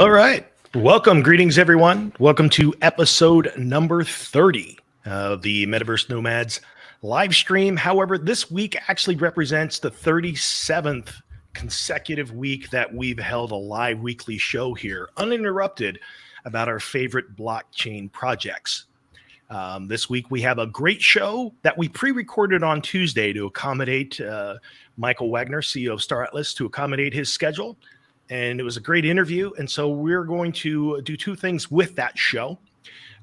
All right. Welcome. Greetings, everyone. Welcome to episode number 30 of the Metaverse Nomads live stream. However, this week actually represents the 37th consecutive week that we've held a live weekly show here, uninterrupted, about our favorite blockchain projects. This week, we have a great show that we pre-recorded on Tuesday to accommodate Michael Wagner, CEO of Star Atlas, to accommodate his schedule. And it was a great interview. And so we're going to do two things with that show.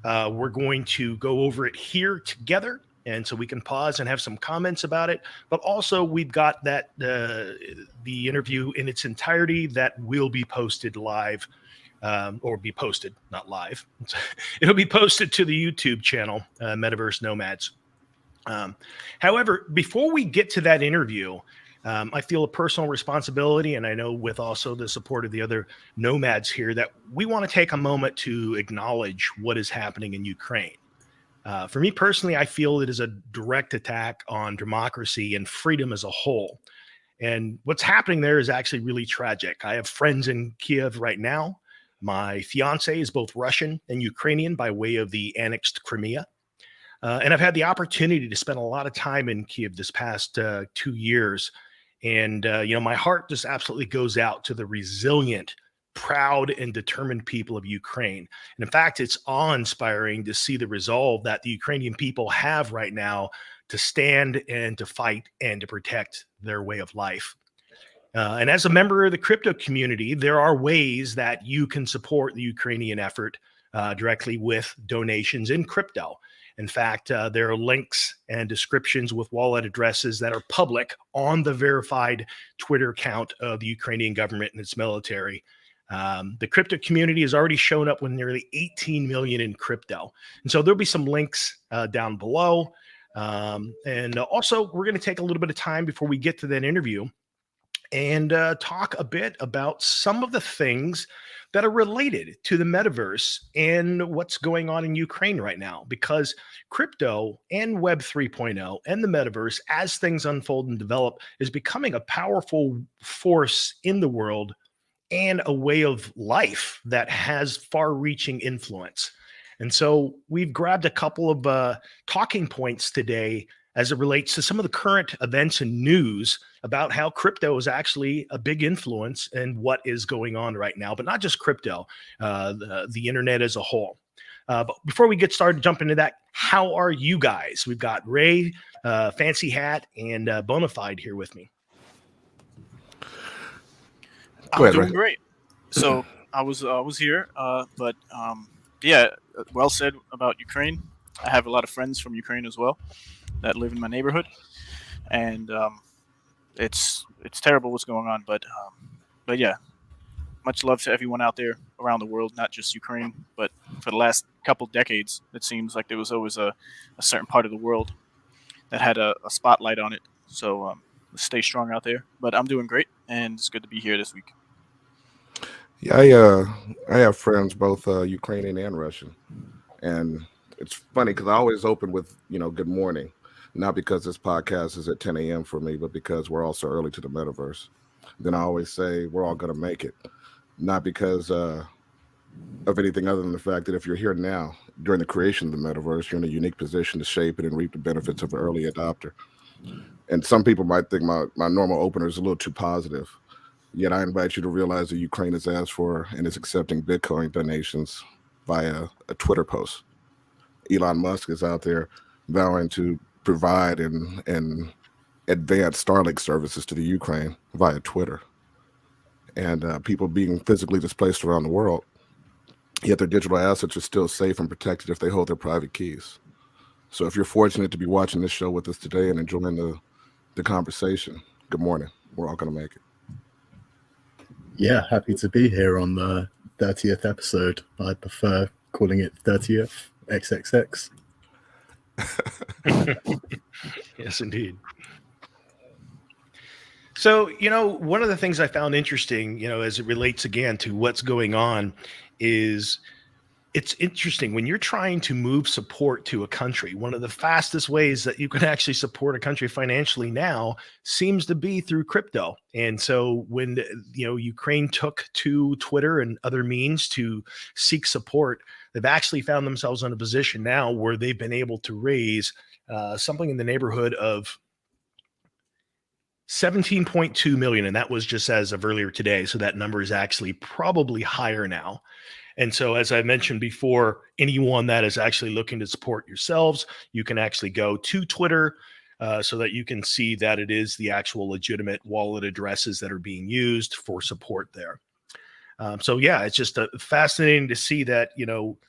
We're going to go over it here together, and so we can pause and have some comments about it. But also we've got that the interview in its entirety that will be posted live, or be posted, not live. It'll be posted to the YouTube channel, Metaverse Nomads. However, before we get to that interview, I feel a personal responsibility, and I know with also the support of the other nomads here, that we want to take a moment to acknowledge what is happening in Ukraine. For me personally, I feel it is a direct attack on democracy and freedom as a whole. And what's happening there is actually really tragic. I have friends in Kiev right now. My fiance is both Russian and Ukrainian by way of the annexed Crimea. And I've had the opportunity to spend a lot of time in Kiev this past 2 years. And, my heart just absolutely goes out to the resilient, proud, and determined people of Ukraine. And in fact, it's awe-inspiring to see the resolve that the Ukrainian people have right now to stand and to fight and to protect their way of life. And as a member of the crypto community, there are ways that you can support the Ukrainian effort directly with donations in crypto. In fact, there are links and descriptions with wallet addresses that are public on the verified Twitter account of the Ukrainian government and its military. The crypto community has already shown up with nearly 18 million in crypto. And so there'll be some links down below. And also, we're going to take a little bit of time before we get to that interview and talk a bit about some of the things that are related to the metaverse and what's going on in Ukraine right now, because crypto and Web 3.0 and the metaverse, as things unfold and develop, is becoming a powerful force in the world and a way of life that has far-reaching influence. And so we've grabbed a couple of talking points today as it relates to some of the current events and news about how crypto is actually a big influence in what is going on right now, but not just crypto, the internet as a whole. But before we get started, jump into that, how are you guys? We've got Ray, Fancy Hat, and Bonafide here with me. I'm doing great. So I was here, but yeah, well said about Ukraine. I have a lot of friends from Ukraine as well that live in my neighborhood, and it's terrible what's going on. But yeah, much love to everyone out there around the world, not just Ukraine, but for the last couple decades, it seems like there was always a certain part of the world that had a spotlight on it. So stay strong out there. But I'm doing great, and it's good to be here this week. Yeah, I have friends both Ukrainian and Russian, and it's funny because I always open with good morning, not because this podcast is at 10 a.m. for me, but because we're all so early to the metaverse. Then I always say we're all going to make it, not because of anything other than the fact that if you're here now during the creation of the metaverse, you're in a unique position to shape it and reap the benefits of an early adopter. And some people might think my normal opener is a little too positive. Yet I invite you to realize that Ukraine has asked for and is accepting Bitcoin donations via a Twitter post. Elon Musk is out there vowing to provide and advance Starlink services to the Ukraine via Twitter. And people being physically displaced around the world, yet their digital assets are still safe and protected if they hold their private keys. So if you're fortunate to be watching this show with us today and enjoying the conversation, good morning. We're all going to make it. Yeah, happy to be here on the 30th episode. I prefer calling it 30th XXX. Yes, indeed. So, one of the things I found interesting, as it relates again to what's going on is it's interesting when you're trying to move support to a country. One of the fastest ways that you can actually support a country financially now seems to be through crypto. And so when Ukraine took to Twitter and other means to seek support, they've actually found themselves in a position now where they've been able to raise something in the neighborhood of 17.2 million, and that was just as of earlier today. So that number is actually probably higher now. And so, as I mentioned before, anyone that is actually looking to support yourselves, you can actually go to Twitter so that you can see that it is the actual legitimate wallet addresses that are being used for support there. So yeah, it's just fascinating to see that,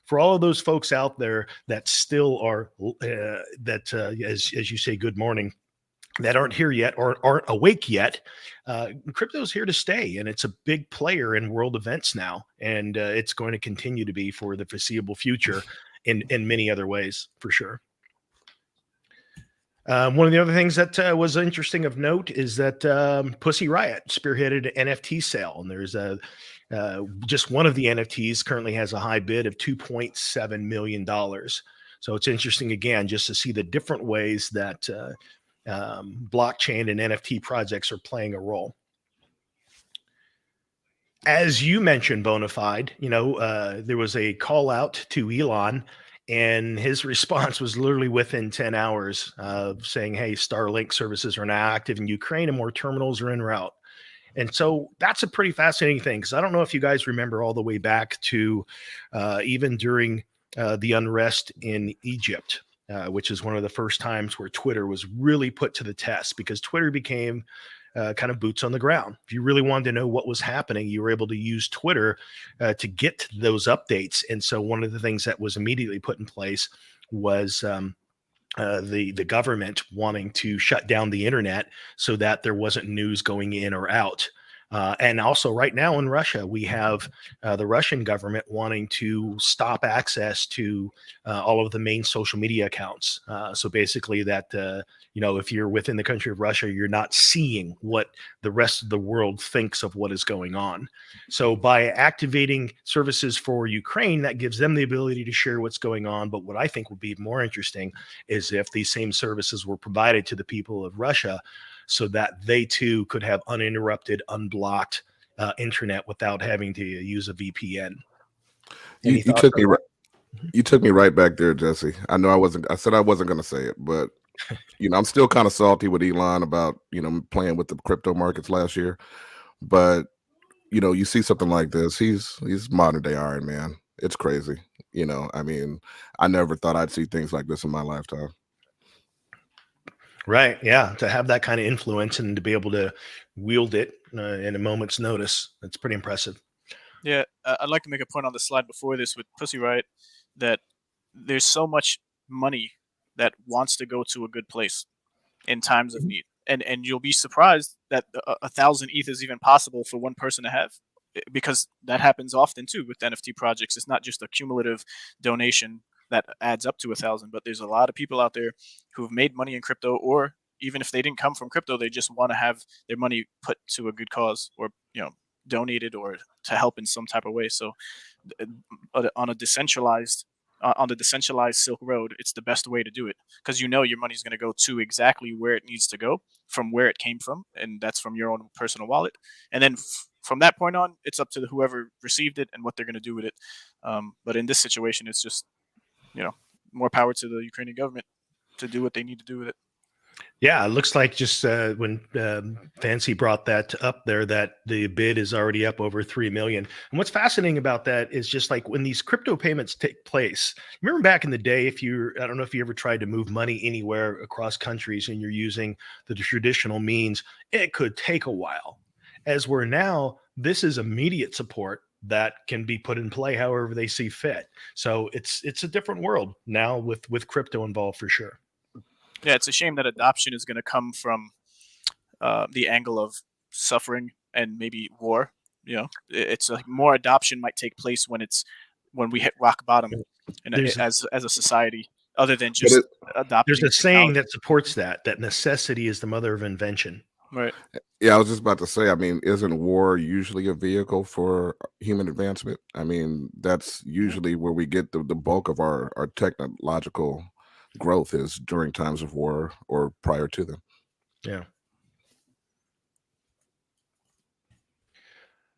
for all of those folks out there that still are as you say, good morning, that aren't here yet or aren't awake yet, crypto is here to stay, and it's a big player in world events now, and it's going to continue to be for the foreseeable future in many other ways, for sure. One of the other things that was interesting of note is that Pussy Riot spearheaded an NFT sale, and there's just one of the NFTs currently has a high bid of $2.7 million. So it's interesting, again, just to see the different ways that blockchain and NFT projects are playing a role. As you mentioned, Bonafide, there was a call out to Elon, and his response was literally within 10 hours of saying, hey, Starlink services are now active in Ukraine and more terminals are en route. And so that's a pretty fascinating thing, because I don't know if you guys remember all the way back to even during the unrest in Egypt. Which is one of the first times where Twitter was really put to the test, because Twitter became kind of boots on the ground. If you really wanted to know what was happening, you were able to use Twitter to get those updates. And so one of the things that was immediately put in place was the government wanting to shut down the internet so that there wasn't news going in or out. And also right now in Russia, we have the Russian government wanting to stop access to all of the main social media accounts. So basically that, if you're within the country of Russia, you're not seeing what the rest of the world thinks of what is going on. So by activating services for Ukraine, that gives them the ability to share what's going on. But what I think would be more interesting is if these same services were provided to the people of Russia, so that they too could have uninterrupted, unblocked internet without having to use a VPN. You took me right. You took me right back there, Jesse. I know I said I wasn't going to say it, but I'm still kind of salty with Elon about playing with the crypto markets last year. But you see something like this, he's modern day Iron Man. It's crazy. I never thought I'd see things like this in my lifetime. Right. Yeah. To have that kind of influence and to be able to wield it in a moment's notice. That's pretty impressive. Yeah. I'd like to make a point on the slide before this with Pussy Riot that there's so much money that wants to go to a good place in times of need. And you'll be surprised that 1,000 ETH is even possible for one person to have, because that happens often too with NFT projects. It's not just a cumulative donation that adds up to 1,000, but there's a lot of people out there who have made money in crypto, or even if they didn't come from crypto, they just want to have their money put to a good cause, or donated, or to help in some type of way. So on the decentralized Silk Road, it's the best way to do it, because your money's going to go to exactly where it needs to go from where it came from, and that's from your own personal wallet. And then from that point on, it's up to whoever received it and what they're going to do with it. But in this situation, it's just more power to the Ukrainian government to do what they need to do with it. Yeah, it looks like just when Fancy brought that up there, that the bid is already up over 3 million. And what's fascinating about that is just like when these crypto payments take place. Remember back in the day, I don't know if you ever tried to move money anywhere across countries and you're using the traditional means, it could take a while. As we're now, this is immediate support that can be put in play however they see fit. So it's a different world now with crypto involved for sure. Yeah, it's a shame that adoption is going to come from the angle of suffering and maybe war. It's like more adoption might take place when we hit rock bottom, as a society, other than just adopting. There's a saying that supports that necessity is the mother of invention. Right. Yeah, I was just about to say, I mean, isn't war usually a vehicle for human advancement? I mean, that's usually where we get the bulk of our technological growth is during times of war or prior to them. Yeah.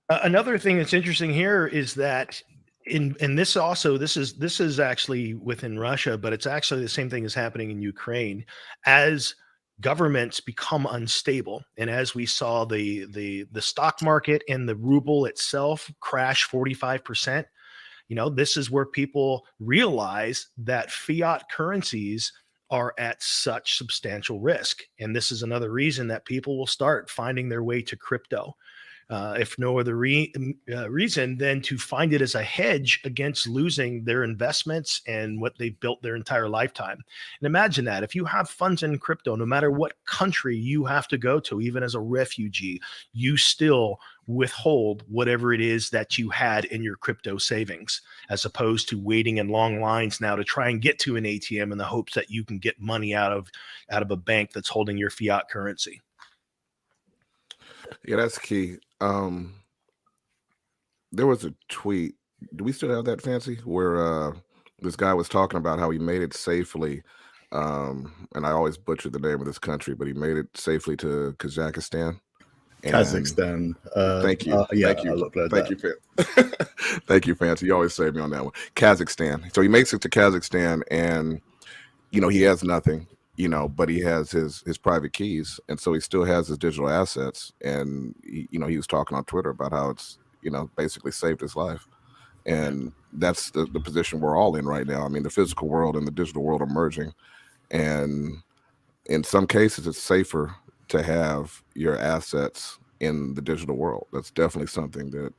Another thing that's interesting here is that this is actually within Russia, but it's actually the same thing is happening in Ukraine as governments become unstable, and as we saw the stock market and the ruble itself crash 45%. This is where people realize that fiat currencies are at such substantial risk, and this is another reason that people will start finding their way to crypto. If no other reason than to find it as a hedge against losing their investments and what they've built their entire lifetime. And imagine that if you have funds in crypto, no matter what country you have to go to, even as a refugee, you still withhold whatever it is that you had in your crypto savings, as opposed to waiting in long lines now to try and get to an ATM in the hopes that you can get money out of a bank that's holding your fiat currency. Yeah, that's key. There was a tweet. Do we still have that, Fancy? Where this guy was talking about how he made it safely. And I always butcher the name of this country, but he made it safely to Kazakhstan. Kazakhstan. Thank you. Thank you. Thank you, thank you, Fancy. You always save me on that one. Kazakhstan. So he makes it to Kazakhstan, and he has nothing. But he has his private keys, and so he still has his digital assets. And he was talking on Twitter about how it's basically saved his life, and that's the position we're all in right now. I mean, the physical world and the digital world are merging, and in some cases, it's safer to have your assets in the digital world. That's definitely something that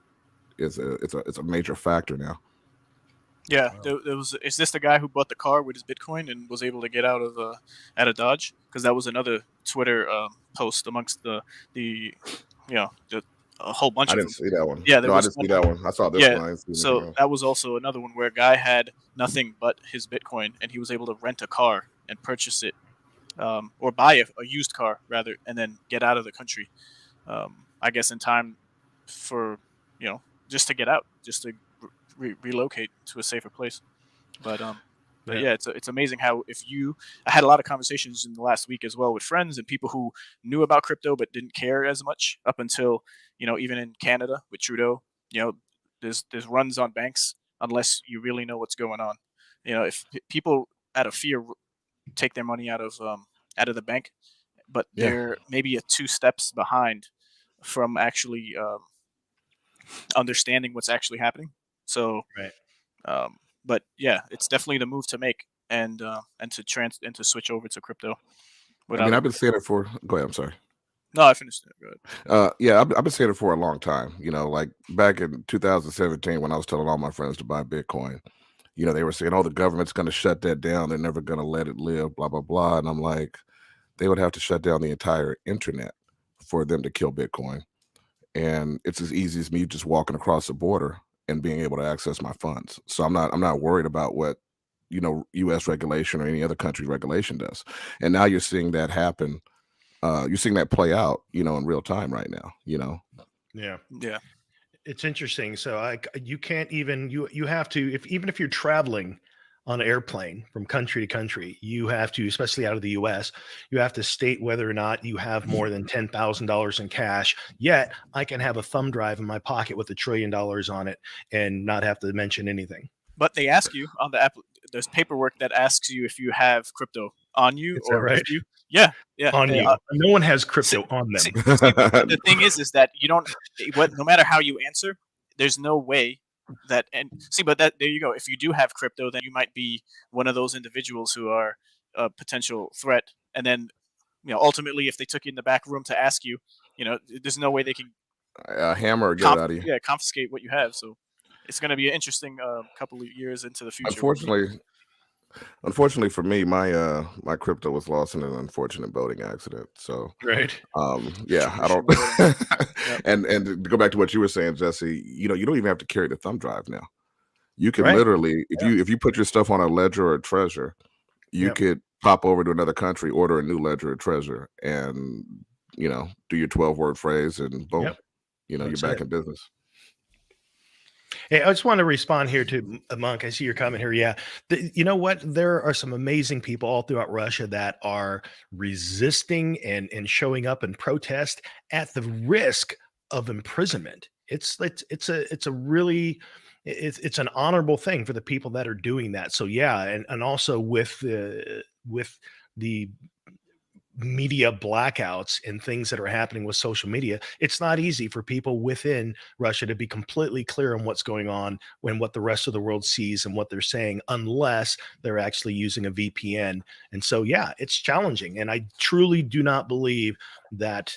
it's a major factor now. Yeah, is this the guy who bought the car with his Bitcoin and was able to get out of Dodge? Because that was another Twitter post amongst a whole bunch. I didn't see that one. Yeah, I didn't see that one. I saw this one. So that was also another one where a guy had nothing but his Bitcoin, and he was able to rent a car and purchase it, or buy a used car rather, and then get out of the country. I guess in time for just to get out, just to relocate to a safer place. But yeah, it's amazing how I had a lot of conversations in the last week as well with friends and people who knew about crypto but didn't care as much up until even in Canada with Trudeau, there's runs on banks unless you really know what's going on. If people out of fear take their money out of the bank, but they're maybe 2 steps behind from actually understanding what's actually happening. So, right. But yeah, it's definitely the move to make and to switch over to crypto. I mean, I've been saying it for. Go ahead. I'm sorry. No, I finished it. Go ahead. Yeah, I've been saying it for a long time. Like back in 2017 when I was telling all my friends to buy Bitcoin, they were saying, "Oh, the government's going to shut that down. They're never going to let it live." Blah blah blah. And I'm like, they would have to shut down the entire internet for them to kill Bitcoin. And it's as easy as me just walking across the border and being able to access my funds. So I'm not worried about what U.S. regulation or any other country's regulation does. And now you're seeing that happen. You're seeing that play out, in real time right now. Yeah. It's interesting. So you can't even you have to even if you're traveling on an airplane from country to country, you have to, especially out of the US, you have to state whether or not you have more than $10,000 in cash. Yet I can have a thumb drive in my pocket with $1 trillion on it and not have to mention anything. But they ask you on the app, there's paperwork that asks you if you have crypto on you Is that or with right? you. Yeah, On you. No one has crypto on them. The thing is that you don't. No matter how you answer, there's no way that but there you go. If you do have crypto, then you might be one of those individuals who are a potential threat. And then, ultimately, if they took you in the back room to ask you, there's no way they can hammer or get it out of you. Yeah, confiscate what you have. So it's going to be an interesting couple of years into the future. Unfortunately for me, my crypto was lost in an unfortunate boating accident. So right. Yeah, I don't. And to go back to what you were saying, Jesse, you don't even have to carry the thumb drive now. You can literally, if you put your stuff on a ledger or a treasure, you could pop over to another country, order a new ledger or treasure, and do your 12-word phrase, and boom, you're back in business. Hey, I just want to respond here to Monk. I see your comment here. Yeah. You know what? There are some amazing people all throughout Russia that are resisting and showing up and protest at the risk of imprisonment. It's an honorable thing for the people that are doing that. So yeah. And also with the media blackouts and things that are happening with social media, it's not easy for people within Russia to be completely clear on what's going on when what the rest of the world sees and what they're saying, unless they're actually using a VPN. And so, yeah, it's challenging. And I truly do not believe that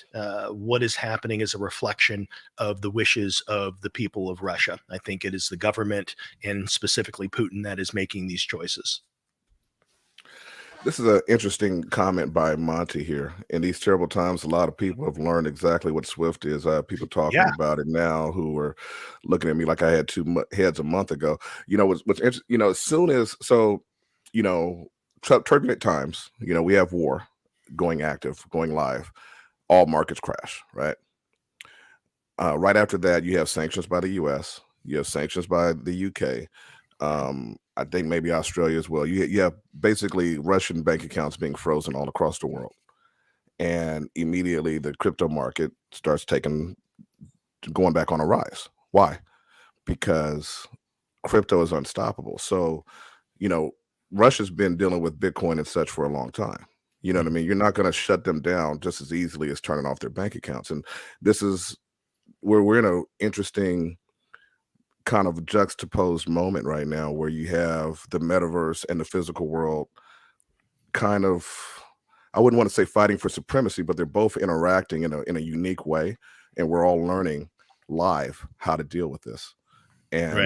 what is happening is a reflection of the wishes of the people of Russia. I think it is the government, and specifically Putin, that is making these choices. This is an interesting comment by Monty here. In these terrible times, a lot of people have learned exactly what SWIFT is. I have people talking about it now who are looking at me like I had two heads a month ago. What's interesting, as soon as, turbulent times, we have war going active, going live, all markets crash, right? Right after that, you have sanctions by the US, you have sanctions by the UK. I think maybe Australia as well. You have basically Russian bank accounts being frozen all across the world. And immediately the crypto market starts going back on a rise. Why? Because crypto is unstoppable. So, Russia's been dealing with Bitcoin and such for a long time. You know what I mean? You're not going to shut them down just as easily as turning off their bank accounts. And this is where we're in an interesting kind of juxtaposed moment right now, where you have the metaverse and the physical world kind of, I wouldn't want to say fighting for supremacy, but they're both interacting in a unique way, and we're all learning live how to deal with this. And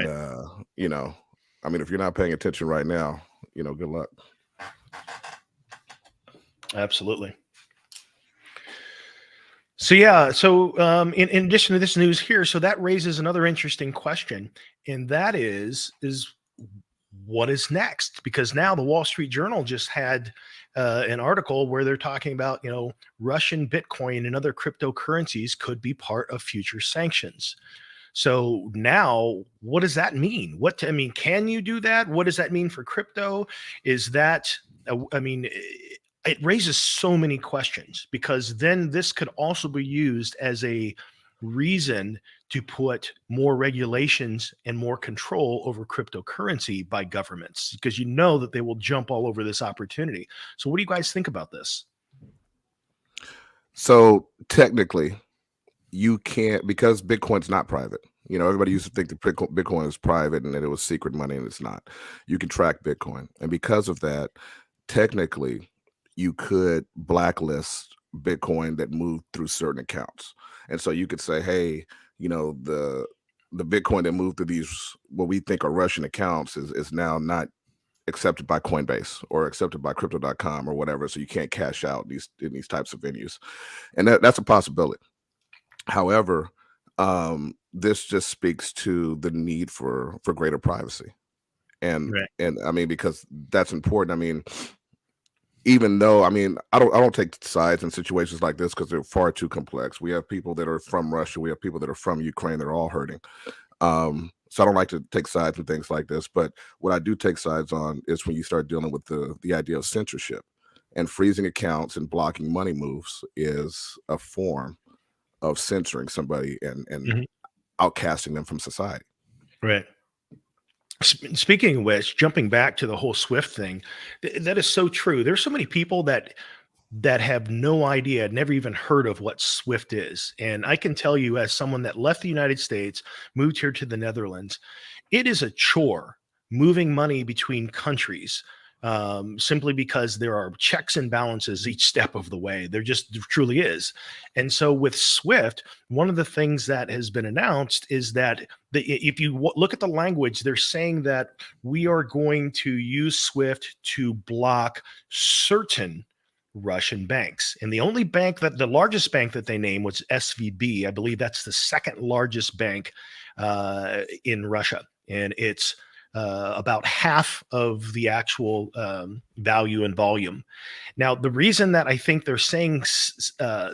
if you're not paying attention right now, good luck. Absolutely. So yeah, in addition to this news here, so that raises another interesting question, and that is what is next? Because now the Wall Street Journal just had an article where they're talking about, Russian Bitcoin and other cryptocurrencies could be part of future sanctions. So now, what does that mean? Can you do that? What does that mean for crypto? Is that, it raises so many questions, because then this could also be used as a reason to put more regulations and more control over cryptocurrency by governments, because that they will jump all over this opportunity. So what do you guys think about this? So technically, you can't, because Bitcoin's not private. Everybody used to think that Bitcoin is private and that it was secret money, and it's not. You can track Bitcoin. And because of that, technically, you could blacklist Bitcoin that moved through certain accounts. And so you could say, hey, the Bitcoin that moved through these, what we think are Russian accounts, is now not accepted by Coinbase or accepted by crypto.com or whatever. So you can't cash out in these types of venues. And that's a possibility. However, this just speaks to the need for greater privacy. And because that's important. Even though, I don't take sides in situations like this, because they're far too complex. We have people that are from Russia. We have people that are from Ukraine. They're all hurting. So I don't like to take sides in things like this. But what I do take sides on is when you start dealing with the idea of censorship, and freezing accounts and blocking money moves is a form of censoring somebody and outcasting them from society. Right. Speaking of which, jumping back to the whole Swift thing, that is so true. There's so many people that have no idea, never even heard of what Swift is. And I can tell you, as someone that left the United States, moved here to the Netherlands, it is a chore moving money between countries, simply because there are checks and balances each step of the way. There truly is. And so with Swift, one of the things that has been announced is that if you look at the language, they're saying that we are going to use Swift to block certain Russian banks. And the largest bank that they named was SVB. I believe that's the second largest bank in Russia. And it's about half of the actual value and volume. Now, the reason that I think they're saying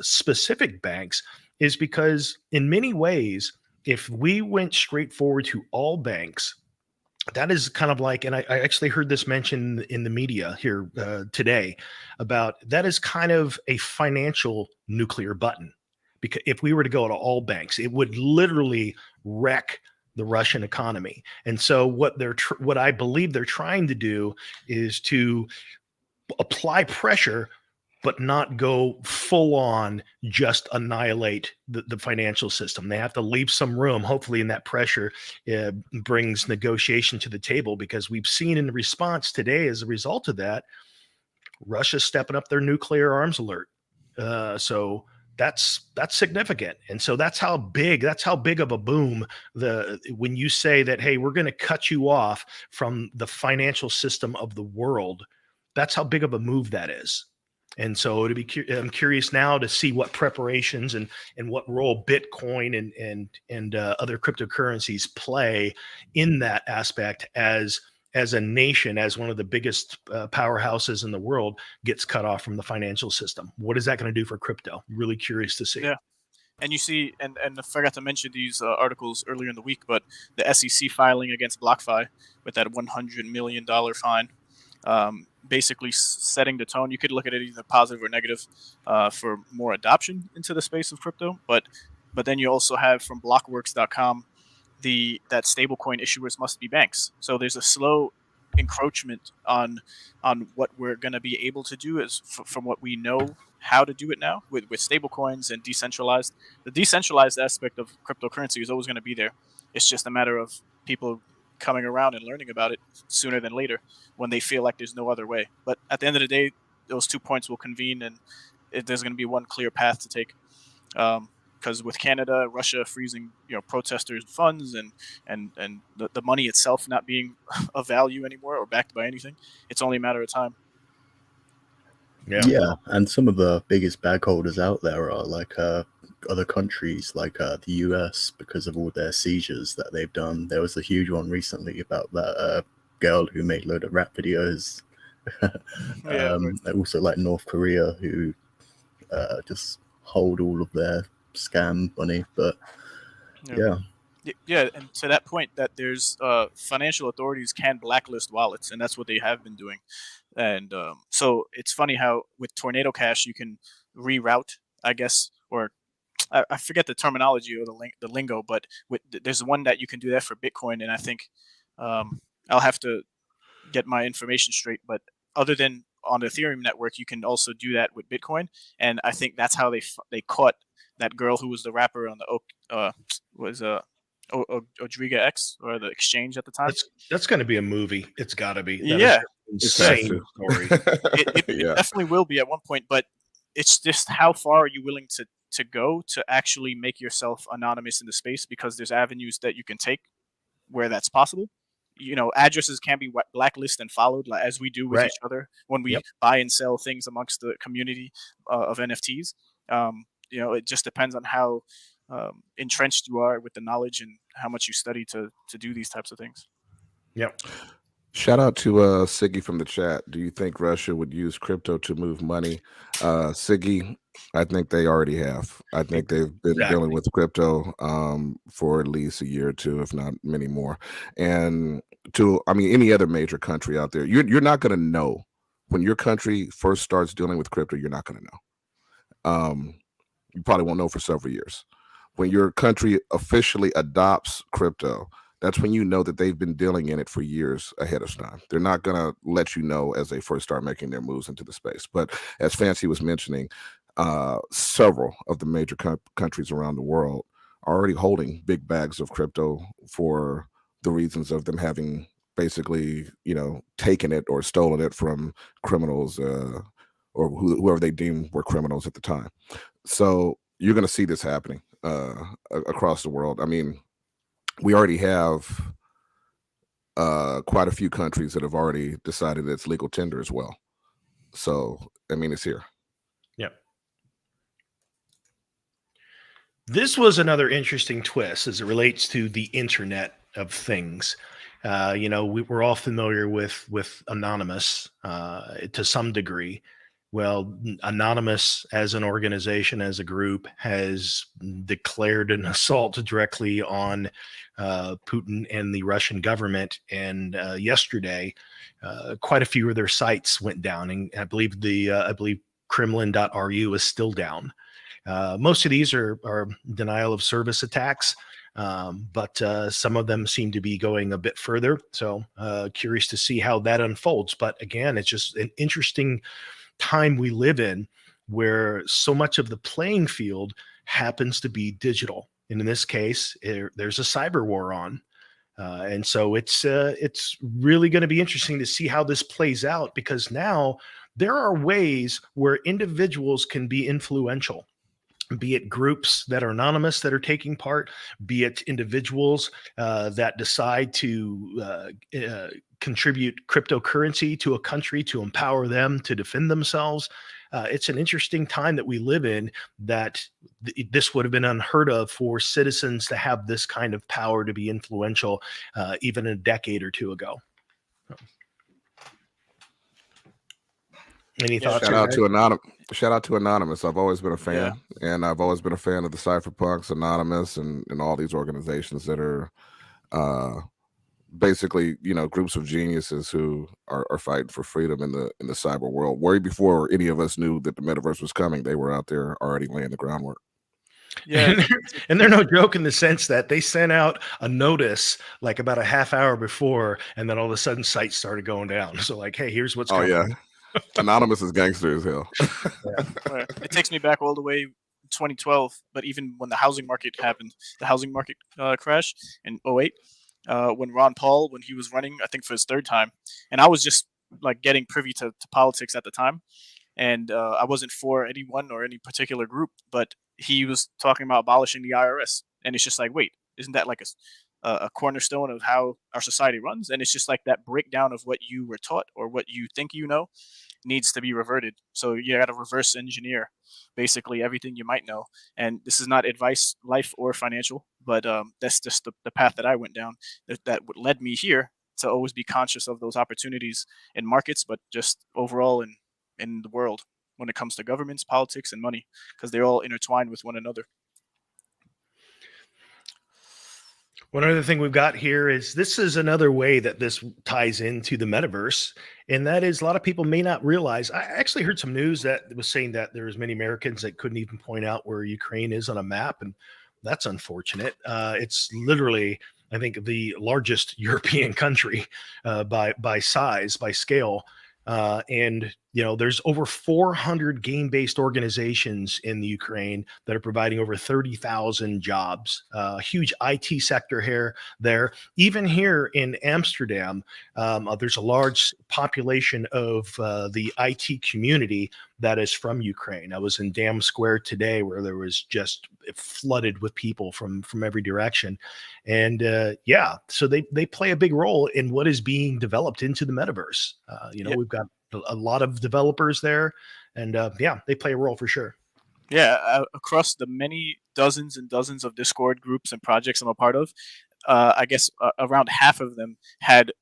specific banks is because in many ways, if we went straight forward to all banks, that is kind of like, and I actually heard this mentioned in the media here today, about that is kind of a financial nuclear button. Because if we were to go to all banks, it would literally wreck the Russian economy. And so what I believe they're trying to do is to apply pressure, but not go full on just annihilate the financial system. They have to leave some room. Hopefully, in that pressure brings negotiation to the table, because we've seen in the response today, as a result of that, Russia's stepping up their nuclear arms alert. So that's significant. And so that's how big of a boom when you say that, hey, we're going to cut you off from the financial system of the world. That's how big of a move that is. And so I'm curious now to see what preparations and what role Bitcoin and other cryptocurrencies play in that aspect as a nation, as one of the biggest powerhouses in the world, gets cut off from the financial system. What is that going to do for crypto? Really curious to see. Yeah. And you see, and I forgot to mention these articles earlier in the week, but the SEC filing against BlockFi with that $100 million fine, basically setting the tone. You could look at it either positive or negative for more adoption into the space of crypto. But then you also have from Blockworks.com that stablecoin issuers must be banks. So there's a slow encroachment on what we're going to be able to do from what we know how to do it now with stablecoins and decentralized. The decentralized aspect of cryptocurrency is always going to be there. It's just a matter of people coming around and learning about it sooner than later when they feel like there's no other way. But at the end of the day, those 2 points will convene, and there's going to be one clear path to take. Because with Canada, Russia freezing, protesters' funds and the money itself not being of value anymore or backed by anything, it's only a matter of time. Yeah, and some of the biggest bag holders out there are like other countries, like the US, because of all their seizures that they've done. There was a huge one recently about that girl who made a load of rap videos. Also like North Korea, who just hold all of their scam money. But yeah, and to that point, that there's financial authorities can blacklist wallets, and that's what they have been doing. And so it's funny how with Tornado Cash you can reroute, I guess, or I forget the terminology or the lingo, but there's one that you can do that for Bitcoin, and I think I'll have to get my information straight. But other than on the Ethereum network, you can also do that with Bitcoin, and I think that's how they caught that girl who was the rapper on the Odriga X, or the exchange at the time. That's going to be a movie. It's got to be. Yeah. Insane story. It definitely will be at one point, but it's just how far are you willing to go to actually make yourself anonymous in the space, because there's avenues that you can take where that's possible. Addresses can be blacklisted and followed, like, as we do with each other when we buy and sell things amongst the community of NFTs. It just depends on how entrenched you are with the knowledge and how much you study to do these types of things. Yep. Shout out to Siggy from the chat. Do you think Russia would use crypto to move money? Siggy, I think they already have. I think they've been dealing with crypto for at least a year or two, if not many more. And any other major country out there, you're not going to know when your country first starts dealing with crypto. You're not going to know. You probably won't know for several years. When your country officially adopts crypto, that's when you know that they've been dealing in it for years ahead of time. They're not going to let you know as they first start making their moves into the space. But as Fancy was mentioning, several of the major countries around the world are already holding big bags of crypto for the reasons of them having basically, taken it or stolen it from criminals or whoever they deem were criminals at the time. So you're going to see this happening across the world. I mean, we already have quite a few countries that have already decided it's legal tender as well. So, I mean, it's here. Yep. This was another interesting twist as it relates to the Internet of Things. We're all familiar with Anonymous to some degree. Well, Anonymous as an organization, as a group, has declared an assault directly on Putin and the Russian government. And yesterday, quite a few of their sites went down, and I believe Kremlin.ru is still down. Most of these are denial of service attacks, but some of them seem to be going a bit further. So curious to see how that unfolds. But again, it's just an interesting time we live in where so much of the playing field happens to be digital. And in this case, there's a cyber war on. And so it's really going to be interesting to see how this plays out, because now there are ways where individuals can be influential, be it groups that are anonymous that are taking part, be it individuals that decide to contribute cryptocurrency to a country to empower them to defend themselves. It's an interesting time that we live in, that this would have been unheard of for citizens to have this kind of power to be influential even a decade or two ago. Any thoughts? Shout out to Anonymous. I've always been a fan, and I've always been a fan of the Cypherpunks, Anonymous, and all these organizations that are basically, groups of geniuses who are fighting for freedom in the cyber world. Way before any of us knew that the metaverse was coming, they were out there already laying the groundwork. Yeah, and they're no joke in the sense that they sent out a notice like about a half hour before, and then all of a sudden sites started going down. So like, hey, here's what's coming. Yeah. Anonymous is gangster as hell. It takes me back all the way 2012, but even when the housing market happened, the housing market crash in 2008, when Ron Paul, when he was running, I think for his third time, and I was just like getting privy to politics at the time, and I wasn't for anyone or any particular group, but he was talking about abolishing the IRS, and it's just like, wait, isn't that like a cornerstone of how our society runs? And it's just like that breakdown of what you were taught or what you think needs to be reverted. So you got to reverse engineer basically everything you might know. And this is not advice, life or financial, but that's just the path that I went down that led me here, to always be conscious of those opportunities in markets, but just overall in the world when it comes to governments, politics, and money, because they're all intertwined with one another. One other thing we've got here is this is another way that this ties into the metaverse, and that is a lot of people may not realize. I actually heard some news that was saying that there's many Americans that couldn't even point out where Ukraine is on a map, and that's unfortunate. It's literally, I think, the largest European country by size, by scale. And there's over 400 game-based organizations in the Ukraine that are providing over 30,000 jobs. Huge IT sector there. Even here in Amsterdam, there's a large population of the IT community that is from Ukraine. I was in Dam Square today, where there was just flooded with people from every direction. And so they play a big role in what is being developed into the metaverse. We've got a lot of developers there, and they play a role for sure. Across the many dozens and dozens of Discord groups and projects I'm a part of, I guess around half of them had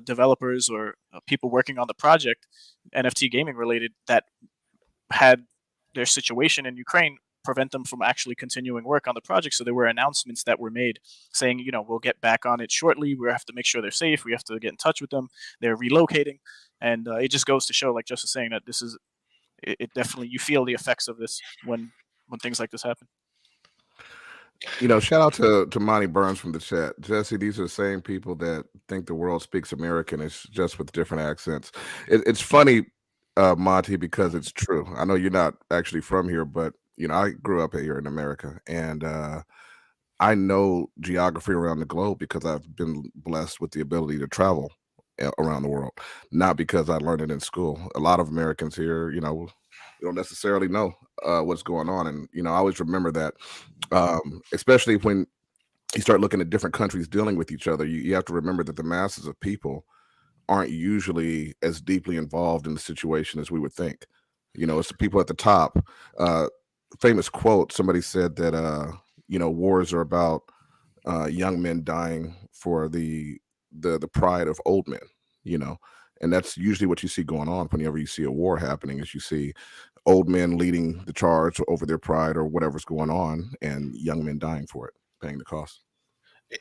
developers or people working on the project, NFT gaming related, that had their situation in Ukraine prevent them from actually continuing work on the project. So there were announcements that were made saying, we'll get back on it shortly. We have to make sure they're safe. We have to get in touch with them. They're relocating. And it just goes to show, like Joseph was saying, that this is, it definitely, you feel the effects of this when things like this happen. Shout out to Monty Burns from the chat. Jesse, these are the same people that think the world speaks American. It's just with different accents. It's funny, Monty, because it's true. I know you're not actually from here, but I grew up here in America, and I know geography around the globe because I've been blessed with the ability to travel around the world, not because I learned it in school. A lot of Americans here, don't necessarily know what's going on, and I always remember that, especially when you start looking at different countries dealing with each other. You have to remember that the masses of people aren't usually as deeply involved in the situation as we would think. It's the people at the top. Famous quote, somebody said that wars are about young men dying for the pride of old men, and that's usually what you see going on whenever you see a war happening, is you see old men leading the charge over their pride or whatever's going on, and young men dying for it, paying the cost.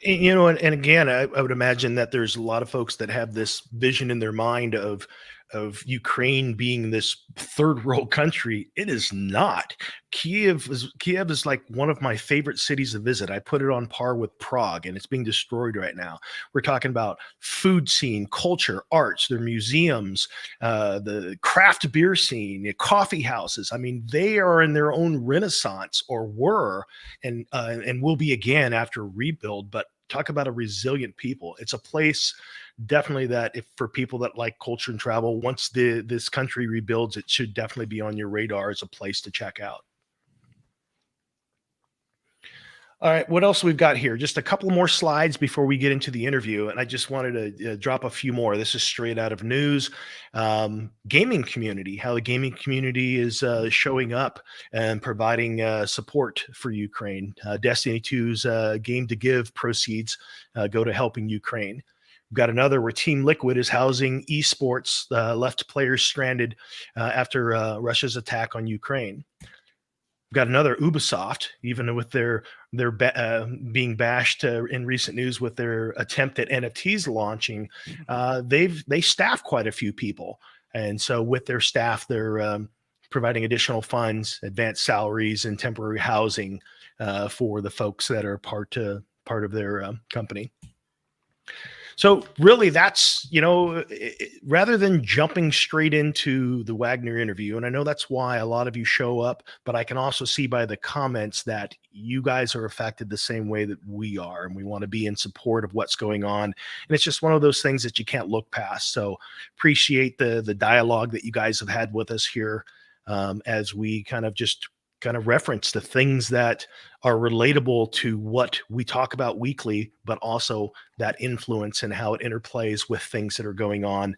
And again, I would imagine that there's a lot of folks that have this vision in their mind of Ukraine being this third world country. It is not. Kiev is like one of my favorite cities to visit. I put it on par with Prague, and it's being destroyed right now. We're talking about food scene, culture, arts, their museums, the craft beer scene, coffee houses. I mean, they are in their own renaissance, or were, and will be again after rebuild. But talk about a resilient people. It's a place definitely that, if for people that like culture and travel, once this country rebuilds, it should definitely be on your radar as a place to check out. All right, what else we've got here? Just a couple more slides before we get into the interview, and I just wanted to drop a few more. This is straight out of news. Gaming community, how the gaming community is showing up and providing support for Ukraine. Destiny 2's Game to Give proceeds go to helping Ukraine. We've got another where Team Liquid is housing esports, left players stranded after Russia's attack on Ukraine. We've got another Ubisoft, even with their being bashed in recent news with their attempt at NFTs launching. They staff quite a few people, and so with their staff, they're providing additional funds, advanced salaries, and temporary housing for the folks that are part of their company. So really, that's, rather than jumping straight into the Wagner interview, and I know that's why a lot of you show up, but I can also see by the comments that you guys are affected the same way that we are, and we want to be in support of what's going on. And it's just one of those things that you can't look past. So appreciate the dialogue that you guys have had with us here, as we kind of reference the things that are relatable to what we talk about weekly, but also that influence and how it interplays with things that are going on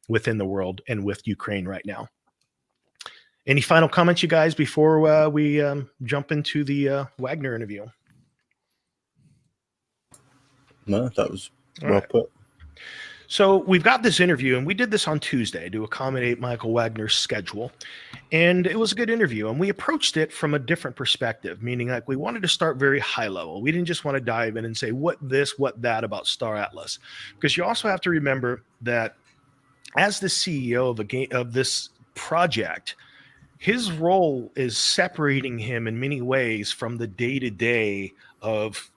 within the world and with Ukraine right now. Any final comments, you guys, before we jump into the Wagner interview? No, that was well put. So we've got this interview, and we did this on Tuesday to accommodate Michael Wagner's schedule. And it was a good interview, and we approached it from a different perspective, meaning like we wanted to start very high level. We didn't just want to dive in and say what this, what that about Star Atlas, because you also have to remember that as the CEO of this project, his role is separating him in many ways from the day-to-day of,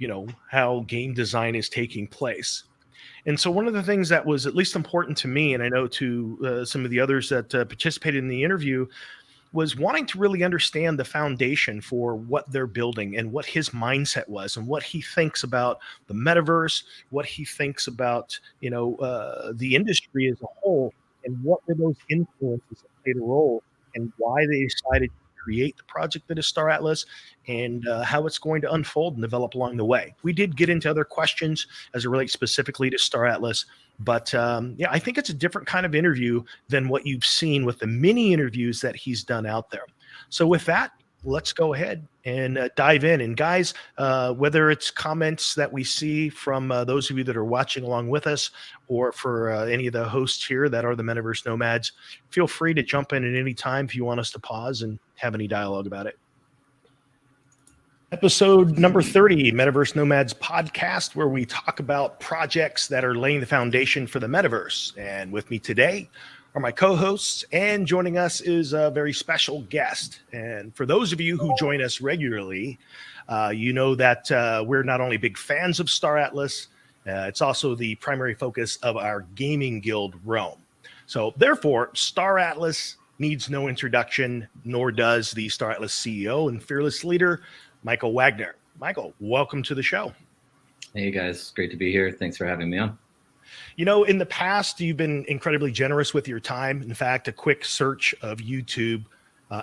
how game design is taking place. And so one of the things that was at least important to me, and I know to some of the others that participated in the interview, was wanting to really understand the foundation for what they're building and what his mindset was and what he thinks about the metaverse, what he thinks about, the industry as a whole, and what were those influences that played a role, and why they decided to create the project that is Star Atlas, and how it's going to unfold and develop along the way. We did get into other questions as it relates specifically to Star Atlas, but I think it's a different kind of interview than what you've seen with the mini interviews that he's done out there. So with that, let's go ahead and dive in. And guys, whether it's comments that we see from those of you that are watching along with us, or for any of the hosts here that are the Metaverse Nomads, feel free to jump in at any time if you want us to pause and have any dialogue about it. Episode number 30, Metaverse Nomads podcast, where we talk about projects that are laying the foundation for the metaverse. And with me today, are my co-hosts, and joining us is a very special guest. And for those of you who join us regularly, you know that we're not only big fans of Star Atlas, it's also the primary focus of our gaming guild, Rome. So therefore, Star Atlas needs no introduction, nor does the Star Atlas CEO and fearless leader, Michael Wagner. Michael, welcome to the show. Hey guys, great to be here. Thanks for having me on. You know, in the past, you've been incredibly generous with your time. In fact, a quick search of YouTube,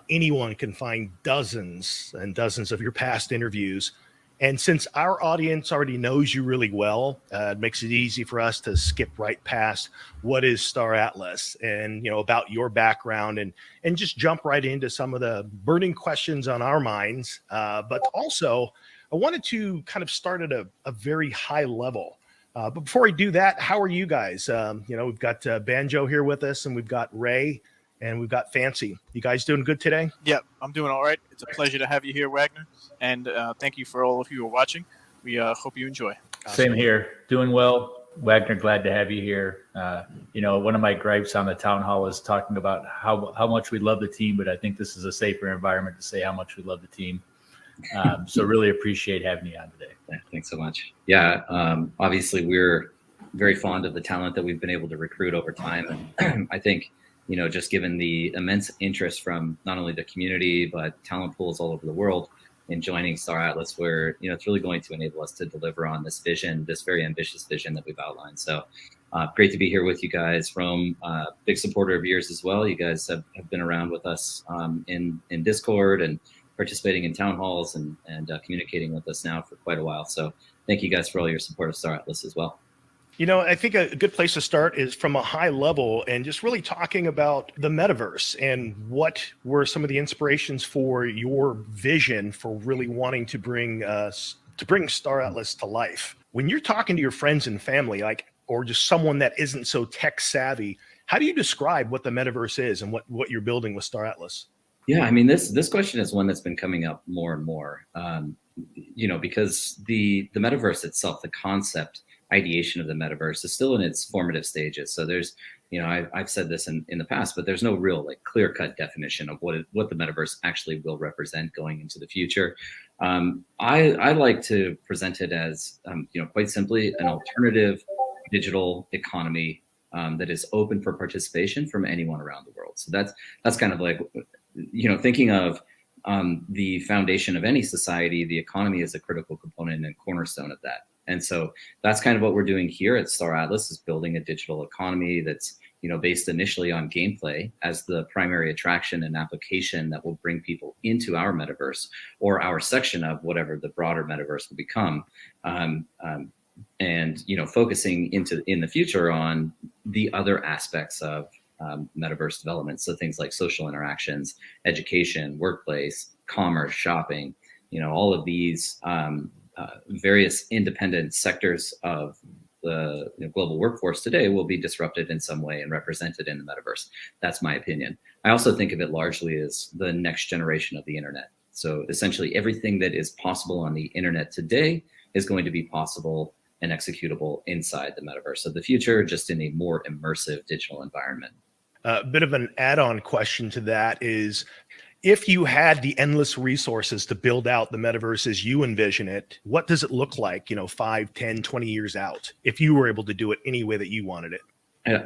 anyone can find dozens and dozens of your past interviews. And since our audience already knows you really well, it makes it easy for us to skip right past what is Star Atlas and, you know, about your background and just jump right into some of the burning questions on our minds. But also, I wanted to kind of start at a very high level. But before I do that, how are you guys? You know, we've got Banjo here with us, and we've got Ray, and we've got Fancy. You guys doing good today? Yeah, I'm doing all right. It's a pleasure to have you here, Wagner. And thank you for all of you who are watching. We hope you enjoy. Same here. Doing well. Wagner, glad to have you here. You know, one of my gripes on the town hall is talking about how much we love the team, but I think this is a safer environment to say how much we love the team. So really appreciate having you on today. Yeah, thanks so much. Yeah, obviously we're very fond of the talent that we've been able to recruit over time. And I think, you know, just given the immense interest from not only the community, but talent pools all over the world in joining Star Atlas, where, you know, it's really going to enable us to deliver on this vision, this very ambitious vision that we've outlined. So great to be here with you guys. Rome, big supporter of yours as well. You guys have been around with us in Discord and participating in town halls and communicating with us now for quite a while. So thank you guys for all your support of Star Atlas as well. You know, I think a good place to start is from a high level and just really talking about the metaverse and what were some of the inspirations for your vision for really wanting to bring Star Atlas to life. When you're talking to your friends and family, like, or just someone that isn't so tech savvy, how do you describe what the metaverse is and what you're building with Star Atlas? Yeah, I mean, this question is one that's been coming up more and more, you know, because the metaverse itself, the concept, ideation of the metaverse is still in its formative stages. So there's, you know, I've said this in the past, but there's no real like clear-cut definition of what the metaverse actually will represent going into the future. I like to present it as, you know, quite simply an alternative digital economy that is open for participation from anyone around the world. So that's kind of like, you know, thinking of the foundation of any society, the economy is a critical component and cornerstone of that. And so that's kind of what we're doing here at Star Atlas, is building a digital economy that's, you know, based initially on gameplay as the primary attraction and application that will bring people into our metaverse or our section of whatever the broader metaverse will become. And, you know, focusing in the future on the other aspects of metaverse development. So things like social interactions, education, workplace, commerce, shopping, you know, all of these various independent sectors of the global workforce today will be disrupted in some way and represented in the metaverse. That's my opinion. I also think of it largely as the next generation of the internet. So essentially everything that is possible on the internet today is going to be possible and executable inside the metaverse of the future, just in a more immersive digital environment. A bit of an add-on question to that is, if you had the endless resources to build out the metaverse as you envision it, what does it look like, you know, 5, 10, 20 years out, if you were able to do it any way that you wanted it?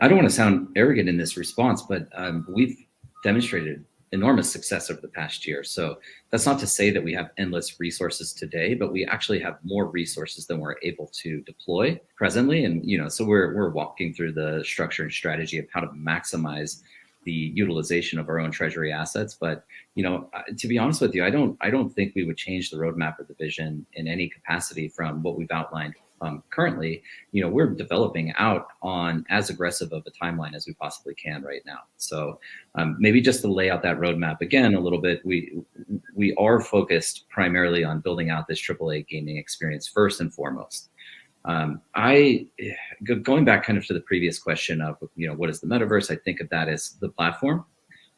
I don't want to sound arrogant in this response, but we've demonstrated enormous success over the past year. So that's not to say that we have endless resources today, but we actually have more resources than we're able to deploy presently. And, you know, so we're walking through the structure and strategy of how to maximize the utilization of our own treasury assets. But, you know, to be honest with you, I don't think we would change the roadmap or the vision in any capacity from what we've outlined currently. You know, we're developing out on as aggressive of a timeline as we possibly can right now. So maybe just to lay out that roadmap again a little bit, we are focused primarily on building out this AAA gaming experience first and foremost. Going back kind of to the previous question of, you know, what is the metaverse? I think of that as the platform.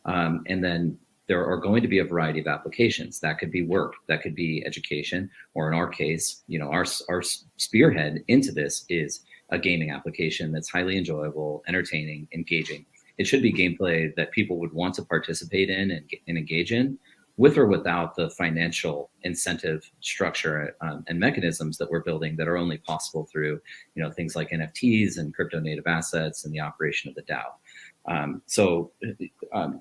And then there are going to be a variety of applications. That could be work, that could be education, or in our case, you know, our spearhead into this is a gaming application that's highly enjoyable, entertaining, engaging. It should be gameplay that people would want to participate in and engage in, with or without the financial incentive structure and mechanisms that we're building that are only possible through, things like NFTs and crypto native assets and the operation of the DAO.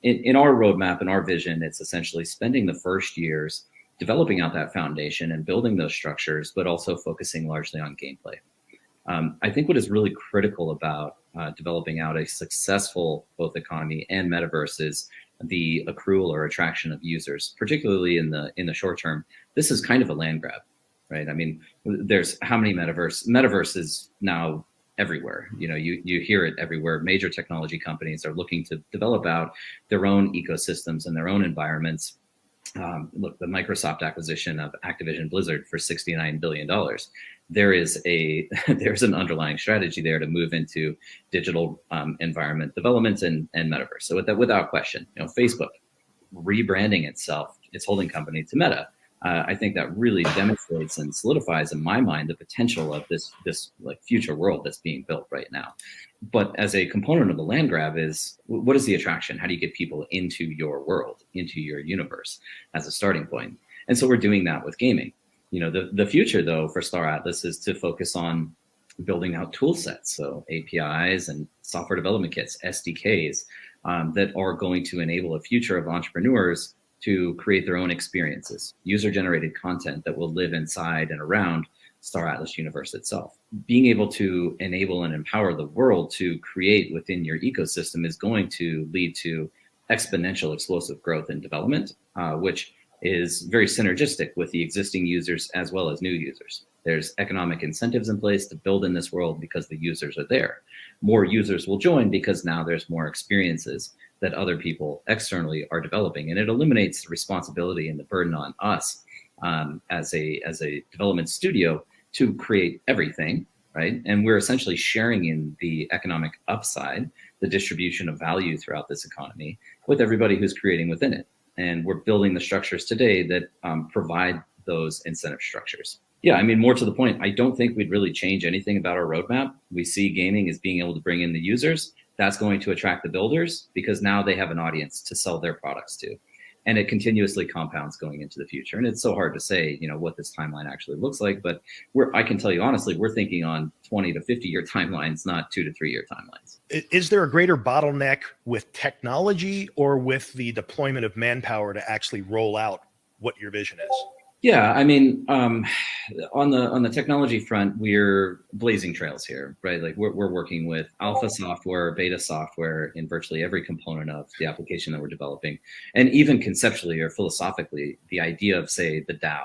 In our roadmap and our vision, it's essentially spending the first years developing out that foundation and building those structures, but also focusing largely on gameplay. I think what is really critical about developing out a successful both economy and metaverse is the accrual or attraction of users, particularly in the short term. This is kind of a land grab, right? I mean, there's how many metaverse is now everywhere. You hear it everywhere. Major technology companies are looking to develop out their own ecosystems and their own environments. Look, the Microsoft acquisition of Activision Blizzard for $69 billion. There's an underlying strategy there to move into digital environment development and metaverse. So without question, Facebook rebranding itself, its holding company, to Meta. I think that really demonstrates and solidifies in my mind the potential of this like future world that's being built right now. But as a component of the land grab is, what is the attraction? How do you get people into your world, into your universe as a starting point? And so we're doing that with gaming. The future though for Star Atlas is to focus on building out tool sets, so APIs and software development kits, SDKs, that are going to enable a future of entrepreneurs to create their own experiences, user-generated content that will live inside and around Star Atlas universe itself. Being able to enable and empower the world to create within your ecosystem is going to lead to exponential explosive growth and development, which is very synergistic with the existing users as well as new users. There's economic incentives in place to build in this world because the users are there. More users will join because now there's more experiences that other people externally are developing, and it eliminates the responsibility and the burden on us as a development studio to create everything, right? And we're essentially sharing in the economic upside, the distribution of value throughout this economy with everybody who's creating within it. And we're building the structures today that provide those incentive structures. Yeah, I mean, more to the point, I don't think we'd really change anything about our roadmap. We see gaming as being able to bring in the users. That's going to attract the builders because now they have an audience to sell their products to. And it continuously compounds going into the future. And it's so hard to say, what this timeline actually looks like. But I can tell you honestly, we're thinking on 20 to 50 year timelines, not 2 to 3 year timelines. Is there a greater bottleneck with technology or with the deployment of manpower to actually roll out what your vision is? Yeah, I mean, on the technology front, we're blazing trails here, right? Like we're working with alpha software, beta software in virtually every component of the application that we're developing. And even conceptually or philosophically, the idea of, say, the DAO,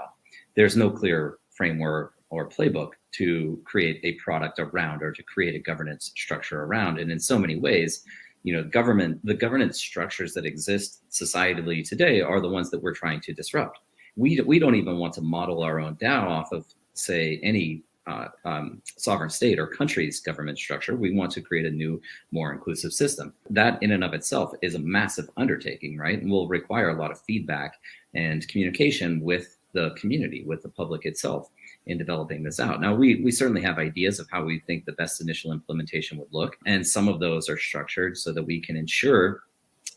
there's no clear framework or playbook to create a product around or to create a governance structure around. And in so many ways, the governance structures that exist societally today are the ones that we're trying to disrupt. We don't even want to model our own DAO off of, say, any sovereign state or country's government structure. We want to create a new, more inclusive system. That in and of itself is a massive undertaking, right? And will require a lot of feedback and communication with the community, with the public itself in developing this out. Now, we certainly have ideas of how we think the best initial implementation would look. And some of those are structured so that we can ensure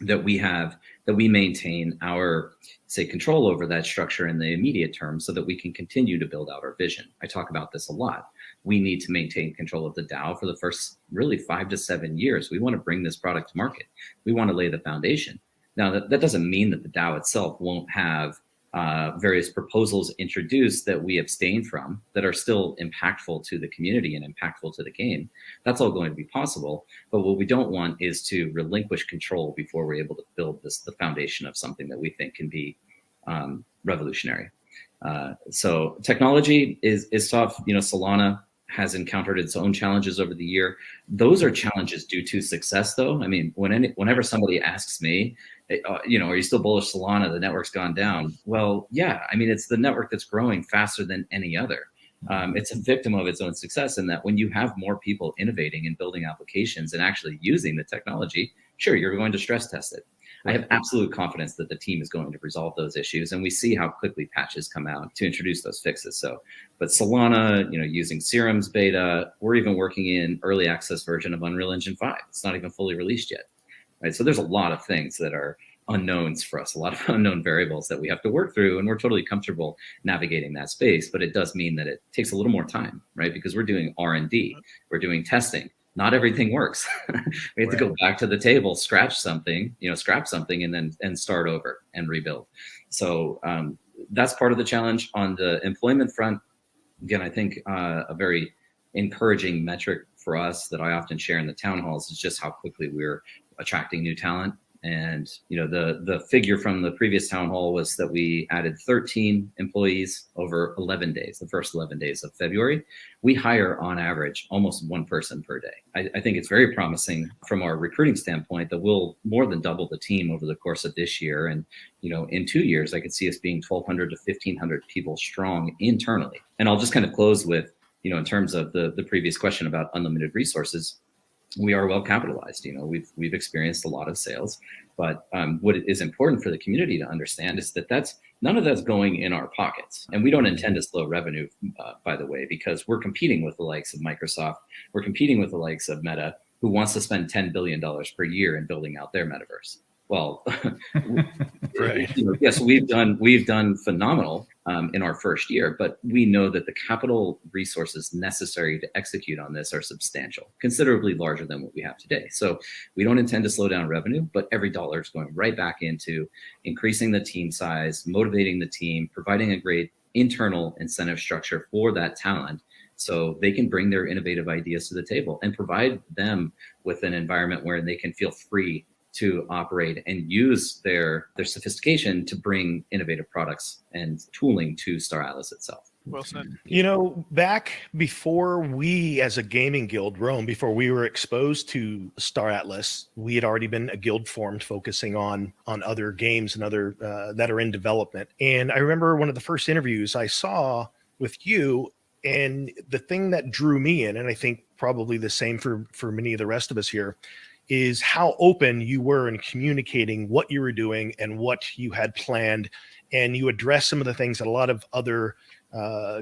that we maintain our, say, control over that structure in the immediate term so that we can continue to build out our vision. I talk about this a lot. We need to maintain control of the DAO for the first really 5 to 7 years. We want to bring this product to market. We want to lay the foundation. Now, that doesn't mean that the DAO itself won't have various proposals introduced that we abstain from that are still impactful to the community and impactful to the game. That's all going to be possible. But what we don't want is to relinquish control before we're able to build the foundation of something that we think can be revolutionary. So technology is tough. Solana has encountered its own challenges over the year. Those are challenges due to success, though. I mean, whenever somebody asks me, are you still bullish Solana? The network's gone down. Well, yeah. I mean, it's the network that's growing faster than any other. It's a victim of its own success in that when you have more people innovating and building applications and actually using the technology, sure, you're going to stress test it. I have absolute confidence that the team is going to resolve those issues, and we see how quickly patches come out to introduce those fixes. But Solana, using Serum's beta, we're even working in early access version of Unreal Engine 5. It's not even fully released yet. right? So there's a lot of things that are unknowns for us, a lot of unknown variables that we have to work through, and we're totally comfortable navigating that space. But it does mean that it takes a little more time, right? Because we're doing R&D, we're doing testing. Not everything works. We have to go back to the table, scrap something, and start over and rebuild. So that's part of the challenge. On the employment front, again, I think a very encouraging metric for us that I often share in the town halls is just how quickly we're attracting new talent. And the figure from the previous town hall was that we added 13 employees over 11 days, the first 11 days of February. We hire on average almost one person per day. I think it's very promising from our recruiting standpoint that we'll more than double the team over the course of this year. And in 2 years, I could see us being 1,200 to 1,500 people strong internally. And I'll just kind of close with, in terms of the previous question about unlimited resources, we are well capitalized. We've experienced a lot of sales, but what is important for the community to understand is that none of that's going in our pockets, and we don't intend to slow revenue, by the way, because we're competing with the likes of Microsoft, we're competing with the likes of Meta, who wants to spend $10 billion per year in building out their metaverse. Well, right. Yes, we've done phenomenal in our first year, but we know that the capital resources necessary to execute on this are substantial, considerably larger than what we have today. So we don't intend to slow down revenue, but every dollar is going right back into increasing the team size, motivating the team, providing a great internal incentive structure for that talent, so they can bring their innovative ideas to the table and provide them with an environment where they can feel free to operate and use their sophistication to bring innovative products and tooling to Star Atlas itself. Well said. Back before we as a gaming guild, Rome, before we were exposed to Star Atlas, we had already been a guild formed focusing on other games and other that are in development. And I remember one of the first interviews I saw with you, and the thing that drew me in, and I think probably the same for many of the rest of us here, is how open you were in communicating what you were doing and what you had planned. And you addressed some of the things that a lot of other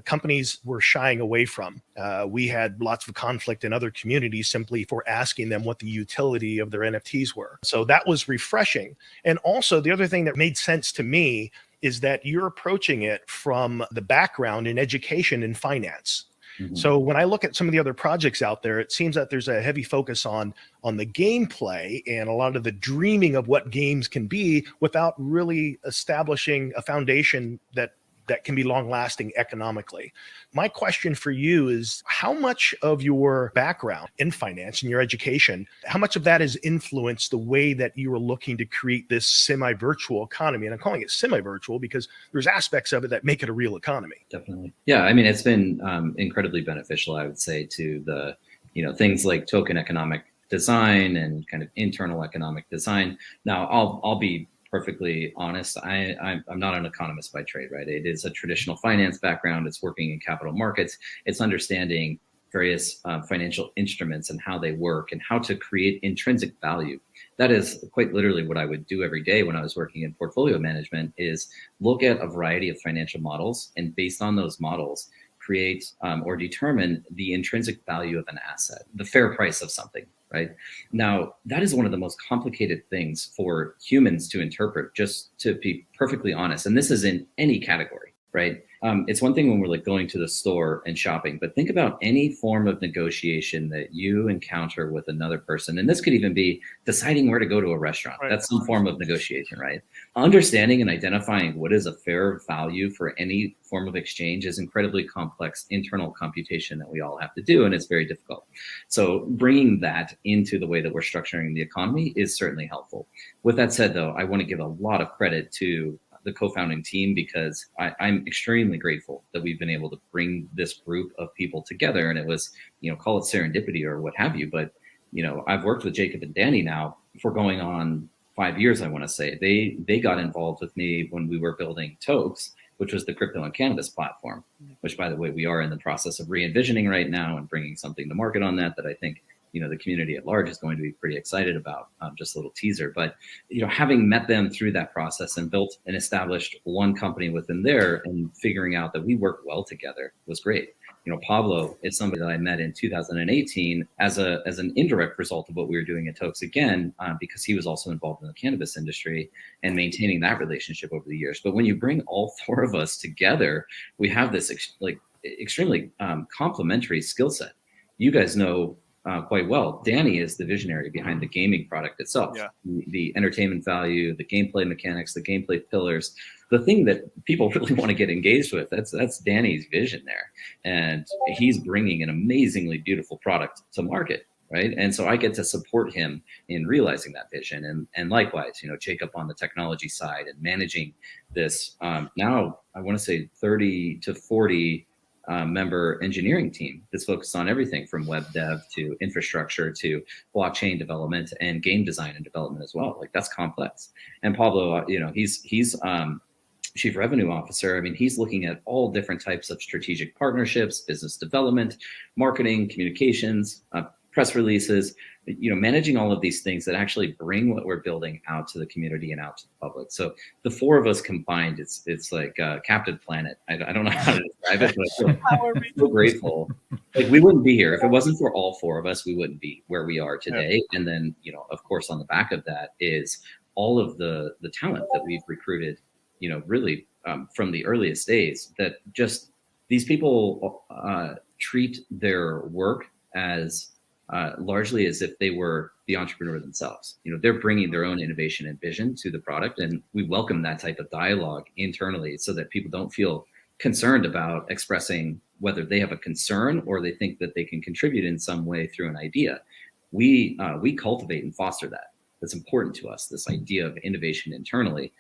companies were shying away from. We had lots of conflict in other communities simply for asking them what the utility of their NFTs were. So that was refreshing. And also the other thing that made sense to me is that you're approaching it from the background in education and finance. Mm-hmm. So when I look at some of the other projects out there, it seems that there's a heavy focus on the gameplay and a lot of the dreaming of what games can be without really establishing a foundation that can be long lasting economically. My question for you is, how much of your background in finance and your education, how much of that has influenced the way that you are looking to create this semi-virtual economy? And I'm calling it semi-virtual because there's aspects of it that make it a real economy. Definitely. Yeah. I mean, it's been incredibly beneficial, I would say, to the, things like token economic design and kind of internal economic design. Now, I'll be perfectly honest, I'm not an economist by trade, right? It is a traditional finance background. It's working in capital markets. It's understanding various financial instruments and how they work and how to create intrinsic value. That is quite literally what I would do every day when I was working in portfolio management, is look at a variety of financial models, and based on those models, create or determine the intrinsic value of an asset, the fair price of something. Right now, that is one of the most complicated things for humans to interpret, just to be perfectly honest. And this is in any category, right? It's one thing when we're like going to the store and shopping, but think about any form of negotiation that you encounter with another person. And this could even be deciding where to go to a restaurant. Right. That's some form of negotiation, right? Understanding and identifying what is a fair value for any form of exchange is incredibly complex internal computation that we all have to do, and it's very difficult. So bringing that into the way that we're structuring the economy is certainly helpful. With that said, though, I want to give a lot of credit to the co-founding team, because I'm extremely grateful that we've been able to bring this group of people together. And it was, call it serendipity or what have you, but, I've worked with Jacob and Danny now for going on 5 years, I want to say. They got involved with me when we were building Tokes, which was the crypto and cannabis platform, which, by the way, we are in the process of re-envisioning right now and bringing something to market on that I think the community at large is going to be pretty excited about. Just a little teaser, but having met them through that process and built and established one company within there and figuring out that we work well together was great. Pablo is somebody that I met in 2018 as an indirect result of what we were doing at Tokes again, because he was also involved in the cannabis industry and maintaining that relationship over the years. But when you bring all four of us together, we have this extremely complementary skill set. You guys know quite well, Danny is the visionary behind the gaming product itself. Yeah. The entertainment value, the gameplay mechanics, the gameplay pillars, the thing that people really want to get engaged with. That's Danny's vision there, and he's bringing an amazingly beautiful product to market, right? And so I get to support him in realizing that vision, and likewise, Jacob on the technology side and managing this now I want to say 30 to 40 member engineering team that's focused on everything from web dev to infrastructure to blockchain development and game design and development as well. Like, that's complex. And Pablo, he's chief revenue officer. I mean, he's looking at all different types of strategic partnerships, business development, marketing, communications, press releases, managing all of these things that actually bring what we're building out to the community and out to the public. So the four of us combined, it's like Captain Planet. I don't know how to describe it, but I'm so grateful. Like, we wouldn't be here if it wasn't for all four of us. We wouldn't be where we are today. And then, of course, on the back of that is all of the talent that we've recruited, really from the earliest days, that just these people treat their work as largely as if they were the entrepreneur themselves. They're bringing their own innovation and vision to the product, and we welcome that type of dialogue internally so that people don't feel concerned about expressing whether they have a concern or they think that they can contribute in some way through an idea. We cultivate and foster that. That's important to us, this idea of innovation internally.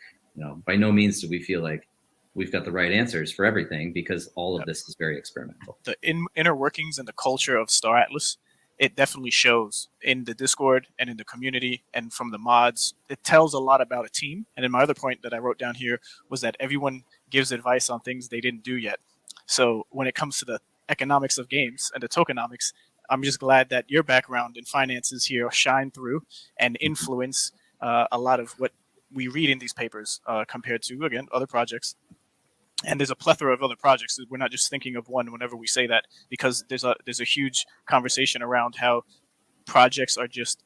By no means do we feel like we've got the right answers for everything, because all of this is very experimental. The inner workings and the culture of Star Atlas, it definitely shows in the Discord and in the community and from the mods. It tells a lot about a team. And then my other point that I wrote down here was that everyone gives advice on things they didn't do yet. So when it comes to the economics of games and the tokenomics, I'm just glad that your background in finances here shine through and influence a lot of what we read in these papers compared to, again, other projects. And there's a plethora of other projects. We're not just thinking of one whenever we say that, because there's a huge conversation around how projects are just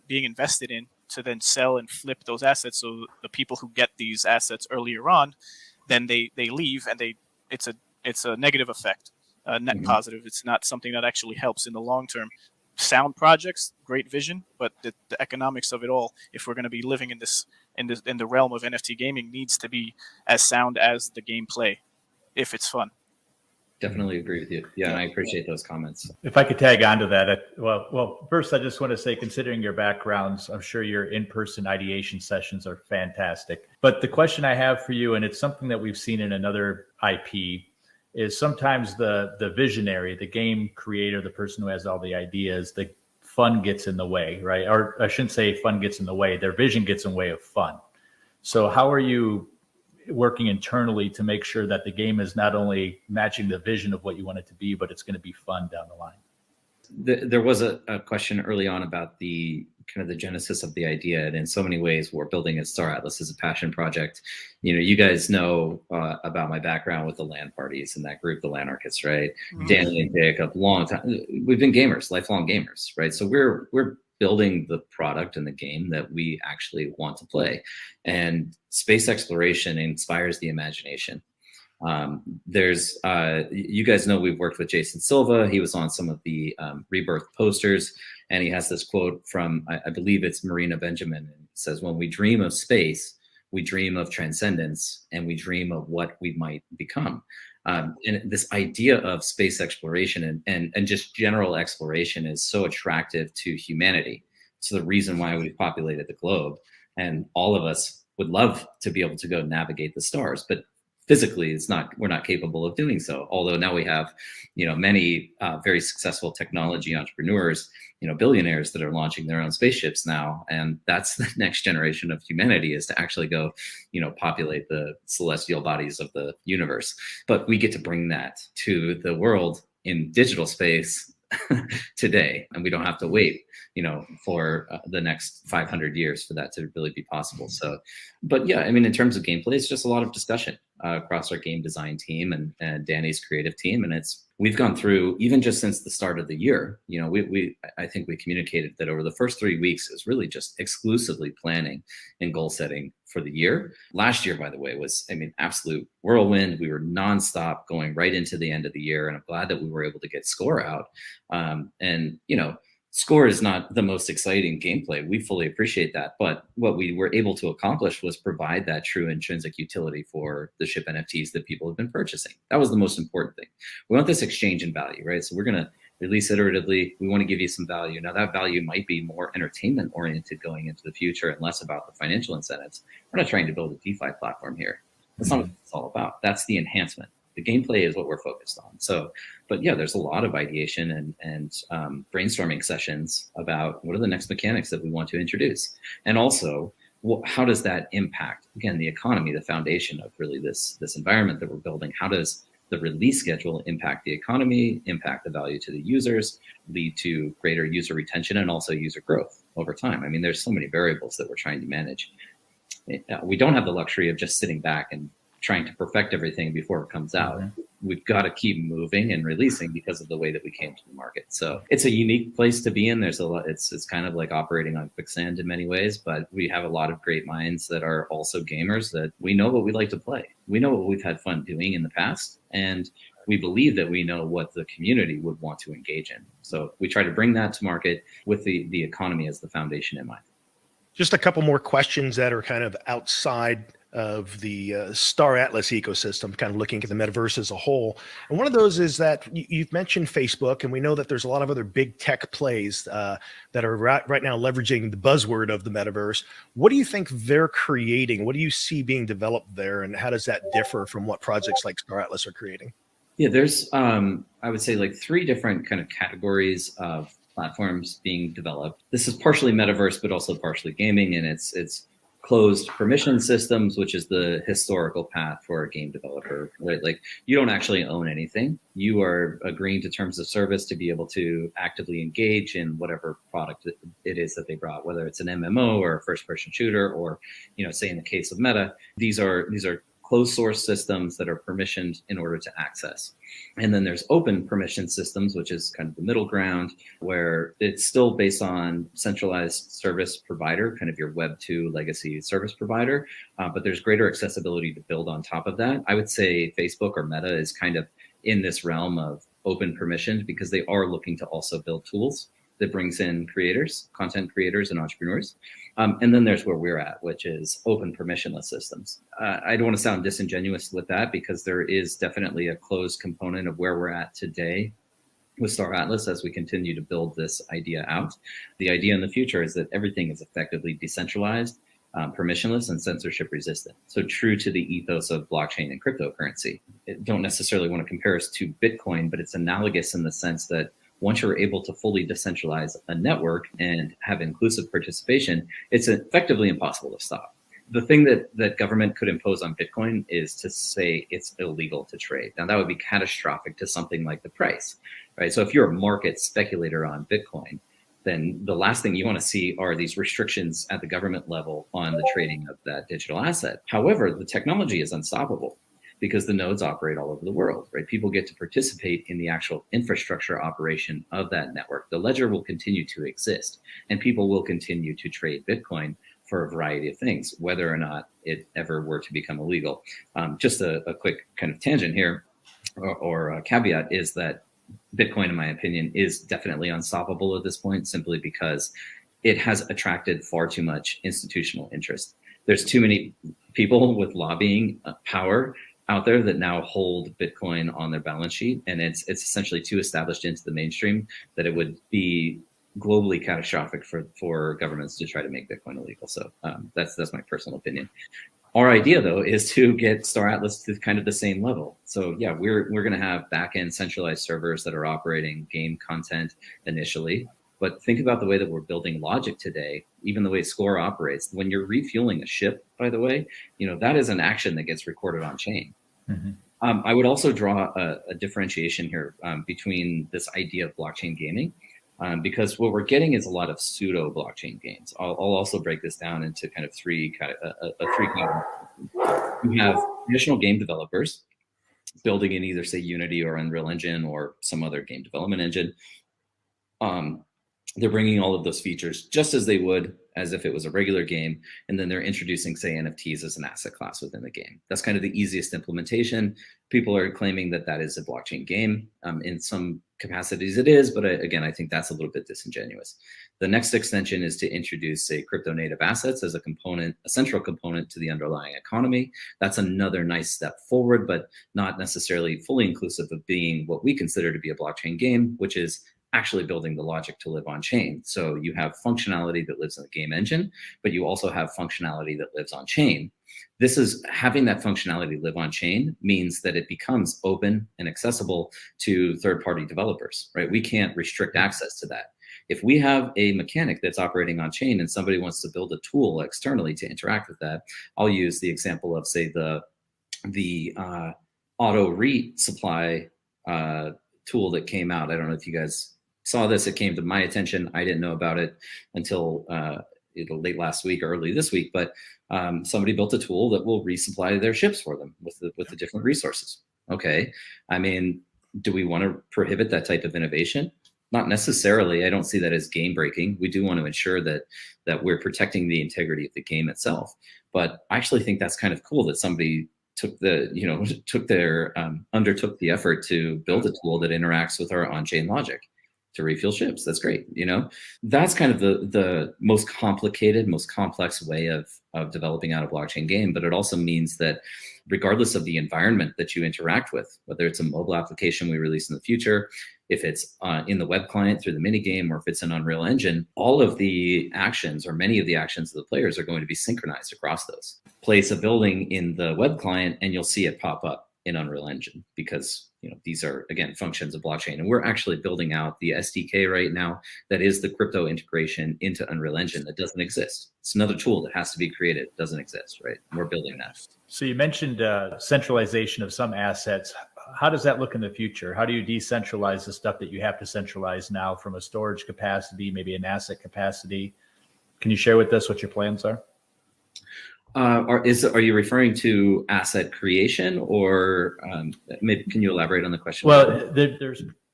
being invested in to then sell and flip those assets. So the people who get these assets earlier on, then they leave, and it's a negative effect, net positive. It's not something that actually helps in the long term. Sound projects, great vision, but the economics of it all, if we're going to be living in the realm of NFT gaming, needs to be as sound as the gameplay, if it's fun. Definitely agree with you. Yeah, and I appreciate those comments. If I could tag on to that, well, first I just want to say, considering your backgrounds, I'm sure your in-person ideation sessions are fantastic. But the question I have for you, and it's something that we've seen in another IP, is sometimes the visionary, the game creator, the person who has all the ideas, the fun gets in the way, right? Or I shouldn't say fun gets in the way, their vision gets in the way of fun. So how are you working internally to make sure that the game is not only matching the vision of what you want it to be, but it's going to be fun down the line? There was a question early on about the kind of the genesis of the idea, and in so many ways we're building a Star Atlas as a passion project. You guys know about my background with the LAN parties and that group, the Lanarchists, right? Mm-hmm. Danny and Jacob, long time. We've been gamers, lifelong gamers, right? So we're building the product and the game that we actually want to play, and space exploration inspires the imagination. You guys know we've worked with Jason Silva. He was on some of the Rebirth posters, and he has this quote from, I believe it's Marina Benjamin. It says, "When we dream of space, we dream of transcendence, and we dream of what we might become." And this idea of space exploration and just general exploration is so attractive to humanity. It's the reason why we've populated the globe, and all of us would love to be able to go navigate the stars, but physically we're not capable of doing so. Although now we have, many very successful technology entrepreneurs, billionaires that are launching their own spaceships now. And that's the next generation of humanity, is to actually go, populate the celestial bodies of the universe. But we get to bring that to the world in digital space today, and we don't have to wait, for the next 500 years for that to really be possible. So, but yeah, I mean, in terms of gameplay, it's just a lot of discussion across our game design team and Danny's creative team, and we've gone through, even just since the start of the year, I think we communicated that over the first 3 weeks is really just exclusively planning and goal setting for the year. Last year, by the way, was, absolute whirlwind. We were nonstop going right into the end of the year, and I'm glad that we were able to get Score out. Score is not the most exciting gameplay. We fully appreciate that. But what we were able to accomplish was provide that true intrinsic utility for the ship NFTs that people have been purchasing. That was the most important thing. We want this exchange in value, right? So we're going to release iteratively. We want to give you some value. Now, that value might be more entertainment oriented going into the future and less about the financial incentives. We're not trying to build a DeFi platform here. That's not what it's all about. That's the enhancement. The gameplay is what we're focused on. So, but yeah, there's a lot of ideation and brainstorming sessions about what are the next mechanics that we want to introduce. And also, how does that impact, again, the economy, the foundation of really this environment that we're building? How does the release schedule impact the economy, impact the value to the users, lead to greater user retention and also user growth over time? I mean, there's so many variables that we're trying to manage. We don't have the luxury of just sitting back and trying to perfect everything before it comes out. Mm-hmm. We've got to keep moving and releasing because of the way that we came to the market. So it's a unique place to be in. There's a lot, it's kind of like operating on quicksand in many ways, but we have a lot of great minds that are also gamers that we know what we like to play. We know what we've had fun doing in the past, and we believe that we know what the community would want to engage in. So we try to bring that to market with the economy as the foundation in mind. Just a couple more questions that are kind of outside of the Star Atlas ecosystem, kind of looking at the metaverse as a whole. And one of those is that you've mentioned Facebook, and we know that there's a lot of other big tech plays that are right now leveraging the buzzword of the metaverse. What do you think they're creating? What do you see being developed there? And how does that differ from what projects like Star Atlas are creating? Yeah, there's, I would say, like 3 different kind of categories of platforms being developed. This is partially metaverse, but also partially gaming, and it's closed permission systems, which is the historical path for a game developer, right? Like, you don't actually own anything. You are agreeing to terms of service to be able to actively engage in whatever product it is that they brought, whether it's an MMO or a first-person shooter, or, say in the case of Meta, these are closed source systems that are permissioned in order to access. And then there's open permission systems, which is kind of the middle ground, where it's still based on centralized service provider, kind of your Web 2 legacy service provider, but there's greater accessibility to build on top of that. I would say Facebook or Meta is kind of in this realm of open permissioned, because they are looking to also build tools that brings in creators, content creators and entrepreneurs. And then there's where we're at, which is open permissionless systems. I don't want to sound disingenuous with that, because there is definitely a closed component of where we're at today with Star Atlas as we continue to build this idea out. The idea in the future is that everything is effectively decentralized, permissionless, and censorship resistant. So true to the ethos of blockchain and cryptocurrency. I don't necessarily want to compare us to Bitcoin, but it's analogous in the sense that once you're able to fully decentralize a network and have inclusive participation, it's effectively impossible to stop. The thing that government could impose on Bitcoin is to say it's illegal to trade. Now, that would be catastrophic to something like the price, right? So if you're a market speculator on Bitcoin, then the last thing you want to see are these restrictions at the government level on the trading of that digital asset. However, the technology is unstoppable, because the nodes operate all over the world, right? People get to participate in the actual infrastructure operation of that network. The ledger will continue to exist, and people will continue to trade Bitcoin for a variety of things, whether or not it ever were to become illegal. Just a quick kind of tangent here, or a caveat, is that Bitcoin, in my opinion, is definitely unstoppable at this point, simply because it has attracted far too much institutional interest. There's too many people with lobbying power out there that now hold Bitcoin on their balance sheet, and it's essentially too established into the mainstream that it would be globally catastrophic for governments to try to make Bitcoin illegal. So that's my personal opinion. Our idea, though, is to get Star Atlas to kind of the same level. So yeah, we're going to have back-end centralized servers that are operating game content initially. But think about the way that we're building logic today, even the way Score operates. When you're refueling a ship, by the way, that is an action that gets recorded on chain. Mm-hmm. I would also draw a differentiation here between this idea of blockchain gaming, because what we're getting is a lot of pseudo blockchain games. I'll also break this down into kind of three categories. We have traditional game developers building in either say Unity or Unreal Engine or some other game development engine. They're bringing all of those features just as they would as if it was a regular game. And then they're introducing, say, NFTs as an asset class within the game. That's kind of the easiest implementation. People are claiming that that is a blockchain game. In some capacities it is, but again, I think that's a little bit disingenuous. The next extension is to introduce, say, crypto native assets as a component, a central component to the underlying economy. That's another nice step forward, but not necessarily fully inclusive of being what we consider to be a blockchain game, which is actually building the logic to live on chain. So you have functionality that lives in the game engine, but you also have functionality that lives on chain. This is having that functionality live on chain means that it becomes open and accessible to third-party developers, right? We can't restrict access to that. If we have a mechanic that's operating on chain and somebody wants to build a tool externally to interact with that, I'll use the example of, say, the auto resupply tool that came out. I don't know if you guys saw this. It came to my attention. I didn't know about it until late last week or early this week, but somebody built a tool that will resupply their ships for them with the different resources. Okay. I mean, do we want to prohibit that type of innovation? Not necessarily. I don't see that as game breaking. We do want to ensure that we're protecting the integrity of the game itself. But I actually think that's kind of cool that somebody undertook the effort to build a tool that interacts with our on-chain logic to refuel ships. That's great. That's kind of the most complicated, most complex way of developing out a blockchain game. But it also means that regardless of the environment that you interact with, whether it's a mobile application we release in the future, if it's in the web client through the mini game, or if it's an Unreal Engine, all of the actions or many of the actions of the players are going to be synchronized across those. Place a building in the web client and you'll see it pop up in Unreal Engine, because these are, again, functions of blockchain. And we're actually building out the SDK right now that is the crypto integration into Unreal Engine that doesn't exist. It's another tool that has to be created. It doesn't exist, right? We're building that. So you mentioned centralization of some assets. How does that look in the future? How do you decentralize the stuff that you have to centralize now from a storage capacity, maybe an asset capacity? Can you share with us what your plans are? Are you referring to asset creation, or maybe can you elaborate on the question? Well,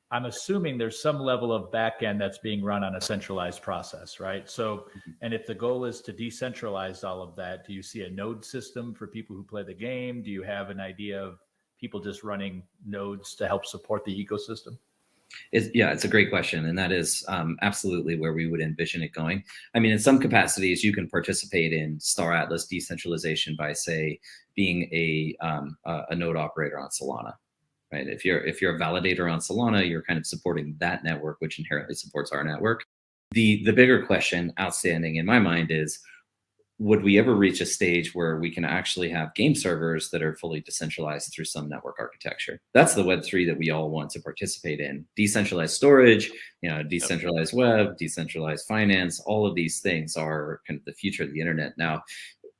I'm assuming there's some level of backend that's being run on a centralized process, right? So, and if the goal is to decentralize all of that, do you see a node system for people who play the game? Do you have an idea of people just running nodes to help support the ecosystem? It's a great question. And that is absolutely where we would envision it going. I mean, in some capacities, you can participate in Star Atlas decentralization by, say, being a node operator on Solana, right? If you're a validator on Solana, you're kind of supporting that network, which inherently supports our network. The bigger question outstanding in my mind is, would we ever reach a stage where we can actually have game servers that are fully decentralized through some network architecture? That's the Web3 that we all want to participate in. Decentralized storage, decentralized web, decentralized finance, all of these things are kind of the future of the internet. Now,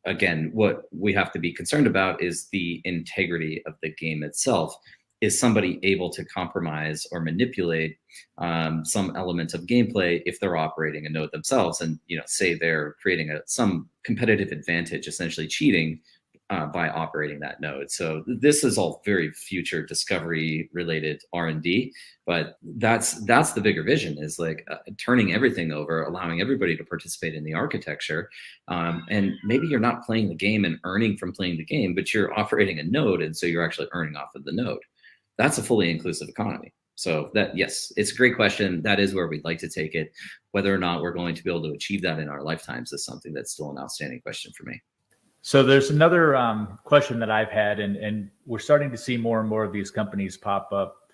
again, what we have to be concerned about is the integrity of the game itself. Is somebody able to compromise or manipulate some elements of gameplay if they're operating a node themselves, and say they're creating some competitive advantage, essentially cheating by operating that node? So this is all very future discovery related R&D, but that's the bigger vision, is like turning everything over, allowing everybody to participate in the architecture. And maybe you're not playing the game and earning from playing the game, but you're operating a node, and so you're actually earning off of the node. That's a fully inclusive economy. So yes, it's a great question. That is where we'd like to take it. Whether or not we're going to be able to achieve that in our lifetimes is something that's still an outstanding question for me. So there's another question that I've had, and we're starting to see more and more of these companies pop up,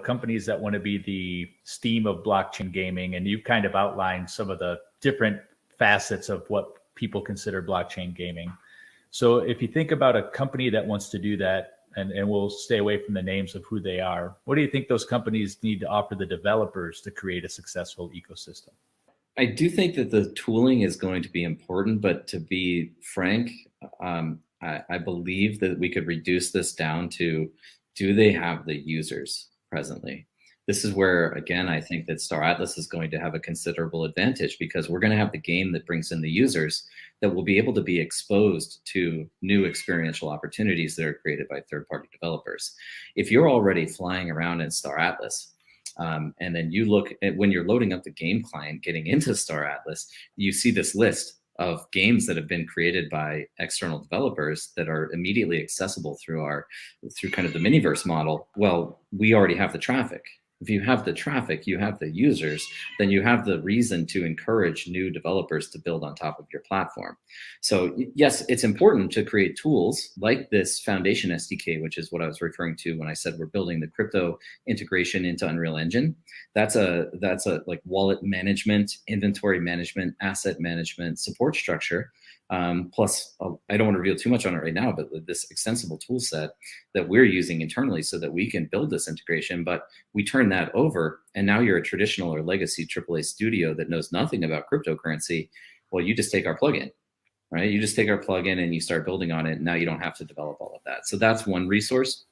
companies that want to be the Steam of blockchain gaming. And you've kind of outlined some of the different facets of what people consider blockchain gaming. So if you think about a company that wants to do that, and we'll stay away from the names of who they are, what do you think those companies need to offer the developers to create a successful ecosystem? I do think that the tooling is going to be important, but to be frank, I believe that we could reduce this down to, do they have the users presently? This is where, again, I think that Star Atlas is going to have a considerable advantage, because we're going to have the game that brings in the users that will be able to be exposed to new experiential opportunities that are created by third-party developers. If you're already flying around in Star Atlas, and then you look at, when you're loading up the game client, getting into Star Atlas, you see this list of games that have been created by external developers that are immediately accessible through kind of the Miniverse model. Well, we already have the traffic. If you have the traffic, you have the users, then you have the reason to encourage new developers to build on top of your platform. So yes, it's important to create tools like this Foundation SDK, which is what I was referring to when I said we're building the crypto integration into Unreal Engine. That's a like wallet management, inventory management, asset management support structure. Plus, I don't want to reveal too much on it right now, but this extensible tool set that we're using internally so that we can build this integration, but we turn that over, and now you're a traditional or legacy AAA studio that knows nothing about cryptocurrency. Well, you just take our plugin, right? You just take our plugin and you start building on it. And now you don't have to develop all of that. So that's one resource.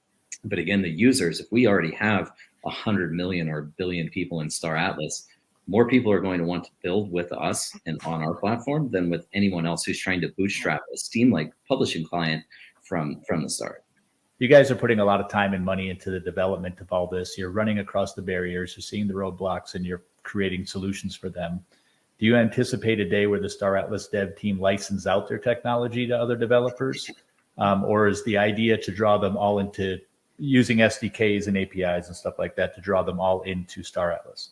But again, the users, if we already have 100 million or billion people in Star Atlas, more people are going to want to build with us and on our platform than with anyone else who's trying to bootstrap a Steam-like publishing client from the start. You guys are putting a lot of time and money into the development of all this. You're running across the barriers, you're seeing the roadblocks, and you're creating solutions for them. Do you anticipate a day where the Star Atlas dev team licenses out their technology to other developers? Or is the idea to draw them all into using SDKs and APIs and stuff like that to draw them all into Star Atlas?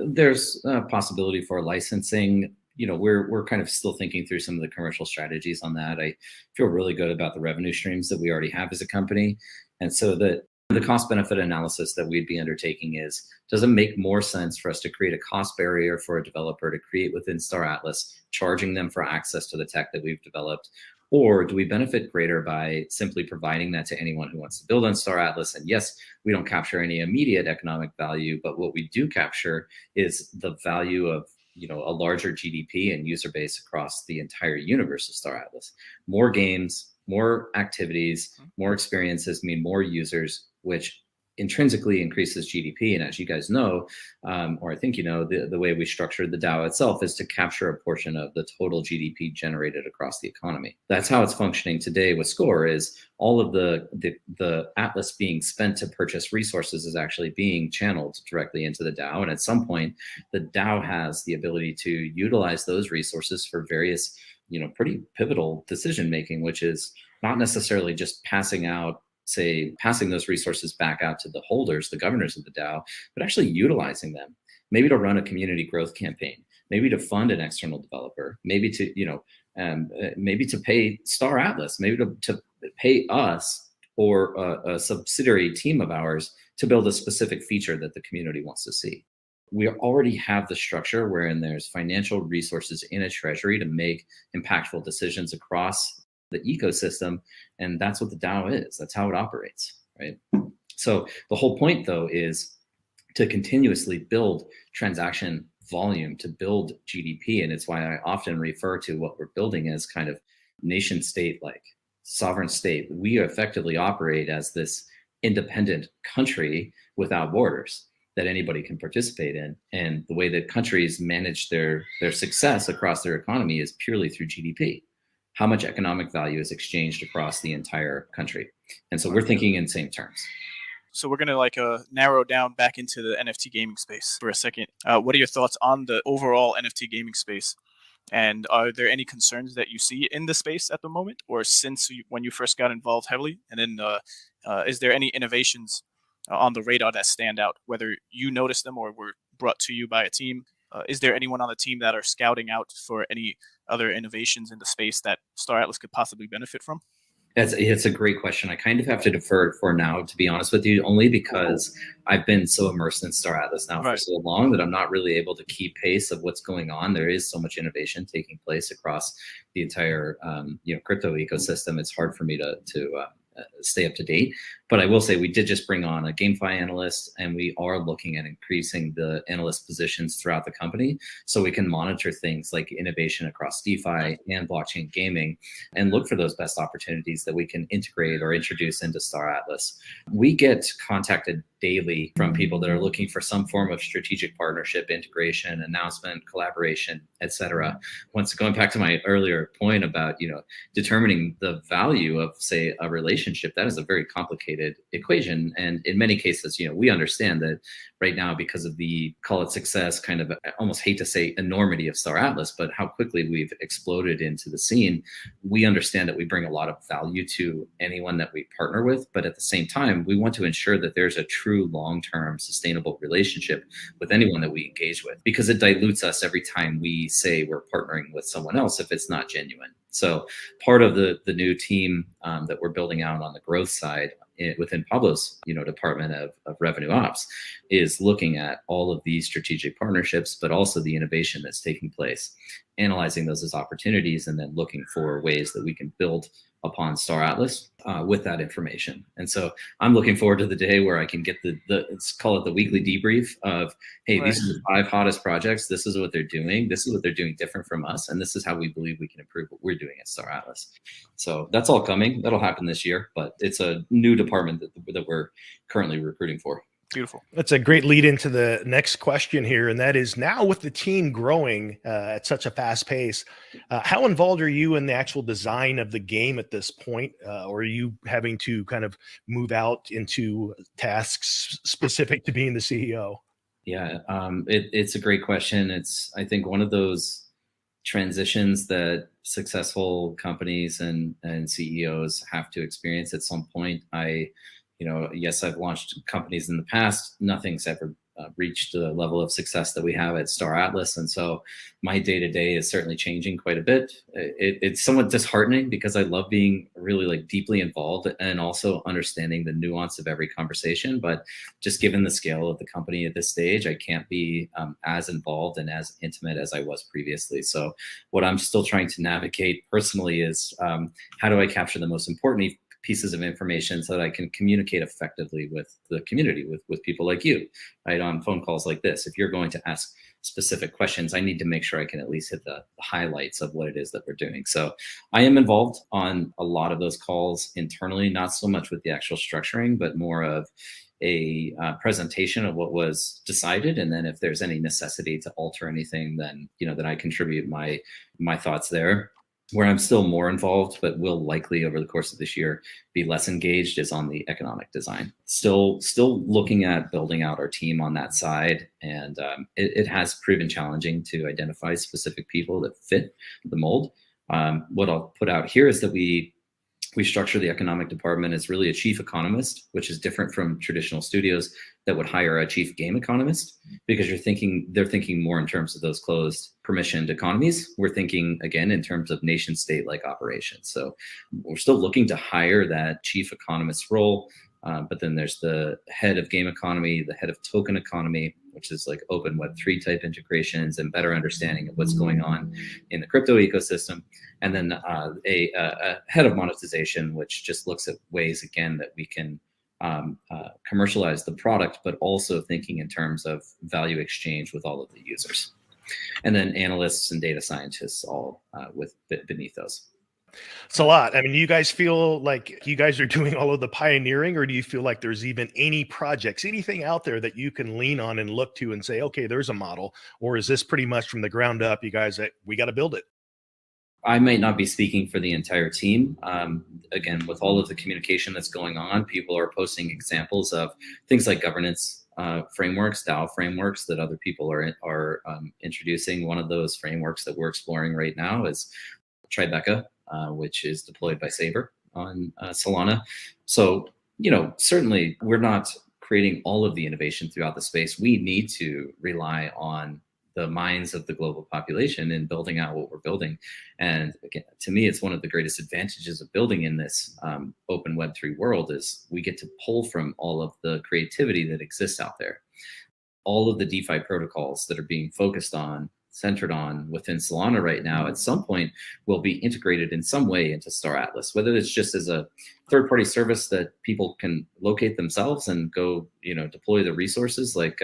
There's a possibility for licensing. You know, we're kind of still thinking through some of the commercial strategies on that. I feel really good about the revenue streams that we already have as a company. And so the cost benefit analysis that we'd be undertaking is, does it make more sense for us to create a cost barrier for a developer to create within Star Atlas, charging them for access to the tech that we've developed? Or do we benefit greater by simply providing that to anyone who wants to build on Star Atlas? And yes, we don't capture any immediate economic value, but what we do capture is the value of, you know, a larger GDP and user base across the entire universe of Star Atlas. More games, more activities, more experiences mean more users, which intrinsically increases GDP. And as you guys know, or I think you know, the way we structured the DAO itself is to capture a portion of the total GDP generated across the economy. That's how it's functioning today with Score, is all of the Atlas being spent to purchase resources is actually being channeled directly into the DAO. And at some point, the DAO has the ability to utilize those resources for various, you know, pretty pivotal decision making, which is not necessarily just passing those resources back out to the holders, the governors of the DAO, but actually utilizing them, maybe to run a community growth campaign, maybe to fund an external developer, maybe to, you know, maybe to pay Star Atlas, maybe to pay us or a subsidiary team of ours to build a specific feature that the community wants to see. We already have the structure wherein there's financial resources in a treasury to make impactful decisions across the ecosystem, and that's what the DAO is. That's how it operates, right? So the whole point, though, is to continuously build transaction volume, to build GDP, and it's why I often refer to what we're building as kind of nation state, like sovereign state. We effectively operate as this independent country without borders that anybody can participate in, and the way that countries manage their success across their economy is purely through GDP. How much economic value is exchanged across the entire country. And so we're thinking in same terms. So we're going to narrow down back into the NFT gaming space for a second. What are your thoughts on the overall NFT gaming space? And are there any concerns that you see in the space at the moment, or since when you first got involved heavily? And then is there any innovations on the radar that stand out, whether you noticed them or were brought to you by a team? Is there anyone on the team that are scouting out for any other innovations in the space that Star Atlas could possibly benefit from? It's a great question. I kind of have to defer it for now, to be honest with you, only because I've been so immersed in Star Atlas now for so long that I'm not really able to keep pace of what's going on. There is so much innovation taking place across the entire crypto ecosystem. It's hard for me to stay up to date. But I will say we did just bring on a GameFi analyst, and we are looking at increasing the analyst positions throughout the company so we can monitor things like innovation across DeFi and blockchain gaming and look for those best opportunities that we can integrate or introduce into Star Atlas. We get contacted daily from people that are looking for some form of strategic partnership, integration, announcement, collaboration, etc. Once going back to my earlier point about, determining the value of, say, a relationship, that is a very complicated equation. And in many cases, we understand that right now, because of the, call it success, kind of, I almost hate to say enormity of Star Atlas, but how quickly we've exploded into the scene, we understand that we bring a lot of value to anyone that we partner with. But at the same time, we want to ensure that there's a true long-term sustainable relationship with anyone that we engage with, because it dilutes us every time we say we're partnering with someone else if it's not genuine. So part of the new team that we're building out on the growth side within Pablo's department of revenue ops is looking at all of these strategic partnerships, but also the innovation that's taking place, analyzing those as opportunities, and then looking for ways that we can build upon Star Atlas with that information. And so I'm looking forward to the day where I can get let's call it the weekly debrief of, hey, These are the 5 hottest projects. This is what they're doing. This is what they're doing different from us. And this is how we believe we can improve what we're doing at Star Atlas. So that's all coming. That'll happen this year, but it's a new department that we're currently recruiting for. Beautiful. That's a great lead into the next question here. And that is, now with the team growing at such a fast pace, how involved are you in the actual design of the game at this point? Or are you having to kind of move out into tasks specific to being the CEO? Yeah, it's a great question. It's, I think, one of those transitions that successful companies and CEOs have to experience at some point. Yes, I've launched companies in the past. Nothing's ever reached the level of success that we have at Star Atlas. And so my day-to-day is certainly changing quite a bit. It's somewhat disheartening because I love being really deeply involved and also understanding the nuance of every conversation. But just given the scale of the company at this stage, I can't be as involved and as intimate as I was previously. So what I'm still trying to navigate personally is how do I capture the most important pieces of information so that I can communicate effectively with the community, with people like you, right, on phone calls like this. If you're going to ask specific questions, I need to make sure I can at least hit the highlights of what it is that we're doing. So I am involved on a lot of those calls internally, not so much with the actual structuring, but more of a presentation of what was decided. And then if there's any necessity to alter anything, then, then I contribute my thoughts there. Where I'm still more involved, but will likely over the course of this year be less engaged, is on the economic design. Still looking at building out our team on that side. And it has proven challenging to identify specific people that fit the mold. What I'll put out here is that we structure the economic department as really a chief economist, which is different from traditional studios that would hire a chief game economist, because they're thinking more in terms of those closed permissioned economies. We're thinking again in terms of nation state like operations. So we're still looking to hire that chief economist role. But then there's the head of game economy, the head of token economy, which is like open Web3 type integrations and better understanding of what's going on in the crypto ecosystem. And then a head of monetization, which just looks at ways, again, that we can commercialize the product, but also thinking in terms of value exchange with all of the users. And then analysts and data scientists all beneath those. It's a lot. I mean, do you guys feel like you guys are doing all of the pioneering, or do you feel like there's even any projects, anything out there that you can lean on and look to and say, okay, there's a model? Or is this pretty much from the ground up, you guys, we got to build it? I might not be speaking for the entire team. Again, with all of the communication that's going on, people are posting examples of things like governance frameworks, DAO frameworks that other people are introducing. One of those frameworks that we're exploring right now is Tribeca, which is deployed by Saber on Solana. So, certainly we're not creating all of the innovation throughout the space. We need to rely on the minds of the global population in building out what we're building. And again, to me, it's one of the greatest advantages of building in this open Web3 world is we get to pull from all of the creativity that exists out there. All of the DeFi protocols that are being focused on centered on within Solana right now, at some point will be integrated in some way into Star Atlas, whether it's just as a third-party service that people can locate themselves and go, deploy the resources, like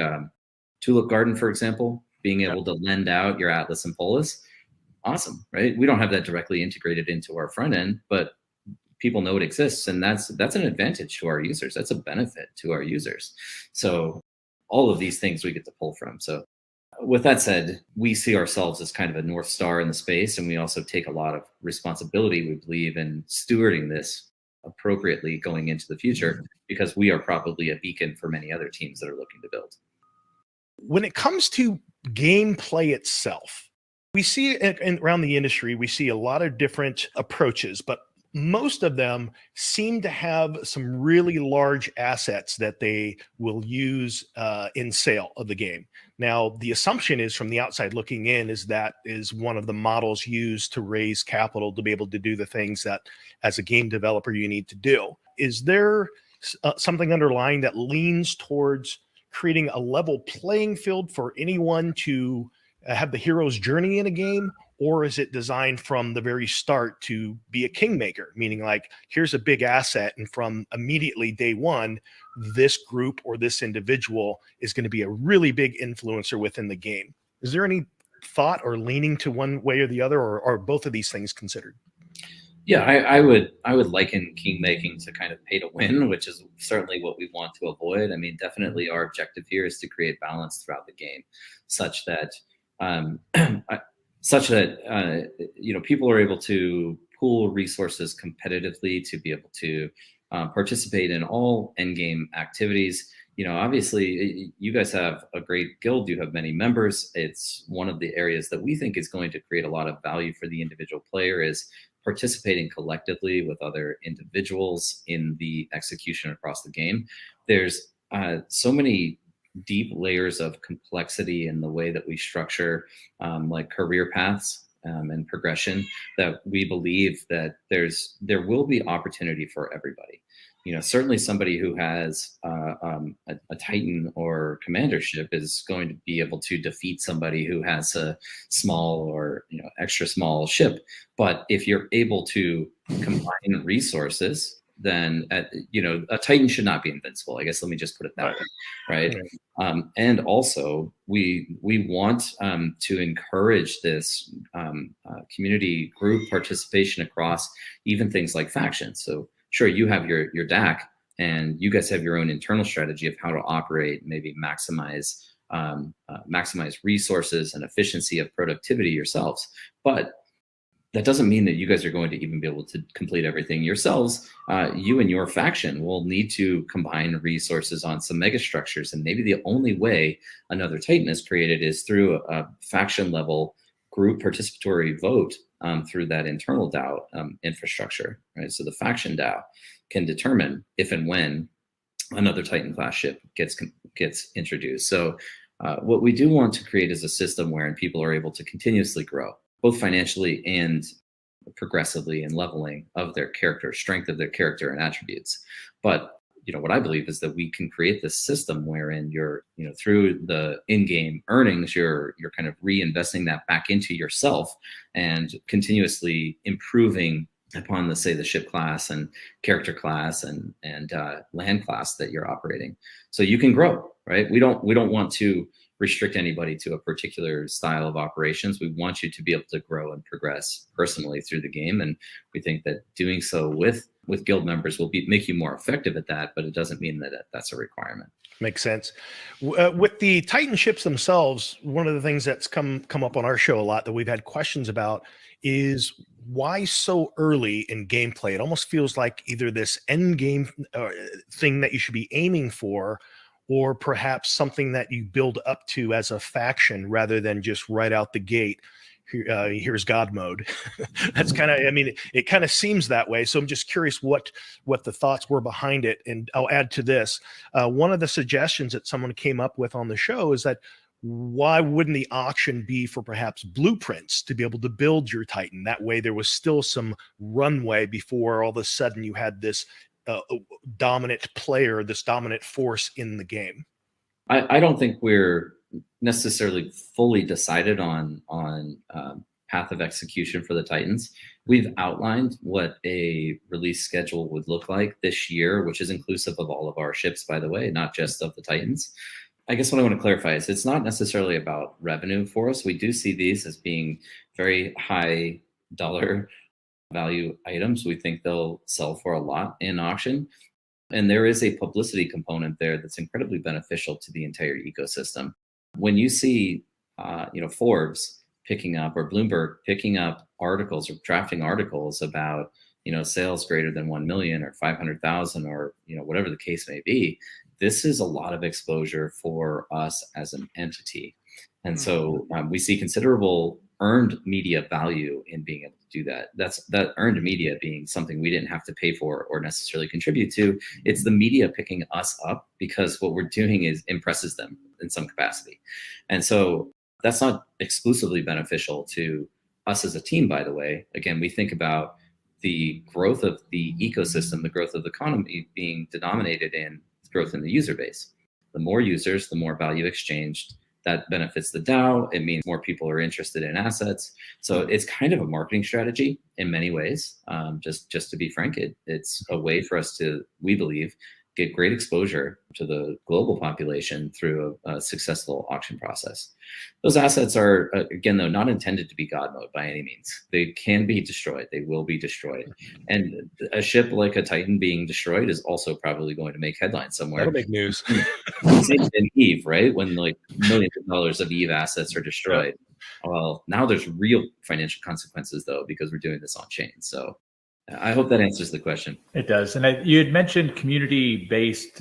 Tulip Garden, for example, being able to lend out your Atlas and Polis. Awesome, right? We don't have that directly integrated into our front end, but people know it exists, and that's an advantage to our users. That's a benefit to our users. So all of these things we get to pull from. So with that said, we see ourselves as kind of a North Star in the space, and we also take a lot of responsibility, we believe, in stewarding this appropriately going into the future, because we are probably a beacon for many other teams that are looking to build. When it comes to gameplay itself, we see it around the industry, we see a lot of different approaches, but most of them seem to have some really large assets that they will use in sale of the game. Now, the assumption is, from the outside looking in, is that is one of the models used to raise capital to be able to do the things that as a game developer you need to do. Is there something underlying that leans towards creating a level playing field for anyone to have the hero's journey in a game? Or is it designed from the very start to be a kingmaker, meaning like, here's a big asset, and from immediately day one, this group or this individual is going to be a really big influencer within the game? Is there any thought or leaning to one way or the other, or are both of these things considered? Yeah, I would liken kingmaking to kind of pay to win, which is certainly what we want to avoid. I mean, definitely our objective here is to create balance throughout the game, such that people are able to pool resources competitively to be able to participate in all end game activities. Obviously, you guys have a great guild. You have many members. It's one of the areas that we think is going to create a lot of value for the individual player, is participating collectively with other individuals in the execution across the game. There's so many deep layers of complexity in the way that we structure like career paths and progression, that we believe that there will be opportunity for everybody. Certainly somebody who has a Titan or commandership is going to be able to defeat somebody who has a small or extra small ship. But if you're able to combine resources, then a Titan should not be invincible. I guess, let me just put it that way, right? And also, we want to encourage this community group participation across even things like factions. So sure, you have your DAC, and you guys have your own internal strategy of how to operate, maybe maximize resources and efficiency of productivity yourselves. But that doesn't mean that you guys are going to even be able to complete everything yourselves. You and your faction will need to combine resources on some mega structures, and maybe the only way another Titan is created is through a faction level group participatory vote through that internal DAO infrastructure, right? So the faction DAO can determine if and when another Titan class ship gets introduced. So what we do want to create is a system wherein people are able to continuously grow, both financially and progressively in leveling of their character, strength of their character and attributes. But what I believe is that we can create this system wherein you're, through the in-game earnings, you're kind of reinvesting that back into yourself and continuously improving upon the ship class and character class and land class that you're operating. So you can grow, right? We don't want to restrict anybody to a particular style of operations. We want you to be able to grow and progress personally through the game. And we think that doing so with guild members will make you more effective at that, but it doesn't mean that that's a requirement. Makes sense. With the Titan ships themselves, one of the things that's come up on our show a lot that we've had questions about is why so early in gameplay? It almost feels like either this end game thing that you should be aiming for, or perhaps something that you build up to as a faction rather than just right out the gate. Here's God mode. That's kind of, it kind of seems that way. So I'm just curious what the thoughts were behind it. And I'll add to this. One of the suggestions that someone came up with on the show is that why wouldn't the auction be for perhaps blueprints to be able to build your Titan? That way there was still some runway before all of a sudden you had this dominant player, this dominant force in the game. I don't think we're necessarily fully decided on path of execution for the Titans. We've outlined what a release schedule would look like this year, which is inclusive of all of our ships, by the way, not just of the Titans. I guess what I want to clarify is it's not necessarily about revenue for us. We do see these as being very high dollar value items. We think they'll sell for a lot in auction. And there is a publicity component there that's incredibly beneficial to the entire ecosystem. When you see, Forbes picking up or Bloomberg picking up articles or drafting articles about, sales greater than 1 million or 500,000 or, whatever the case may be, this is a lot of exposure for us as an entity. And so we see considerable earned media value in being able to do that. That earned media being something we didn't have to pay for or necessarily contribute to. It's the media picking us up because what we're doing is impresses them in some capacity. And so that's not exclusively beneficial to us as a team, by the way. Again, we think about the growth of the ecosystem, the growth of the economy being denominated in growth in the user base. The more users, the more value exchanged. That benefits the DAO. It means more people are interested in assets. So it's kind of a marketing strategy in many ways. Just to be frank, it's a way for us to, we believe, get great exposure to the global population through a successful auction process. Those assets are, again, though, not intended to be God mode by any means. They can be destroyed. They will be destroyed. And a ship like a Titan being destroyed is also probably going to make headlines somewhere. That'll make news. Same in Eve, right? When like millions of dollars of Eve assets are destroyed. Yeah. Well, now there's real financial consequences, though, because we're doing this on chain. So I hope that answers the question. It does. And you had mentioned community-based,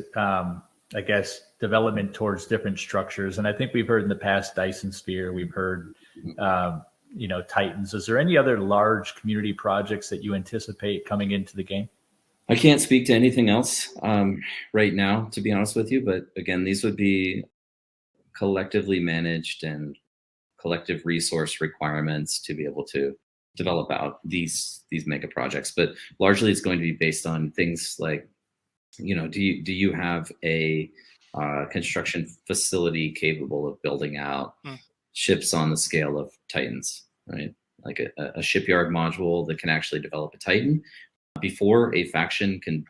development towards different structures. And I think we've heard in the past Dyson Sphere, we've heard, Titans. Is there any other large community projects that you anticipate coming into the game? I can't speak to anything else right now, to be honest with you. But again, these would be collectively managed and collective resource requirements to be able to develop out these mega projects. But largely it's going to be based on things like, do you have a construction facility capable of building out ships on the scale of Titans, right? Like a shipyard module that can actually develop a Titan before a faction can,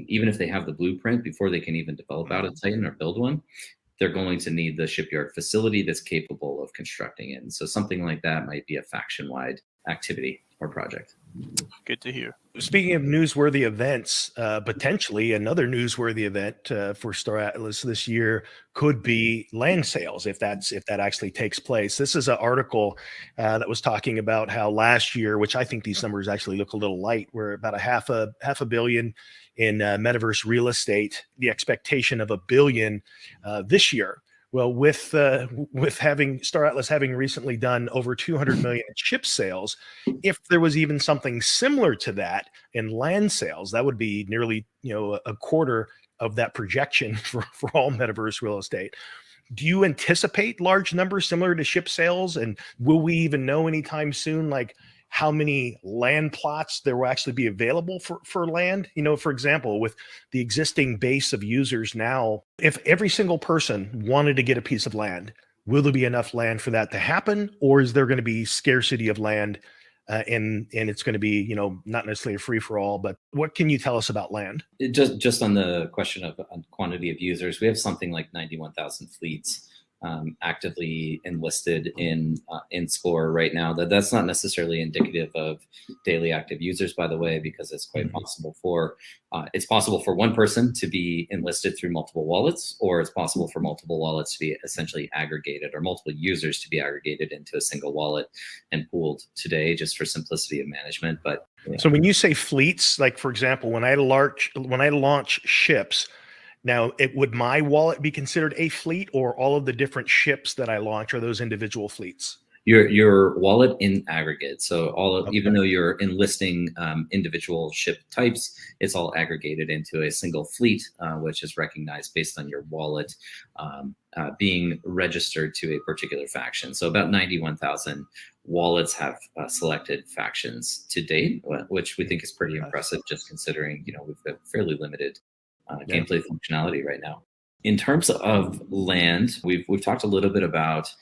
even if they have the blueprint, before they can even develop out a Titan or build one, they're going to need the shipyard facility that's capable of constructing it. And so something like that might be a faction-wide activity or project. Good to hear. Speaking of newsworthy events, potentially another newsworthy event for Star Atlas this year could be land sales, if that actually takes place. This is an article that was talking about how last year, which I think these numbers actually look a little light, we're about a half a billion in metaverse real estate. The expectation of $1 billion this year. Well, with having Star Atlas having recently done over 200 million in chip sales, if there was even something similar to that in land sales, that would be nearly a quarter of that projection for all metaverse real estate. Do you anticipate large numbers similar to ship sales, and will we even know anytime soon, like how many land plots there will actually be available for land? For example, with the existing base of users now, if every single person wanted to get a piece of land, will there be enough land for that to happen? Or is there going to be scarcity of land and it's going to be, not necessarily a free for all, but what can you tell us about land? Just on the question of quantity of users, we have something like 91,000 fleets actively enlisted in Score right now. That's not necessarily indicative of daily active users, by the way, because it's quite possible for one person to be enlisted through multiple wallets, or it's possible for multiple wallets to be essentially aggregated, or multiple users to be aggregated into a single wallet and pooled today, just for simplicity of management. But so when you say fleets, like for example, when I launch ships, now, would my wallet be considered a fleet, or all of the different ships that I launch are those individual fleets? Your wallet in aggregate. So even though you're enlisting individual ship types, it's all aggregated into a single fleet, which is recognized based on your wallet being registered to a particular faction. So about 91,000 wallets have selected factions to date, which we think is pretty impressive, just considering we've got fairly limited gameplay functionality right now. In terms of land, we've talked a little bit about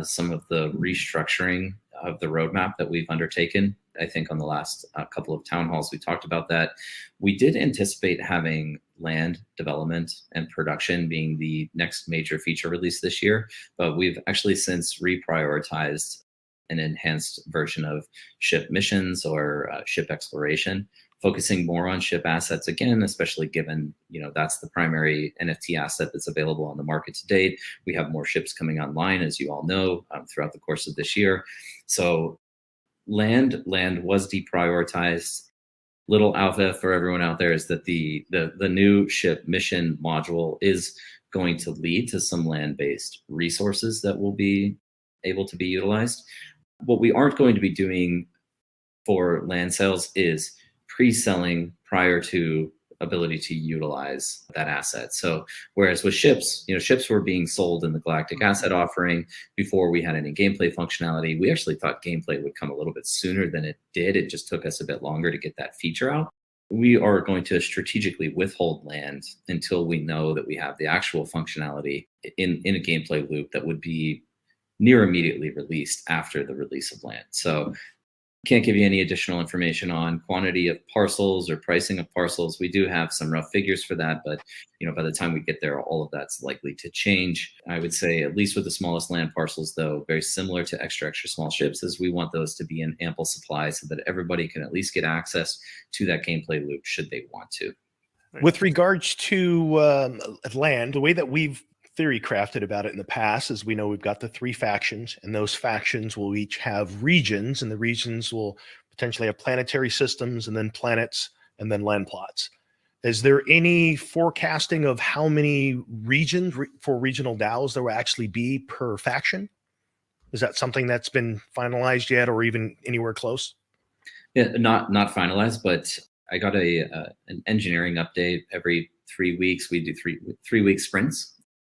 some of the restructuring of the roadmap that we've undertaken. I think on the last couple of town halls, we talked about that. We did anticipate having land development and production being the next major feature release this year, but we've actually since reprioritized an enhanced version of ship missions or ship exploration, focusing more on ship assets again, especially given, that's the primary NFT asset that's available on the market to date. We have more ships coming online, as you all know, throughout the course of this year. So land was deprioritized. Little alpha for everyone out there is that the new ship mission module is going to lead to some land-based resources that will be able to be utilized. What we aren't going to be doing for land sales is pre-selling prior to ability to utilize that asset. So whereas with ships, ships were being sold in the Galactic Asset offering before we had any gameplay functionality. We actually thought gameplay would come a little bit sooner than it did. It just took us a bit longer to get that feature out. We are going to strategically withhold land until we know that we have the actual functionality in a gameplay loop that would be near immediately released after the release of land. So can't give you any additional information on quantity of parcels or pricing of parcels. We do have some rough figures for that, but by the time we get there, all of that's likely to change. I would say, at least with the smallest land parcels, though, very similar to extra small ships, is we want those to be in ample supply so that everybody can at least get access to that gameplay loop should they want to. With regards to land, the way that we've theory crafted about it in the past is we know we've got the 3 factions, and those factions will each have regions, and the regions will potentially have planetary systems and then planets and then land plots. Is there any forecasting of how many regions for regional DAOs there will actually be per faction? Is that something that's been finalized yet, or even anywhere close? Yeah, not finalized, but I got an engineering update every 3 weeks. We do three-week sprints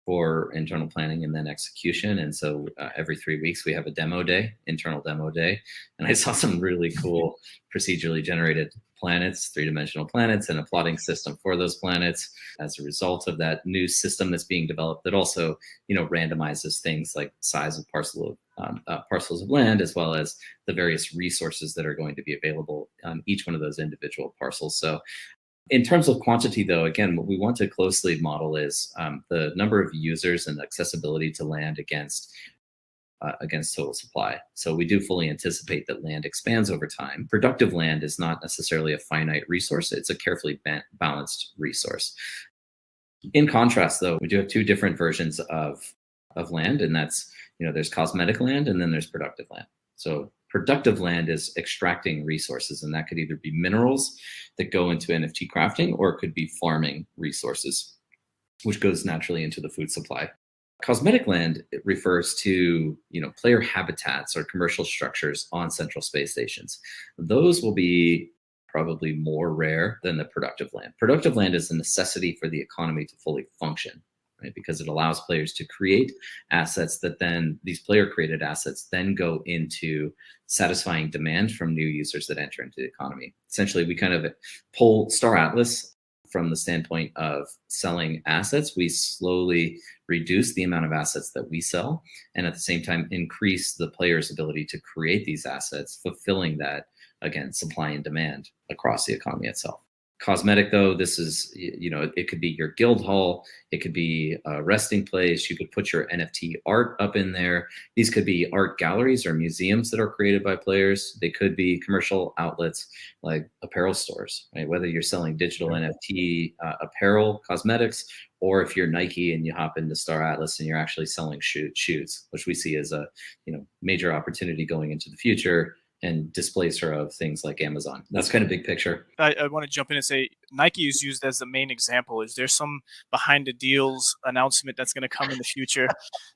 for internal planning and then execution. And so every 3 weeks we have a demo day, internal demo day. And I saw some really cool procedurally generated planets, 3-dimensional planets, and a plotting system for those planets as a result of that new system that's being developed that also, randomizes things like size of parcels of land, as well as the various resources that are going to be available on each one of those individual parcels. So in terms of quantity, though, again, what we want to closely model is the number of users and accessibility to land against total supply. So we do fully anticipate that land expands over time. Productive land is not necessarily a finite resource. It's a carefully balanced resource. In contrast, though, we do have 2 different versions of land, and that's, there's cosmetic land and then there's productive land. So productive land is extracting resources, and that could either be minerals that go into NFT crafting, or it could be farming resources, which goes naturally into the food supply. Cosmetic land, it refers to, player habitats or commercial structures on central space stations. Those will be probably more rare than the productive land. Productive land is a necessity for the economy to fully function, right? Because it allows players to create assets that then these player created assets then go into satisfying demand from new users that enter into the economy. Essentially, we kind of pull Star Atlas from the standpoint of selling assets. We slowly reduce the amount of assets that we sell, and at the same time increase the player's ability to create these assets, fulfilling that, again, supply and demand across the economy itself. Cosmetic, though, this is, it could be your guild hall, it could be a resting place, you could put your NFT art up in there. These could be art galleries or museums that are created by players. They could be commercial outlets like apparel stores, right? Whether you're selling digital NFT apparel, cosmetics, or if you're Nike and you hop into Star Atlas and you're actually selling shoes, which we see as a major opportunity going into the future, and displacer of things like Amazon. That's kind of big picture. I want to jump in and say Nike is used as the main example. Is there some behind the deals announcement that's going to come in the future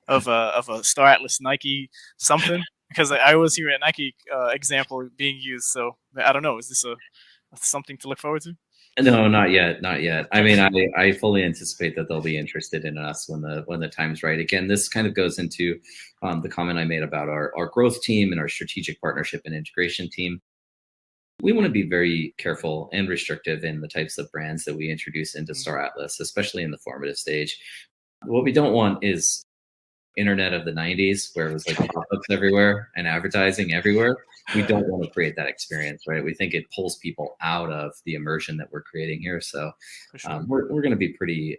of a Star Atlas Nike something? Because I always hear a Nike example being used. So I don't know. Is this something to look forward to? No, not yet. Not yet. I mean, I fully anticipate that they'll be interested in us when the time's right. Again, this kind of goes into the comment I made about our growth team and our strategic partnership and integration team. We want to be very careful and restrictive in the types of brands that we introduce into Star Atlas, especially in the formative stage. What we don't want is internet of the 90s where it was like pop-ups everywhere and advertising everywhere. We don't want to create that experience, right? We think it pulls people out of the immersion that we're creating here. So we're going to be pretty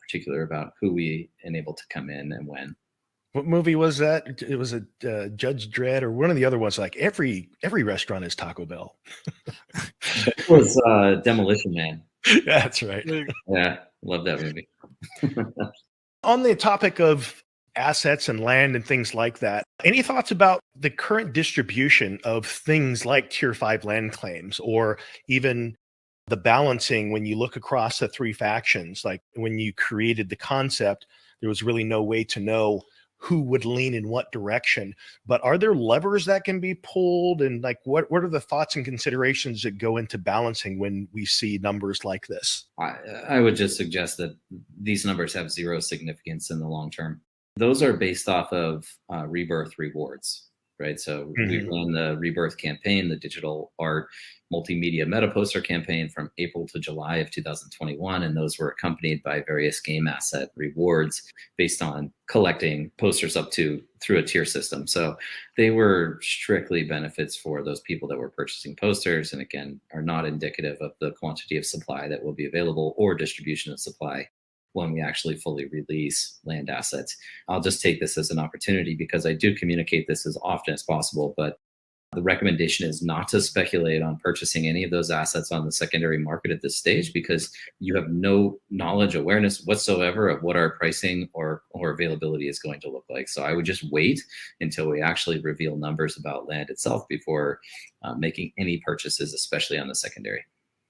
particular about who we enable to come in and when. What movie was that? It was a Judge Dredd or one of the other ones. Like every restaurant is Taco Bell. It was Demolition Man. That's right. Yeah, love that movie. On the topic of assets and land and things like that, any thoughts about the current distribution of things like Tier 5 land claims, or even the balancing when you look across the three factions? Like when you created the concept, there was really no way to know who would lean in what direction. But are there levers that can be pulled? And like, what are the thoughts and considerations that go into balancing when we see numbers like this? I would just suggest that these numbers have zero significance in the long term. Those are based off of rebirth rewards, right? So we ran the rebirth campaign, the digital art multimedia meta poster campaign from April to July of 2021. And those were accompanied by various game asset rewards based on collecting posters up to through a tier system. So they were strictly benefits for those people that were purchasing posters, and again, are not indicative of the quantity of supply that will be available or distribution of supply when we actually fully release land assets. I'll just take this as an opportunity because I do communicate this as often as possible, but the recommendation is not to speculate on purchasing any of those assets on the secondary market at this stage, because you have no knowledge, awareness whatsoever of what our pricing or availability is going to look like. So I would just wait until we actually reveal numbers about land itself before making any purchases, especially on the secondary.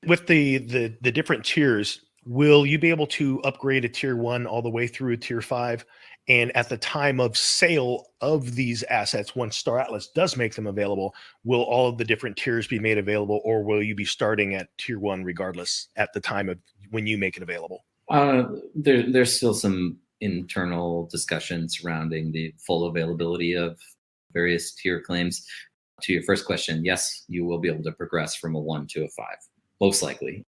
With the different tiers, will you be able to upgrade a tier 1 all the way through a tier 5? And at the time of sale of these assets, once Star Atlas does make them available, will all of the different tiers be made available, or will you be starting at tier 1 regardless at the time of when you make it available? There's still some internal discussion surrounding the full availability of various tier claims. To your first question, yes, you will be able to progress from a 1 to a 5, most likely.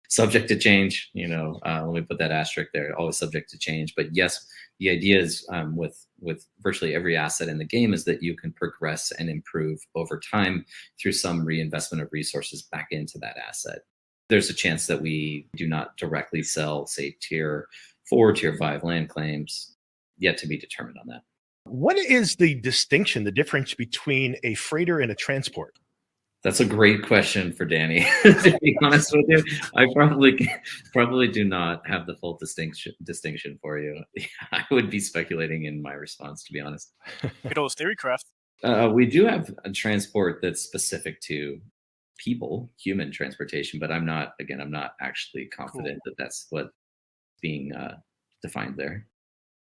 Subject to change, let me put that asterisk there, always subject to change. But yes, the idea is with virtually every asset in the game is that you can progress and improve over time through some reinvestment of resources back into that asset. There's a chance that we do not directly sell, say, tier 4, tier 5 land claims, yet to be determined on that. What is the distinction, the difference between a freighter and a transport? That's a great question for Danny. To be honest with you, I probably do not have the full distinction for you. I would be speculating in my response, to be honest. Good old Theorycraft. We do have a transport that's specific to people, human transportation, but I'm not actually confident that that's what's being defined there.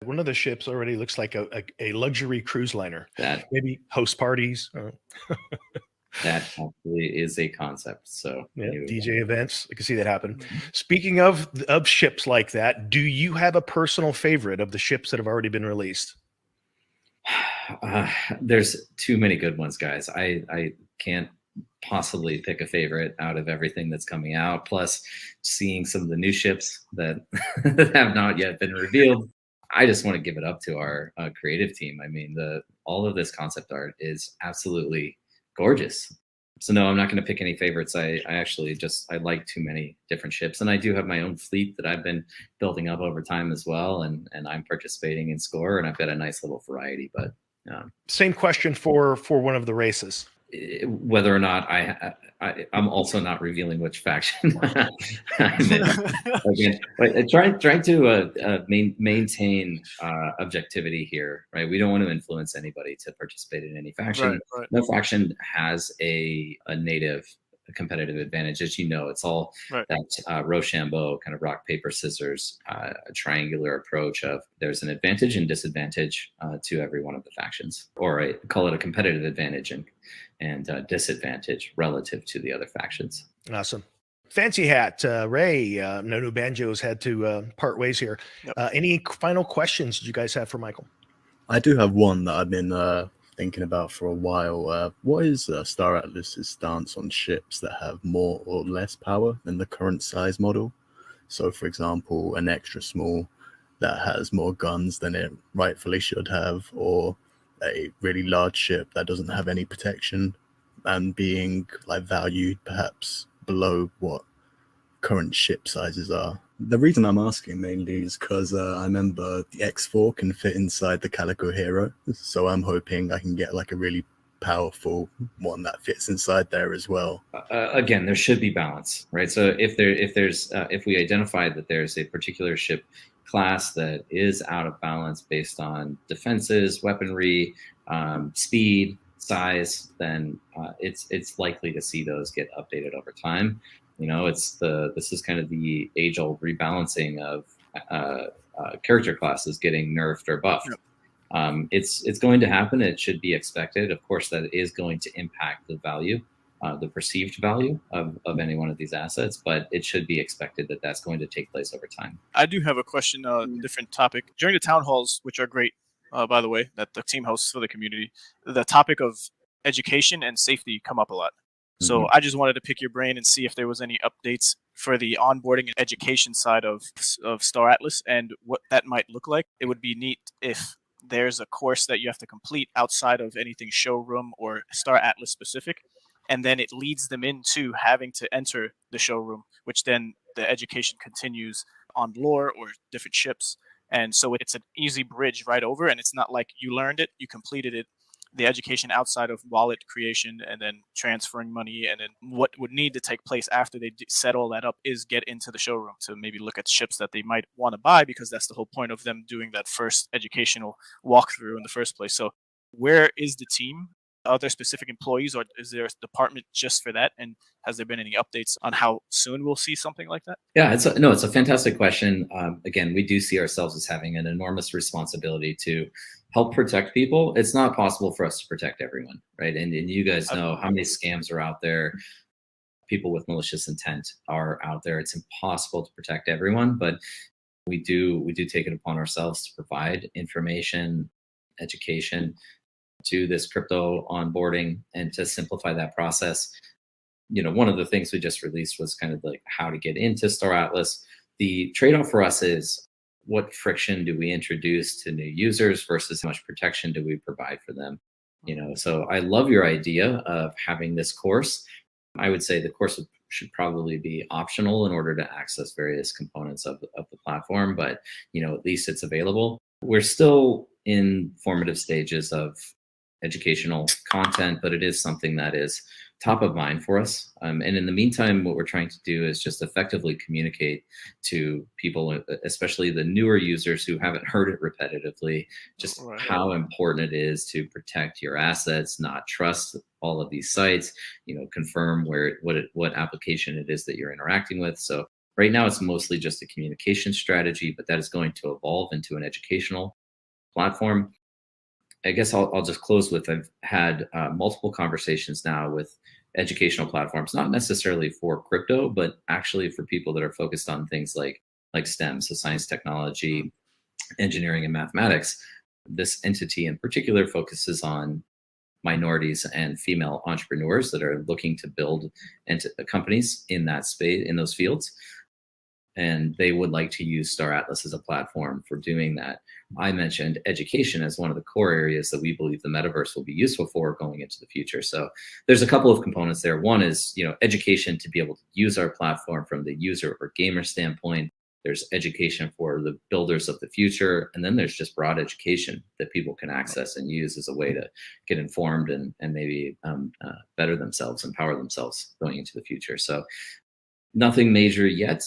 One of the ships already looks like a luxury cruise liner. That maybe host parties. That actually is a concept. So yeah, DJ events, I can see that happen. Speaking of ships like that, do you have a personal favorite of the ships that have already been released? There's too many good ones, guys. I can't possibly pick a favorite out of everything that's coming out. Plus, seeing some of the new ships that have not yet been revealed, I just want to give it up to our creative team. I mean, all of this concept art is absolutely gorgeous. So no, I'm not going to pick any favorites. I like too many different ships, and I do have my own fleet that I've been building up over time as well, and I'm participating in score, and I've got a nice little variety. But same question for one of the races. Whether or not I'm also not revealing which faction I'm in. Again, but trying to maintain objectivity here, right? We don't want to influence anybody to participate in any faction. Right. No faction has a native competitive advantage. As you know, it's all that Rochambeau kind of rock, paper, scissors, a triangular approach of there's an advantage and disadvantage to every one of the factions, or I call it a competitive advantage and disadvantage relative to the other factions. Awesome. Fancy Hat, Ray, no Banjo's had to part ways here. Yep. Any final questions you guys have for Michael? I do have one that I've been thinking about for a while. What is Star Atlas's stance on ships that have more or less power than the current size model? So, for example, an extra small that has more guns than it rightfully should have, or a really large ship that doesn't have any protection and being like valued perhaps below what current ship sizes are. The reason I'm asking mainly is because I remember the X4 can fit inside the Calico Hero, so I'm hoping I can get like a really powerful one that fits inside there as well. Again, there should be balance, right? So if we identify that there's a particular ship class that is out of balance based on defenses, weaponry, speed, size, then it's likely to see those get updated over time. You know, this is kind of the age-old rebalancing of character classes getting nerfed or buffed. Yep. It's going to happen. It should be expected. Of course, that is going to impact the value, the perceived value of any one of these assets, but it should be expected that that's going to take place over time. I do have a question, different topic. During the town halls, which are great, by the way, that the team hosts for the community, the topic of education and safety come up a lot. So I just wanted to pick your brain and see if there was any updates for the onboarding and education side of Star Atlas and what that might look like. It would be neat if there's a course that you have to complete outside of anything showroom or Star Atlas specific, and then it leads them into having to enter the showroom, which then the education continues on lore or different ships. And so it's an easy bridge right over, and it's not like you learned it, you completed it. The education outside of wallet creation and then transferring money, and then what would need to take place after they set all that up is get into the showroom to maybe look at ships that they might want to buy, because that's the whole point of them doing that first educational walkthrough in the first place. So where is the team? Are there specific employees, or is there a department just for that? And has there been any updates on how soon we'll see something like that? Yeah, it's a fantastic question. Again, we do see ourselves as having an enormous responsibility to help protect people. It's not possible for us to protect everyone, right? And you guys know how many scams are out there. People with malicious intent are out there. It's impossible to protect everyone, but we do take it upon ourselves to provide information, education to this crypto onboarding and to simplify that process. You know, one of the things we just released was kind of like how to get into Star Atlas. The trade-off for us is what friction do we introduce to new users versus how much protection do we provide for them? You know, so I love your idea of having this course. I would say the course should probably be optional in order to access various components of the platform, but you know, at least it's available. We're still in formative stages of educational content, but it is something that is top of mind for us. And in the meantime, what we're trying to do is just effectively communicate to people, especially the newer users who haven't heard it repetitively, just how important it is to protect your assets, not trust all of these sites, you know, confirm what application it is that you're interacting with. So right now it's mostly just a communication strategy, but that is going to evolve into an educational platform. I guess I'll just close with, I've had multiple conversations now with educational platforms, not necessarily for crypto, but actually for people that are focused on things like STEM, so science, technology, engineering, and mathematics. This entity in particular focuses on minorities and female entrepreneurs that are looking to build companies in that space, in those fields. And they would like to use Star Atlas as a platform for doing that. I mentioned education as one of the core areas that we believe the metaverse will be useful for going into the future. So there's a couple of components there. One is, you know, education to be able to use our platform from the user or gamer standpoint. There's education for the builders of the future. And then there's just broad education that people can access and use as a way to get informed and maybe better themselves, empower themselves going into the future. So nothing major yet.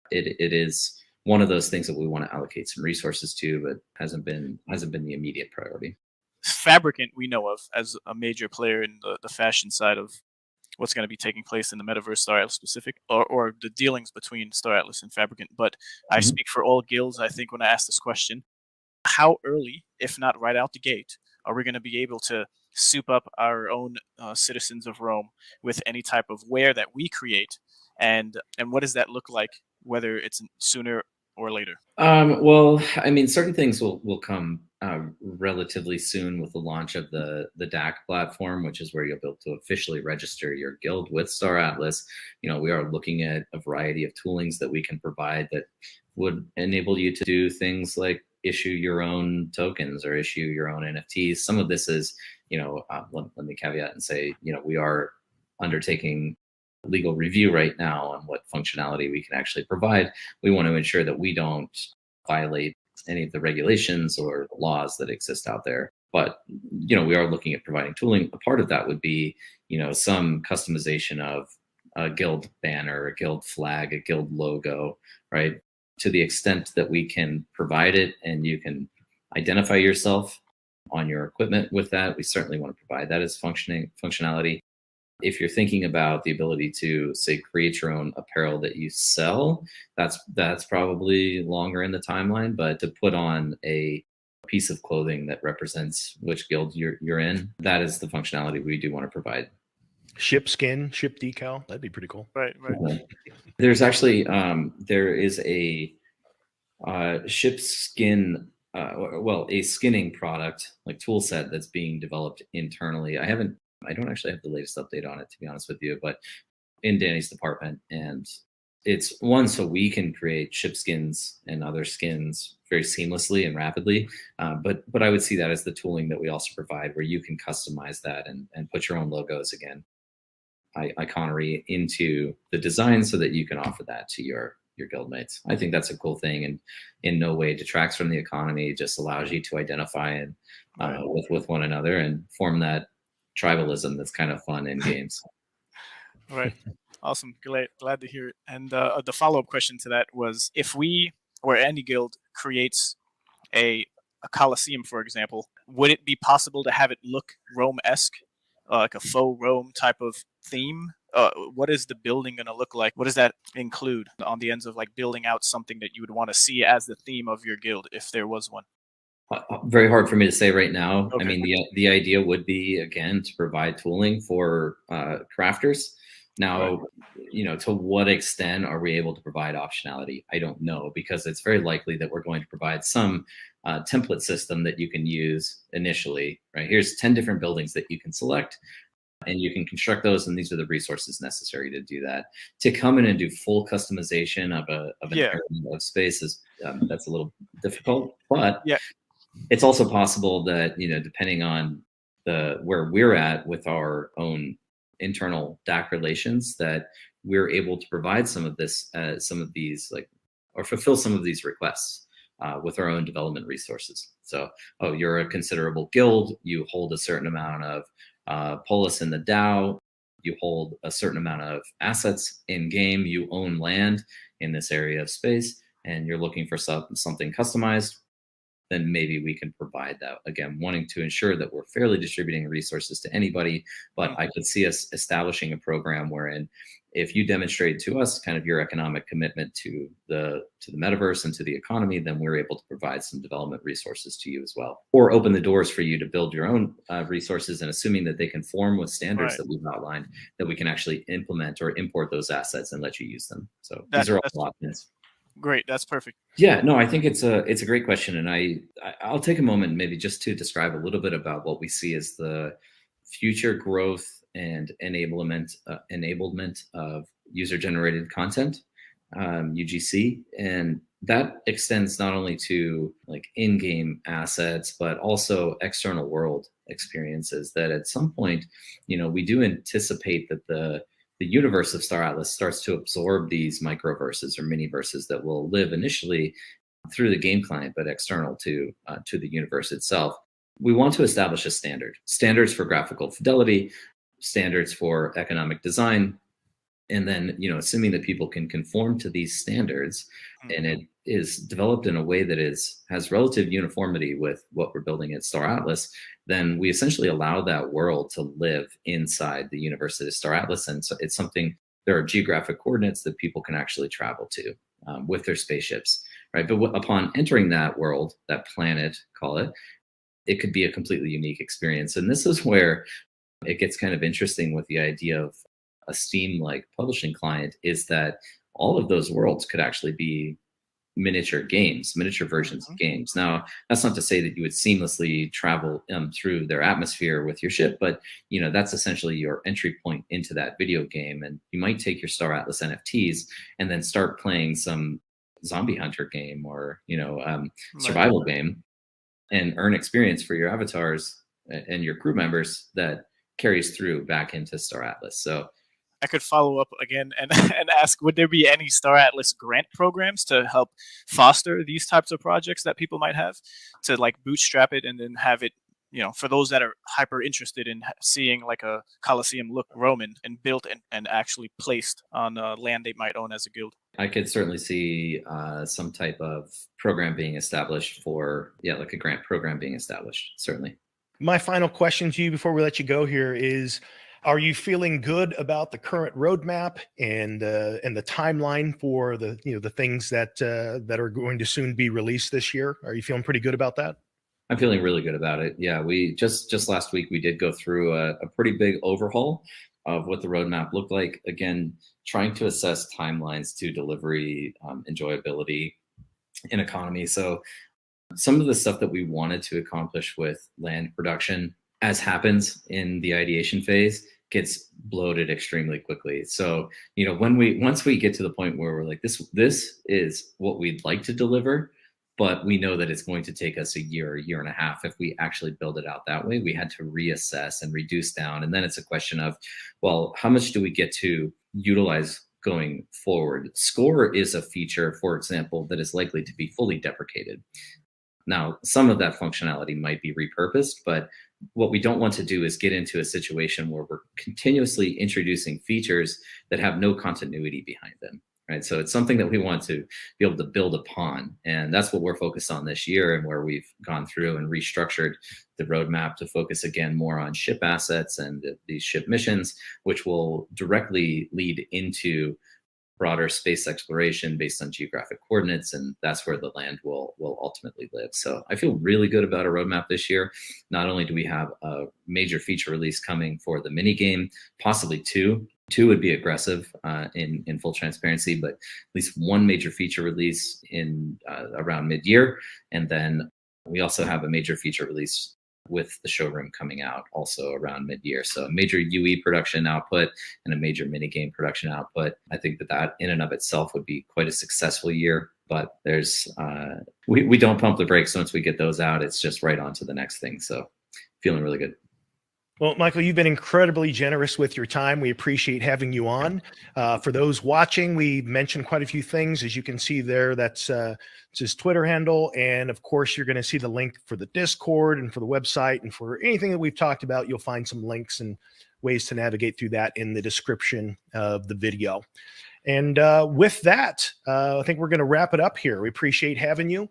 It is one of those things that we want to allocate some resources to, but hasn't been the immediate priority. Fabricant we know of as a major player in the fashion side of what's going to be taking place in the metaverse Star Atlas specific, or the dealings between Star Atlas and Fabricant. But I speak for all guilds, I think, when I ask this question. How early, if not right out the gate, are we going to be able to soup up our own citizens of Rome with any type of ware that we create? And what does that look like, whether it's sooner or later? Well, I mean, certain things will come relatively soon with the launch of the DAC platform, which is where you'll be able to officially register your guild with Star Atlas. We are looking at a variety of toolings that we can provide that would enable you to do things like issue your own tokens or issue your own NFTs. Some of this is, let me caveat and say, we are undertaking legal review right now on what functionality we can actually provide. We want to ensure that we don't violate any of the regulations or laws that exist out there. But, we are looking at providing tooling. A part of that would be, some customization of a guild banner, a guild flag, a guild logo, right? To the extent that we can provide it and you can identify yourself on your equipment with that, we certainly want to provide that as functionality. If you're thinking about the ability to, say, create your own apparel that you sell, that's probably longer in the timeline. But to put on a piece of clothing that represents which guild you're in, that is the functionality we do want to provide. Ship skin, ship decal, that'd be pretty cool. Right. There's actually there is a ship skin, a skinning product like tool set that's being developed internally. I don't actually have the latest update on it, to be honest with you, but in Danny's department. And it's one, so we can create ship skins and other skins very seamlessly and rapidly. But I would see that as the tooling that we also provide, where you can customize that and put your own logos, again, iconery into the design so that you can offer that to your guildmates. I think that's a cool thing, and in no way detracts from the economy. It just allows you to identify and with one another and form that tribalism that's kind of fun in games. Right. Awesome. Glad to hear it. And the follow-up question to that was, if we or any guild creates a Colosseum, for example, would it be possible to have it look Rome-esque, like a faux Rome type of theme? What is the building going to look like? What does that include on the ends of like building out something that you would want to see as the theme of your guild, if there was one? Very hard for me to say right now. Okay. I mean, the idea would be, again, to provide tooling for crafters. Now, to what extent are we able to provide optionality? I don't know, because it's very likely that we're going to provide some template system that you can use initially, right? Here's 10 different buildings that you can select, and you can construct those, and these are the resources necessary to do that. To come in and do full customization of an area of space is that's a little difficult, but it's also possible that, depending on where we're at with our own internal DAC relations, that we're able to provide some of these or fulfill some of these requests with our own development resources. So, you're a considerable guild, you hold a certain amount of polis in the DAO, you hold a certain amount of assets in game, you own land in this area of space, and you're looking for something customized, then maybe we can provide that. Again, wanting to ensure that we're fairly distributing resources to anybody, but I could see us establishing a program wherein, if you demonstrate to us kind of your economic commitment to the metaverse and to the economy, then we're able to provide some development resources to you as well, or open the doors for you to build your own resources, and assuming that they conform with standards that we've outlined, that we can actually implement or import those assets and let you use them. So these are all options. Great, that's perfect. Yeah, no, I think it's a great question, and I'll take a moment maybe just to describe a little bit about what we see as the future growth and enablement of user-generated content, UGC, and that extends not only to like in-game assets, but also external world experiences. That at some point, we do anticipate that the universe of Star Atlas starts to absorb these microverses or mini-verses that will live initially through the game client, but external to the universe itself. We want to establish a standards for graphical fidelity, standards for economic design, and then, assuming that people can conform to these standards, and it is developed in a way that has relative uniformity with what we're building at Star Atlas, then we essentially allow that world to live inside the universe that is Star Atlas. And so it's something, there are geographic coordinates that people can actually travel to with their spaceships, right? But upon entering that world, that planet, call it, it could be a completely unique experience. And this is where it gets kind of interesting with the idea of a Steam-like publishing client, is that all of those worlds could actually be miniature versions of games. Now, that's not to say that you would seamlessly travel through their atmosphere with your ship, but that's essentially your entry point into that video game. And you might take your Star Atlas NFTs and then start playing some zombie hunter game or survival game and earn experience for your avatars and your crew members that carries through back into Star Atlas. So I could follow up again and ask, would there be any Star Atlas grant programs to help foster these types of projects that people might have, to like bootstrap it and then have it, for those that are hyper interested in seeing like a Colosseum look Roman and built and actually placed on land they might own as a guild? I could certainly see some type of program being established like a grant program being established, certainly. My final question to you before we let you go here is, are you feeling good about the current roadmap and the timeline for the things that are going to soon be released this year? Are you feeling pretty good about that? I'm feeling really good about it. Yeah, we just last week we did go through a pretty big overhaul of what the roadmap looked like. Again, trying to assess timelines to delivery, enjoyability, and economy. So some of the stuff that we wanted to accomplish with land production, as happens in the ideation phase, gets bloated extremely quickly. So, once we get to the point where we're like, this is what we'd like to deliver, but we know that it's going to take us a year and a half if we actually build it out that way, we had to reassess and reduce down. And then it's a question of, well, how much do we get to utilize going forward? Score is a feature, for example, that is likely to be fully deprecated. Now, some of that functionality might be repurposed, but what we don't want to do is get into a situation where we're continuously introducing features that have no continuity behind them, right? So it's something that we want to be able to build upon. And that's what we're focused on this year, and where we've gone through and restructured the roadmap to focus again more on ship assets and these ship missions, which will directly lead into broader space exploration based on geographic coordinates, and that's where the land will ultimately live. So I feel really good about our roadmap this year. Not only do we have a major feature release coming for the mini game, possibly two would be aggressive in full transparency, but at least one major feature release in around mid-year, and then we also have a major feature release with the showroom coming out also around mid-year. So a major UE production output and a major minigame production output. I think that in and of itself would be quite a successful year, but there's we don't pump the brakes once we get those out. It's just right on to the next thing. So feeling really good. Well, Michael, you've been incredibly generous with your time. We appreciate having you on. For those watching, we mentioned quite a few things. As you can see there, that's his Twitter handle. And of course, you're going to see the link for the Discord and for the website. And for anything that we've talked about, you'll find some links and ways to navigate through that in the description of the video. And with that, I think we're going to wrap it up here. We appreciate having you.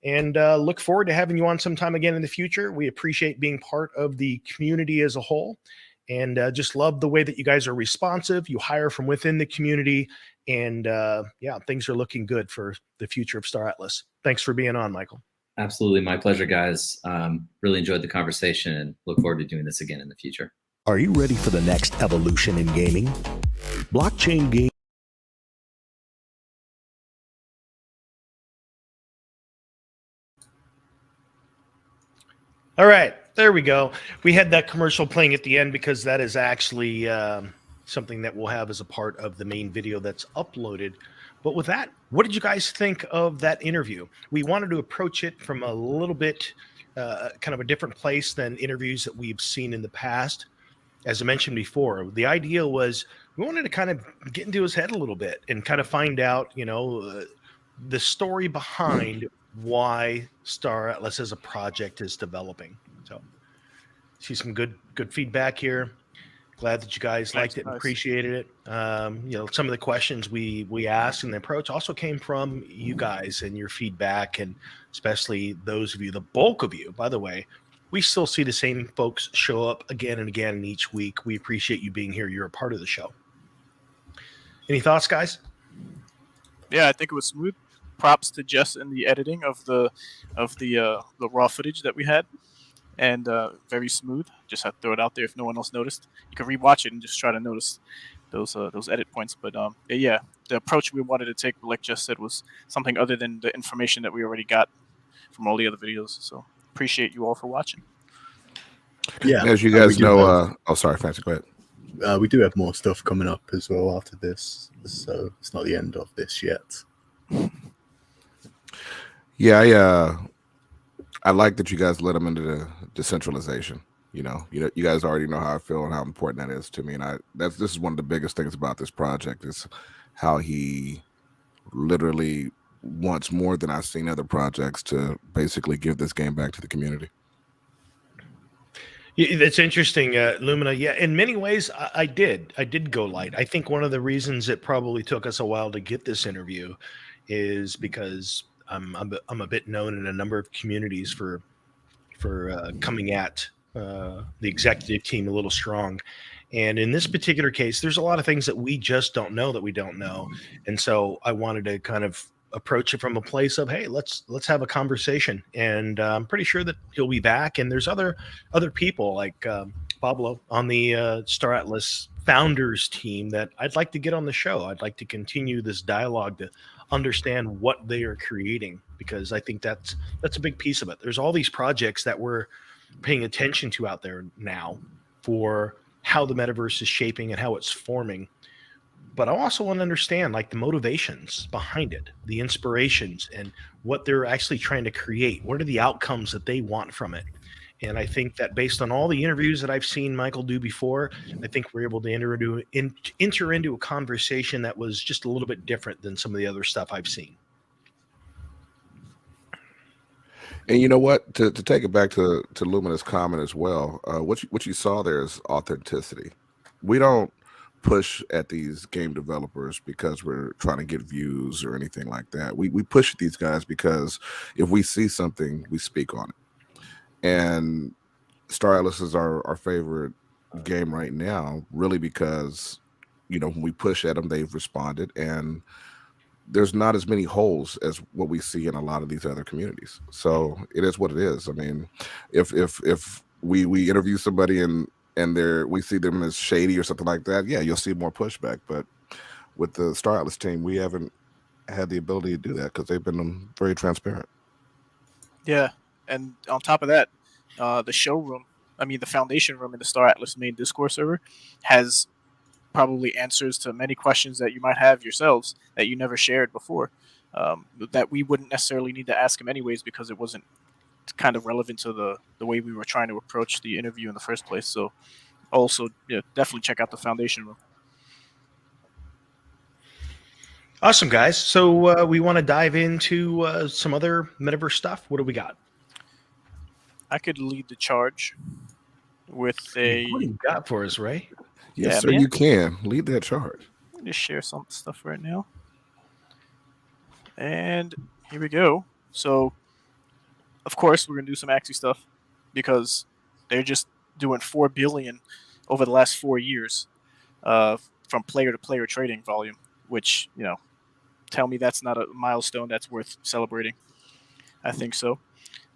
And look forward to having you on sometime again in the future. We appreciate being part of the community as a whole, and just love the way that you guys are responsive. You hire from within the community, and yeah, things are looking good for the future of Star Atlas. Thanks for being on, Michael. Absolutely. My pleasure, guys. Really enjoyed the conversation and look forward to doing this again in the future. Are you ready for the next evolution in gaming? Blockchain game. All right, there we go. We had that commercial playing at the end because that is actually something that we'll have as a part of the main video that's uploaded. But with that, what did you guys think of that interview? We wanted to approach it from a little bit kind of a different place than interviews that we've seen in the past. As I mentioned before, the idea was we wanted to kind of get into his head a little bit and kind of find out, the story behind why Star Atlas as a project is developing. So see some good feedback here. Glad that you guys liked it and appreciated it. Some of the questions we asked and the approach also came from you guys and your feedback, and especially those of you, the bulk of you, by the way, we still see the same folks show up again and again each week. We appreciate you being here. You're a part of the show. Any thoughts, guys? Yeah, I think it was smooth. Props to Jess in the editing of the raw footage that we had, and very smooth. Just had to throw it out there if no one else noticed. You can rewatch it and just try to notice those edit points. But yeah, the approach we wanted to take, like Jess said, was something other than the information that we already got from all the other videos. So appreciate you all for watching. Yeah, as you guys know, oh sorry, Fancy, go ahead. We do have more stuff coming up as well after this, so it's not the end of this yet. Yeah, I like that you guys let them into the decentralization. You guys already know how I feel and how important that is to me. And this is one of the biggest things about this project is how he literally wants more than I've seen other projects to basically give this game back to the community. Yeah, that's interesting, Lumina. Yeah, in many ways, I did go light. I think one of the reasons it probably took us a while to get this interview is because I'm a bit known in a number of communities for coming at the executive team a little strong. And in this particular case, there's a lot of things that we just don't know that we don't know. And so I wanted to kind of approach it from a place of, hey, let's have a conversation. And I'm pretty sure that he'll be back. And there's other people like Pablo on the Star Atlas founders team that I'd like to get on the show. I'd like to continue this dialogue to understand what they are creating, because I think that's a big piece of it. There's all these projects that we're paying attention to out there now for how the metaverse is shaping and how it's forming. But I also want to understand like the motivations behind it, the inspirations, and what they're actually trying to create. What are the outcomes that they want from it? And I think that based on all the interviews that I've seen Michael do before, I think we're able to enter into a conversation that was just a little bit different than some of the other stuff I've seen. And you know what? To take it back to Lumina's comment as well, what you saw there is authenticity. We don't push at these game developers because we're trying to get views or anything like that. We push at these guys because if we see something, we speak on it. And Star Atlas is our favorite game right now, really because, when we push at them, they've responded, and there's not as many holes as what we see in a lot of these other communities. So it is what it is. I mean, if we interview somebody and we see them as shady or something like that, yeah, you'll see more pushback. But with the Star Atlas team, we haven't had the ability to do that because they've been very transparent. Yeah, and on top of that, the foundation room in the Star Atlas main Discord server has probably answers to many questions that you might have yourselves that you never shared before, that we wouldn't necessarily need to ask him anyways because it wasn't kind of relevant to the way we were trying to approach the interview in the first place. So also, yeah, definitely check out the foundation room. Awesome, guys. So we want to dive into some other metaverse stuff. What do we got? I could lead the charge with a... What do you got for us, Ray? Yes, sir, man. You can. Lead that charge. Let me just share some stuff right now. And here we go. So, of course, we're going to do some Axie stuff because they're just doing $4 billion over the last 4 years from player-to-player trading volume, which, tell me that's not a milestone that's worth celebrating. I think so.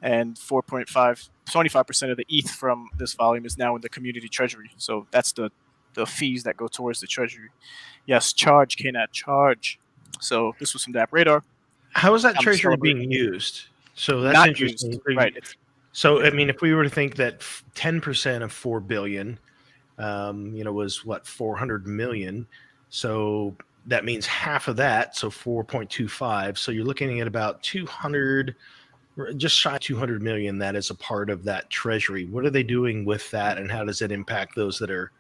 And 25% of the ETH from this volume is now in the community treasury. So that's the fees that go towards the treasury. Yes, charge cannot charge. So this was from DApp Radar. How is that treasury being used? So that's not interesting. Used, right. So, I mean, if we were to think that 10% of 4 billion, was what, 400 million. So that means half of that. So 4.25. So you're looking at about 200, just shy of 200 million. That is a part of that treasury. What are they doing with that? And how does it impact those that are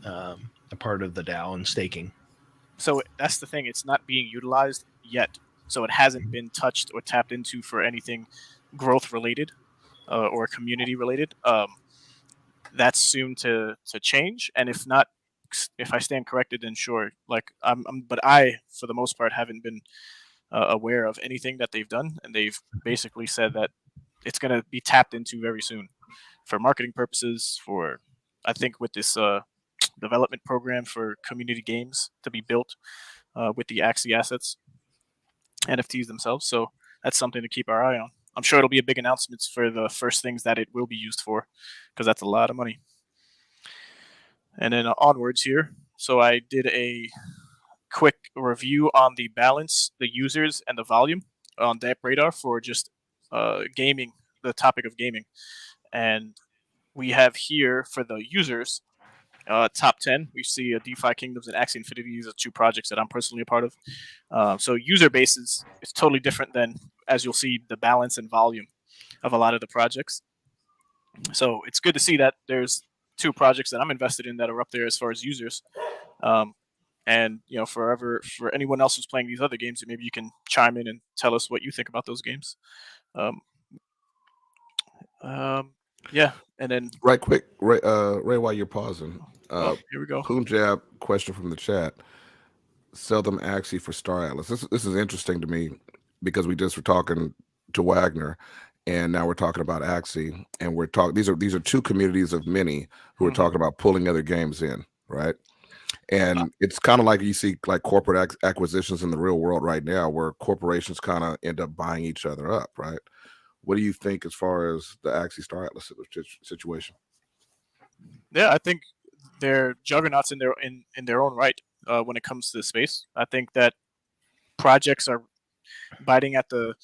a part of the DAO and staking? So that's the thing. It's not being utilized yet. So it hasn't been touched or tapped into for anything growth related or community related. That's soon to change. And if not, if I stand corrected, then sure. Like but I, for the most part, haven't been aware of anything that they've done. And they've basically said that it's going to be tapped into very soon for marketing purposes, for, I think, with this development program for community games to be built with the Axie assets, NFTs themselves. So that's something to keep our eye on. I'm sure it'll be a big announcement for the first things that it will be used for, because that's a lot of money. And then onwards here. So I did a quick review on the balance, the users, and the volume on Dap Radar for just gaming, the topic of gaming. And we have here for the users, top 10, we see DeFi Kingdoms and Axie Infinity. These are 2 projects that I'm personally a part of. So user base is totally different than, as you'll see, the balance and volume of a lot of the projects. So it's good to see that there's 2 projects that I'm invested in that are up there as far as users. And for anyone else who's playing these other games, maybe you can chime in and tell us what you think about those games. Yeah, and then right quick, Ray, while you're pausing, here we go. Punjab question from the chat: sell them Axie for Star Atlas. This is interesting to me because we just were talking to Wagner, and now we're talking about Axie, and we're talking. These are 2 communities of many who are talking about pulling other games in, right? And it's kind of like you see like corporate acquisitions in the real world right now, where corporations kind of end up buying each other up, right? What do you think as far as the Axie Star Atlas situation? Yeah, I think they're juggernauts in their own right when it comes to the space. I think that projects are biting at the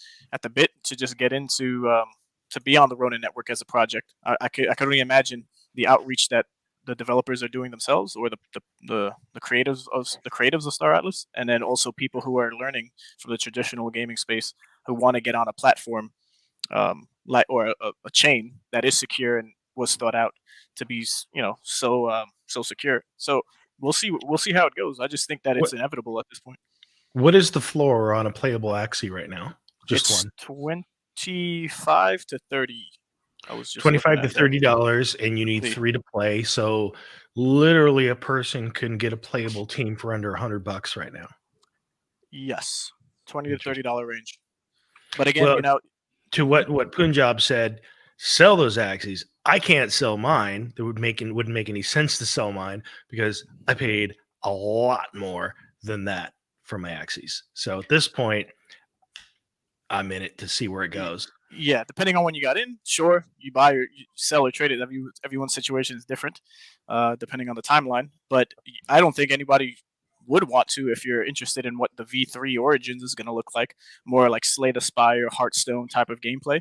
bit to just get into to be on the Ronin network as a project. I could only imagine the outreach that the developers are doing themselves, or the creatives of Star Atlas, and then also people who are learning from the traditional gaming space who want to get on a platform or a chain that is secure and was thought out to be so secure. So we'll see how it goes. I just think that it's inevitable at this point. What is the floor on a playable Axie right now? It's one. 25 to 30. I was just $25 to $30, and you need 3 to play. So literally, a person can get a playable team for under $100 right now. Yes, $20 to $30 range. But again, to what Punjab said, sell those Axies. I can't sell mine. That wouldn't make any sense to sell mine because I paid a lot more than that for my Axies. So at this point, I'm in it to see where it goes. Yeah, depending on when you got in, sure, you buy or you sell or trade it. Everyone's situation is different, depending on the timeline. But I don't think anybody would want to if you're interested in what the V3 Origins is going to look like, more like Slay the Spire, Hearthstone type of gameplay.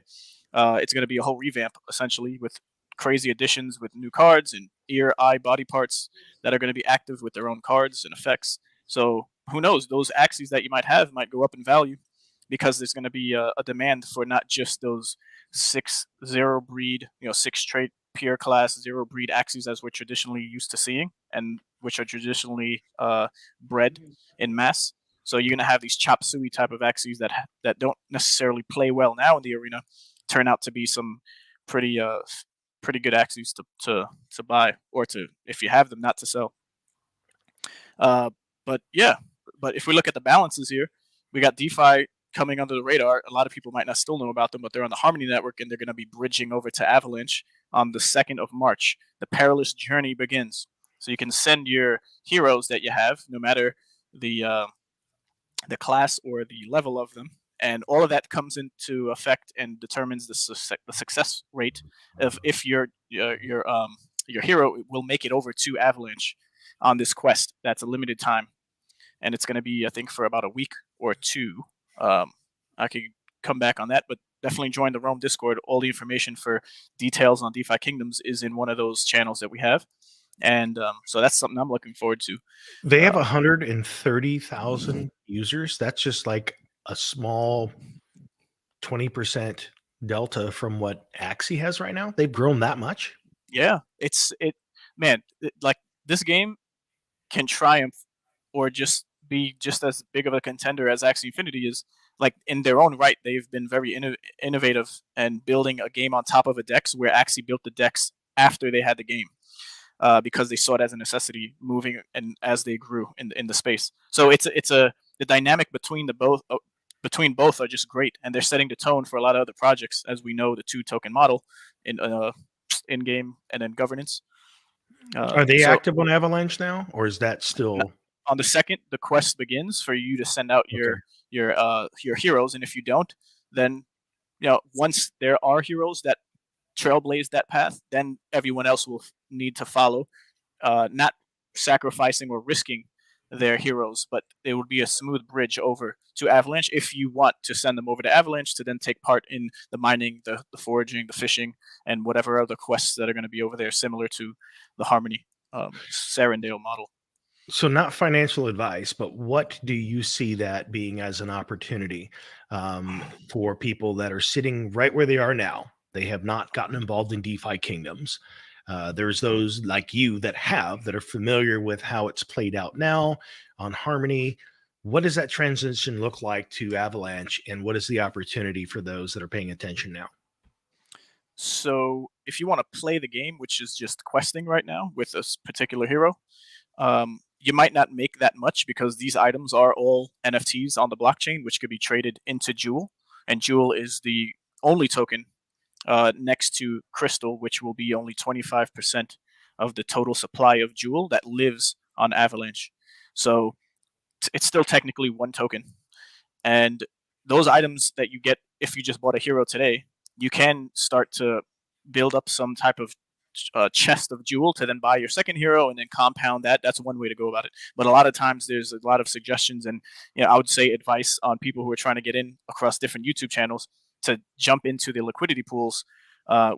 It's going to be a whole revamp, essentially, with crazy additions with new cards and ear, eye, body parts that are going to be active with their own cards and effects. So who knows? Those Axies that you might have might go up in value, because there's going to be a demand for not just those 6 zero breed, 6 trait pure class zero breed Axies as we're traditionally used to seeing, and which are traditionally bred in mass. So you're going to have these chop suey type of Axies that don't necessarily play well now in the arena turn out to be some pretty good Axies to buy, or to, if you have them, not to sell. But if we look at the balances here, we got DeFi coming under the radar. A lot of people might not still know about them, but they're on the Harmony network, and they're going to be bridging over to Avalanche on the 2nd of March. The perilous journey begins. So you can send your heroes that you have, no matter the class or the level of them, and all of that comes into effect and determines the success rate of if your hero will make it over to Avalanche on this quest. That's a limited time, and it's going to be, I think, for about a week or 2. I could come back on that, but definitely join the Rome Discord. All the information for details on DeFi Kingdoms is in one of those channels that we have. And so that's something I'm looking forward to. They have 130,000 users. That's just like a small 20% delta from what Axie has right now. They've grown that much. Yeah, like this game can triumph or just be just as big of a contender as Axie Infinity is. Like, in their own right, they've been very innovative and building a game on top of a Dex, where Axie built the Dex after they had the game, because they saw it as a necessity moving and as they grew in the space. So the dynamic between both are just great, and they're setting the tone for a lot of other projects, as we know, the 2 token model in game and then governance. Are they active on Avalanche now, or is that still? On the 2nd, the quest begins for you to send out your heroes, and if you don't, then once there are heroes that trailblaze that path, then everyone else will need to follow. Not sacrificing or risking their heroes, but it would be a smooth bridge over to Avalanche if you want to send them over to Avalanche to then take part in the mining, the foraging, the fishing, and whatever other quests that are going to be over there, similar to the Harmony Sarandale model. So not financial advice, but what do you see that being as an opportunity for people that are sitting right where they are now? They have not gotten involved in DeFi kingdoms. There's those like you that are familiar with how it's played out now on Harmony. What does that transition look like to Avalanche, and what is the opportunity for those that are paying attention now? So if you want to play the game, which is just questing right now with this particular hero, you might not make that much because these items are all NFTs on the blockchain, which could be traded into Jewel. And Jewel is the only token next to Crystal, which will be only 25% of the total supply of Jewel that lives on Avalanche. So it's still technically one token. And those items that you get if you just bought a hero today, you can start to build up some type of chest of Jewel to then buy your second hero and then compound that. That's one way to go about it. But a lot of times there's a lot of suggestions and I would say advice on people who are trying to get in across different YouTube channels to jump into the liquidity pools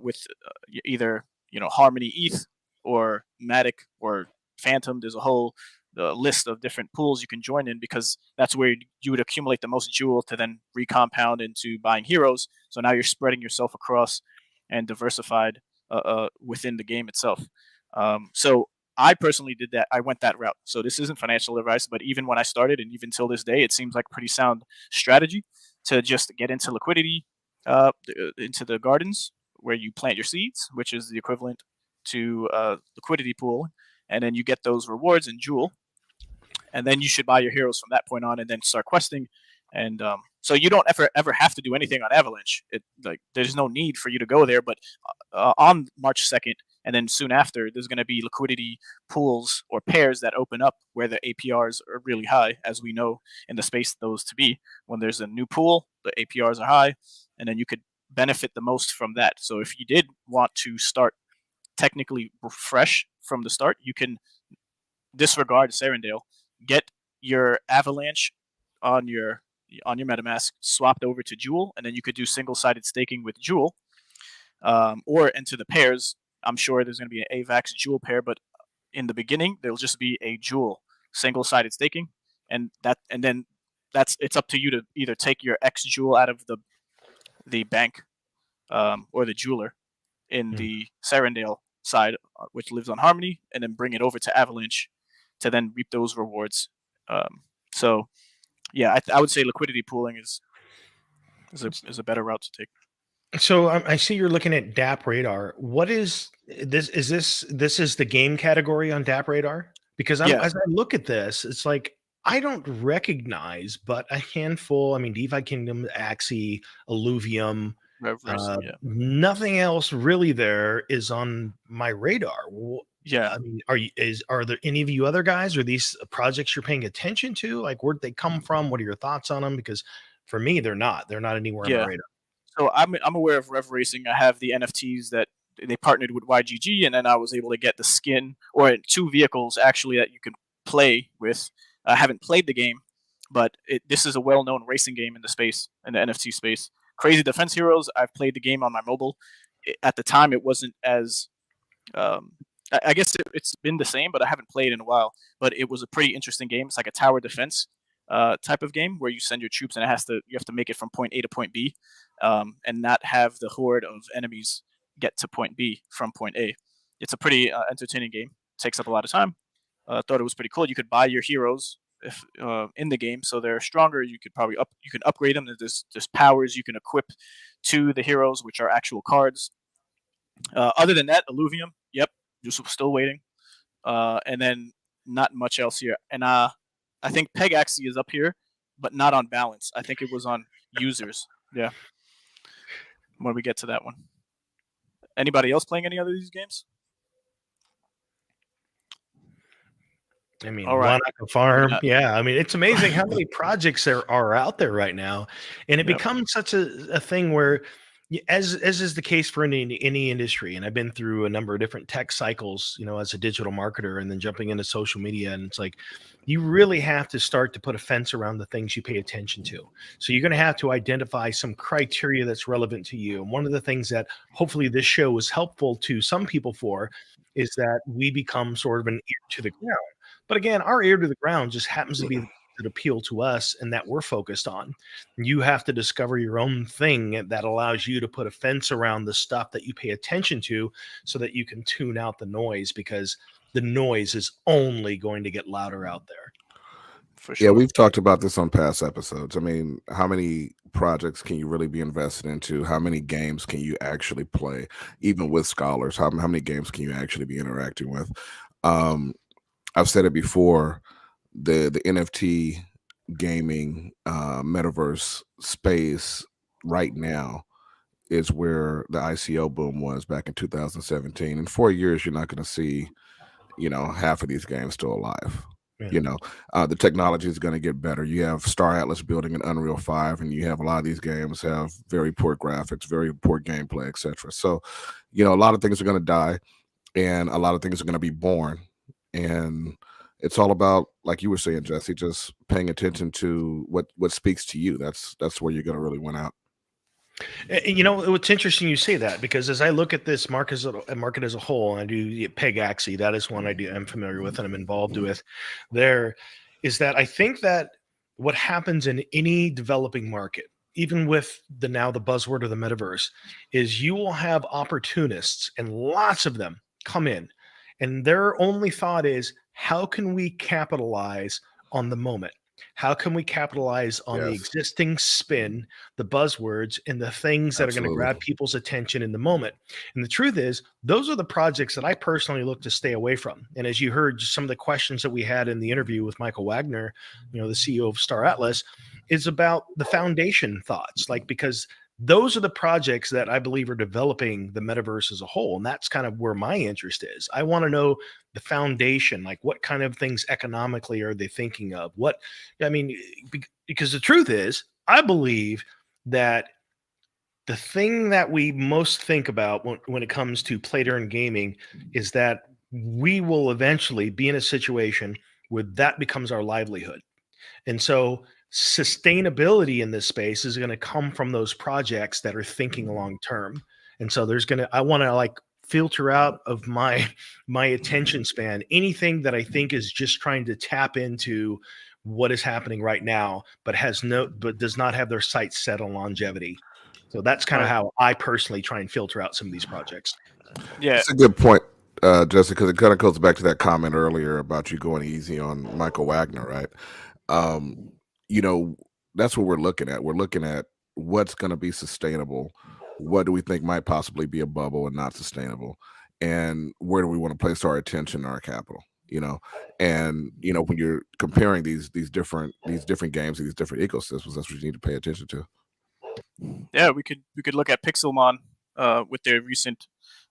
with either Harmony ETH or Matic or Phantom. There's a whole list of different pools you can join in because that's where you would accumulate the most Jewel to then recompound into buying heroes. So now you're spreading yourself across and diversified within the game itself. So I personally did that. I went that route. So this isn't financial advice, but even when I started and even till this day, it seems like a pretty sound strategy to just get into liquidity, into the gardens where you plant your seeds, which is the equivalent to liquidity pool. And then you get those rewards in Jewel. And then you should buy your heroes from that point on and then start questing. And so you don't ever have to do anything on Avalanche. There's no need for you to go there. But on March 2nd, and then soon after, there's going to be liquidity pools or pairs that open up where the APRs are really high, as we know in the space those to be. When there's a new pool, the APRs are high, and then you could benefit the most from that. So if you did want to start technically fresh from the start, you can disregard Sarandale, get your Avalanche on your MetaMask swapped over to Jewel, and then you could do single-sided staking with Jewel, or into the pairs. I'm sure there's going to be an AVAX Jewel pair, but in the beginning there'll just be a Jewel single-sided staking, and then it's up to you to either take your X Jewel out of the bank or the jeweler in the Sarandale side, which lives on Harmony, and then bring it over to Avalanche to then reap those rewards. So yeah, I would say liquidity pooling is a better route to take. So I see you're looking at DApp Radar. What is this? This is the game category on DApp Radar? Because as I look at this, it's like I don't recognize but a handful. I mean, DeFi Kingdom, Axie, Alluvium, nothing else really there is on my radar. Yeah, I mean, are there any of you other guys? Are these projects you're paying attention to? Like, where'd they come from? What are your thoughts on them? Because for me, they're not anywhere on my radar. So I'm aware of Rev Racing. I have the NFTs that they partnered with YGG, and then I was able to get the skin or 2 vehicles actually that you can play with. I haven't played the game, but this is a well-known racing game in the space, in the NFT space. Crazy Defense Heroes, I've played the game on my mobile. At the time, it wasn't as I guess it's been the same, but I haven't played in a while. But it was a pretty interesting game. It's like a tower defense type of game where you send your troops and you have to make it from point A to point B, and not have the horde of enemies get to point B from point A. It's a pretty entertaining game. It takes up a lot of time. Thought it was pretty cool. You could buy your heroes if in the game, so they're stronger. You could probably upgrade them. There's powers you can equip to the heroes, which are actual cards. Other than that, Alluvium, yep, just still waiting. And then not much else here. And I think Pegaxi is up here, but not on balance. I think it was on users. Yeah. When we get to that one. Anybody else playing any other of these games? I mean, Wanaka Farm. Yeah. I mean, it's amazing how many projects there are out there right now. And it becomes such a thing where as is the case for any industry, and I've been through a number of different tech cycles, as a digital marketer, and then jumping into social media, and it's like you really have to start to put a fence around the things you pay attention to. So you're going to have to identify some criteria that's relevant to you. And one of the things that hopefully this show is helpful to some people for is that we become sort of an ear to the ground. But again, our ear to the ground just happens to be that appeal to us and that we're focused on. You have to discover your own thing that allows you to put a fence around the stuff that you pay attention to so that you can tune out the noise, because the noise is only going to get louder out there. For sure. Yeah, we've talked about this on past episodes. I mean, how many projects can you really be invested into? How many games can you actually play, even with scholars? How many games can you actually be interacting with? I've said it before, the NFT gaming metaverse space right now is where the ICO boom was back in 2017. In 4 years, you're not going to see, half of these games still alive. Yeah. The technology is going to get better. You have Star Atlas building an Unreal 5, and you have a lot of these games have very poor graphics, very poor gameplay, etc. So, a lot of things are going to die, and a lot of things are going to be born. And it's all about, like you were saying, Jesse, just paying attention to what speaks to you. That's where you're going to really win out. It's interesting you say that, because as I look at this market as a whole, and I do PegAxi, that is one I'm familiar with and I'm involved with. There is that I think that what happens in any developing market, even with the buzzword of the metaverse, is you will have opportunists, and lots of them come in, and their only thought is, how can we capitalize on the moment? How can we capitalize on the existing spin, the buzzwords, and the things that are going to grab people's attention in the moment? And the truth is, those are the projects that I personally look to stay away from. And as you heard, some of the questions that we had in the interview with Michael Wagner, the CEO of Star Atlas, is about the foundation thoughts, because those are the projects that I believe are developing the metaverse as a whole. And that's kind of where my interest is. I want to know the foundation, what kind of things economically are they thinking of? Because the truth is, I believe that the thing that we most think about when it comes to play-to-earn gaming is that we will eventually be in a situation where that becomes our livelihood. And so sustainability in this space is going to come from those projects that are thinking long term. And so I want to filter out of my attention span anything that I think is just trying to tap into what is happening right now, but does not have their sights set on longevity. So that's kind of how I personally try and filter out some of these projects. Yeah, it's a good point, Jesse, because it kind of goes back to that comment earlier about you going easy on Michael Wagner, right? That's what we're looking at. We're looking at what's going to be sustainable. What do we think might possibly be a bubble and not sustainable? And where do we want to place our attention and our capital? And when you're comparing these different games and these different ecosystems, that's what you need to pay attention to. Yeah, we could look at Pixelmon with their recent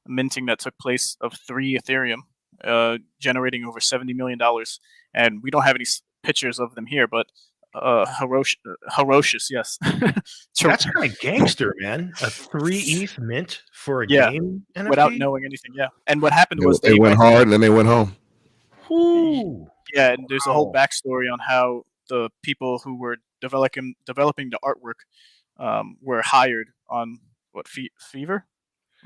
minting that took place of 3 Ethereum, generating over $70 million. And we don't have any pictures of them here, but Herocious, yes. That's kind of gangster, man. A 3 ETH mint for a game NFT? Without knowing anything, And what happened was they went hard and then they went home. Ooh. Yeah, and there's a whole backstory on how the people who were developing the artwork were hired on Fiverr?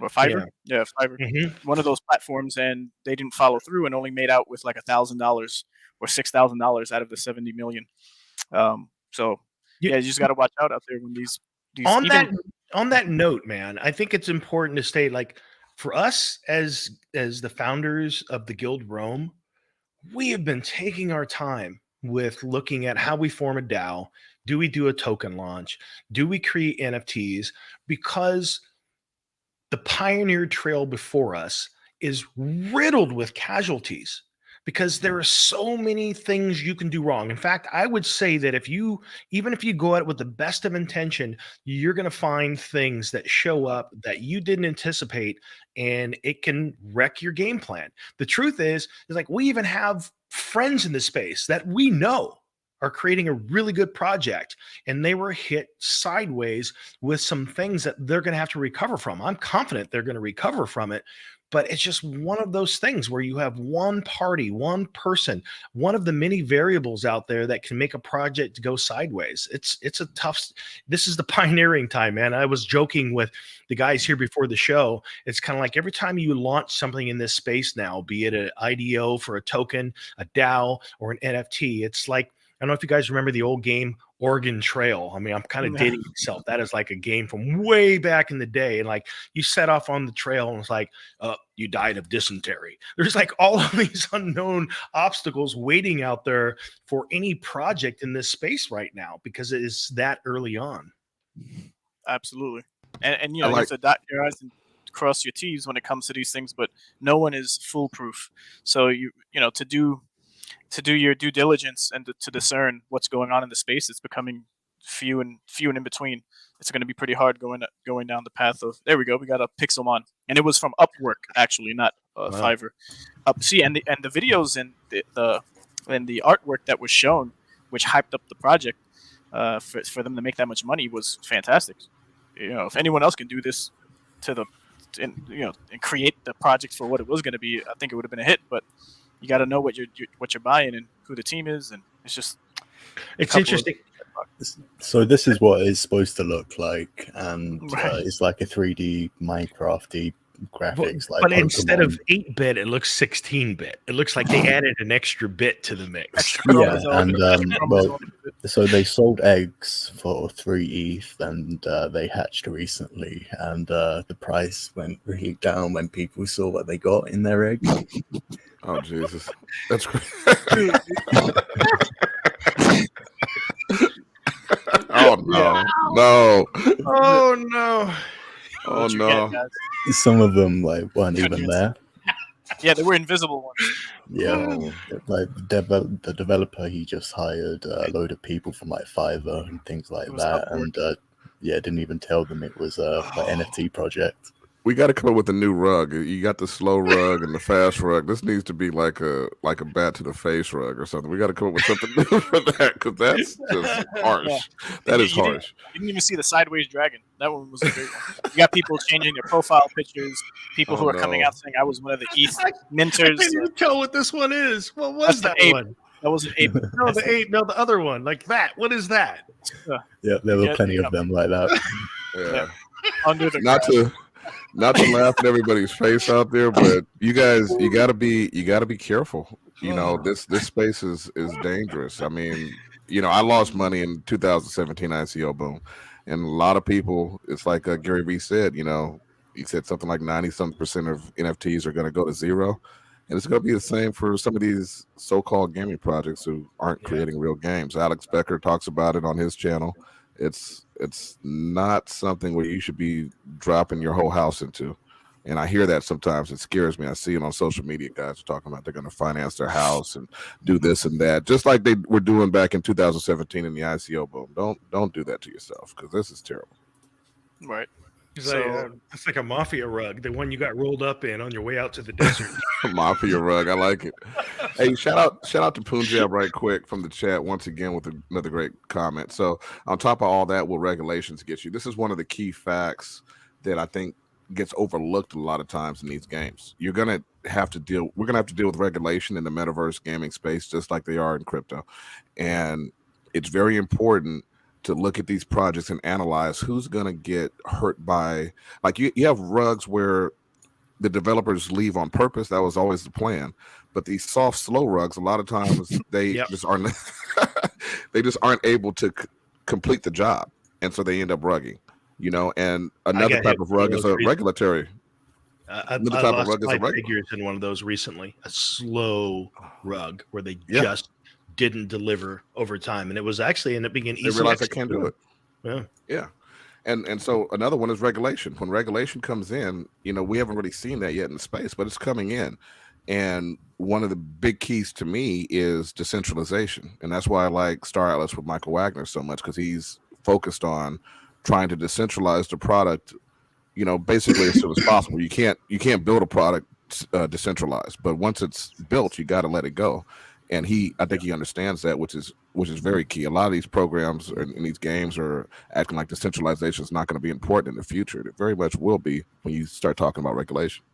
Or Fiverr? Yeah, Fiverr. Mm-hmm. One of those platforms, and they didn't follow through and only made out with $1,000 or $6,000 out of the 70 million. So you just got to watch out there when these on that note, man. I think it's important to state, for us as the founders of the Guild Rome, we have been taking our time with looking at how we form a DAO. Do we do a token launch? Do we create NFTs? Because the pioneer trail before us is riddled with casualties, because there are so many things you can do wrong. In fact, I would say that even if you go at it with the best of intention, you're going to find things that show up that you didn't anticipate, and it can wreck your game plan. The truth is we even have friends in this space that we know are creating a really good project, and they were hit sideways with some things that they're going to have to recover from. I'm confident they're going to recover from it, but it's just one of those things where you have one party, one person, one of the many variables out there that can make a project go sideways. It's a tough. This is the pioneering time, man. I was joking with the guys here before the show. It's kind of like every time you launch something in this space now, be it an IDO for a token, a DAO, or an NFT, it's like, I don't know if you guys remember the old game Oregon Trail. I mean, I'm kind of dating myself. That is like a game from way back in the day. And like you set off on the trail and it's like, you died of dysentery. There's like all of these unknown obstacles waiting out there for any project in this space right now because it is that early on. Absolutely. And you know, you have to dot your I's and cross your T's when it comes to these things, but no one is foolproof. So you know, to do your due diligence and to discern what's going on in the space, it's becoming few and in between. It's going to be pretty hard going down the path of, there we go, we got a Pixelmon, and it was from Upwork actually, not Fiverr. And the videos and the artwork that was shown, which hyped up the project for them to make that much money, was fantastic. You know, if anyone else can do this and create the project for what it was going to be, I think it would have been a hit. But you got to know what you're buying and who the team is, and it's interesting. So this is what it's supposed to look like, and it's like a 3D Minecraft-y graphics. But Pokemon. Instead of 8-bit, it looks 16-bit. It looks like they added an extra bit to the mix. Yeah, and so they sold eggs for 3 ETH, and they hatched recently, and the price went really down when people saw what they got in their eggs. Oh Jesus, that's great. Oh no, no! Oh no! Oh no! Some of them weren't even there. Yeah, they were invisible ones. Yeah, the developer, he just hired a load of people from Fiverr and things like that, and didn't even tell them it was an NFT project. We got to come up with a new rug. You got the slow rug and the fast rug. This needs to be like a bat to the face rug or something. We got to come up with something new for that, because that's just harsh. Yeah. That is harsh. You didn't even see the sideways dragon. That one was a great one. You got people changing their profile pictures. People who are coming out saying, "I was one of the ETH minters." I can't even tell what this one is. What was that one? That was an ape. No, the ape. No, the other one. Like that. What is that? Yeah, there were plenty of them like that. Yeah. Under the Not to laugh in everybody's face out there, but you guys, you gotta be careful. You know, this space is dangerous. I mean, I lost money in 2017 ICO boom, and a lot of people, it's like Gary Vee said. He said something like 90% of NFTs are going to go to zero, and it's going to be the same for some of these so-called gaming projects who aren't creating real games. Alex Becker talks about it on his channel. It's not something where you should be dropping your whole house into. And I hear that sometimes. It scares me. I see it on social media. Guys are talking about they're going to finance their house and do this and that, just like they were doing back in 2017 in the ICO boom. Don't do that to yourself, because this is terrible. Right. It's like a mafia rug, the one you got rolled up in on your way out to the desert. Mafia rug, I like it. Hey, shout out to Punjab right quick from the chat once again with another great comment. So on top of all that, will regulations get you? This is one of the key facts that I think gets overlooked a lot of times in these games. We're gonna have to deal with regulation in the metaverse gaming space, just like they are in crypto, and it's very important to look at these projects and analyze who's going to get hurt by, like you have rugs where the developers leave on purpose. That was always the plan. But these soft, slow rugs, a lot of times they just aren't, they just aren't able to complete the job. And so they end up rugging, and another type of rug is a regulatory. Another type of rug is a regular. Figures in one of those recently, a slow rug where they just didn't deliver over time, and it was actually ended up being an easy. They realized they can't do it. Yeah. And so another one is regulation. When regulation comes in, we haven't really seen that yet in space, but it's coming in. And one of the big keys to me is decentralization, and that's why I like Star Atlas with Michael Wagner so much, because he's focused on trying to decentralize the product, basically as soon as possible. You can't build a product decentralized, but once it's built, you got to let it go. And I think he understands that, which is very key. A lot of these programs and these games are acting like decentralization is not going to be important in the future. It very much will be when you start talking about regulation.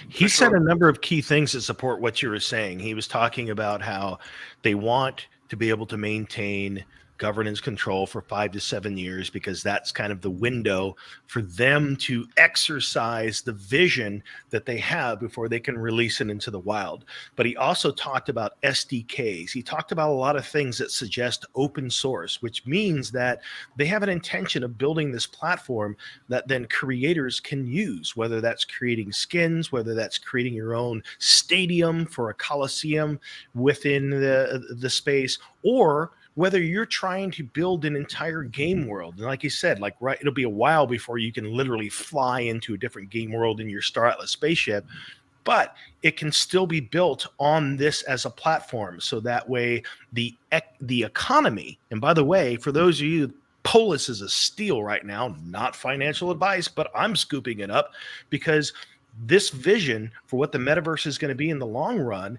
He said a number of key things that support what you were saying. He was talking about how they want to be able to maintain governance control for 5 to 7 years, because that's kind of the window for them to exercise the vision that they have before they can release it into the wild. But he also talked about SDKs. He talked about a lot of things that suggest open source, which means that they have an intention of building this platform that then creators can use, whether that's creating skins, whether that's creating your own stadium for a coliseum within the space, or whether you're trying to build an entire game world. And like you said, it'll be a while before you can literally fly into a different game world in your Star Atlas spaceship, but it can still be built on this as a platform. So that way the economy, and by the way, for those of you, Polis is a steal right now, not financial advice, but I'm scooping it up because this vision for what the metaverse is going to be in the long run,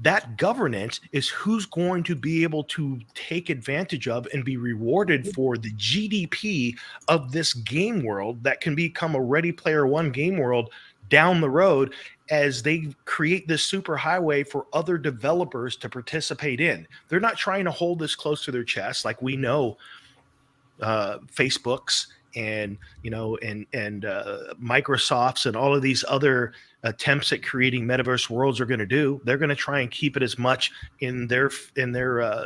that governance is who's going to be able to take advantage of and be rewarded for the GDP of this game world that can become a Ready Player One game world down the road as they create this super highway for other developers to participate in. They're not trying to hold this close to their chest. Like we know Facebook's and Microsoft's and all of these other attempts at creating metaverse worlds are going to do. They're going to try and keep it as much in their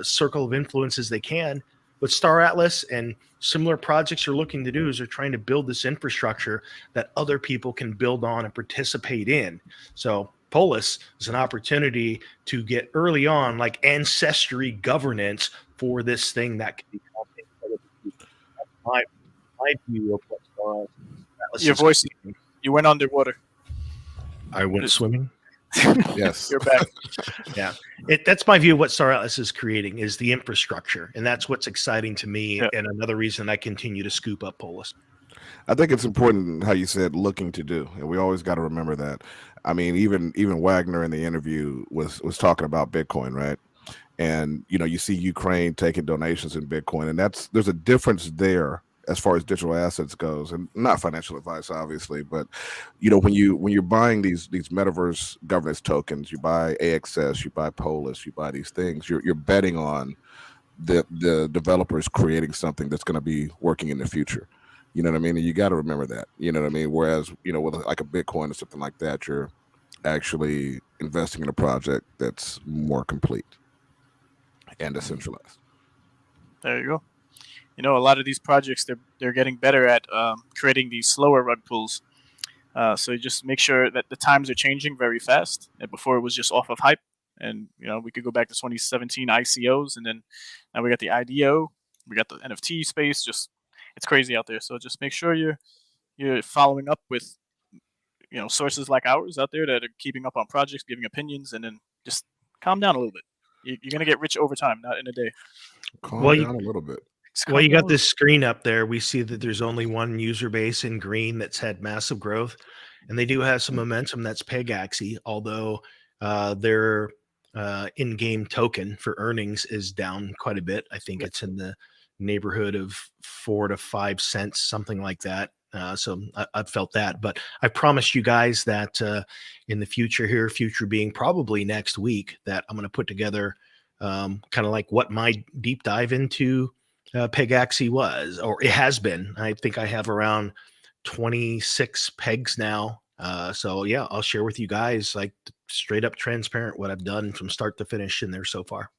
circle of influence as they can. What Star Atlas and similar projects are looking to do is they're trying to build this infrastructure that other people can build on and participate in. So Polis is an opportunity to get early on, like ancestry governance for this thing that can become my view of what Star Atlas. Your voice, you went underwater. I went swimming. Yes, you're back. Yeah, that's my view of what Star Atlas is creating, is the infrastructure, and that's what's exciting to me. Yeah. And another reason I continue to scoop up Polis. I think it's important how you said looking to do, and we always got to remember that. I mean, even Wagner in the interview was talking about Bitcoin, right? And you see Ukraine taking donations in Bitcoin, and there's a difference there as far as digital assets goes, and not financial advice, obviously, but when you're buying these metaverse governance tokens, you buy AXS, you buy Polis, you buy these things, you're betting on the developers creating something that's going to be working in the future. You know what I mean? And you got to remember that. You know what I mean? Whereas with like a Bitcoin or something like that, you're actually investing in a project that's more complete and decentralized. There you go. A lot of these projects, they're getting better at creating these slower rug pulls. So you just make sure that the times are changing very fast. And before it was just off of hype, and we could go back to 2017 ICOs, and then now we got the IDO, we got the NFT space. Just it's crazy out there. So just make sure you're following up with sources like ours out there that are keeping up on projects, giving opinions, and then just calm down a little bit. You're gonna get rich over time, not in a day. Calm down a little bit. Well, you got this screen up there. We see that there's only one user base in green that's had massive growth, and they do have some momentum. That's Pegaxi, although their in-game token for earnings is down quite a bit. I think it's in the neighborhood of 4 to 5 cents, something like that. So I've felt that, but I promised you guys that in the future being probably next week, that I'm going to put together kind of like what my deep dive into Pegaxi was, or it has been. I think I have around 26 pegs now. So yeah, I'll share with you guys like straight up transparent what I've done from start to finish in there so far.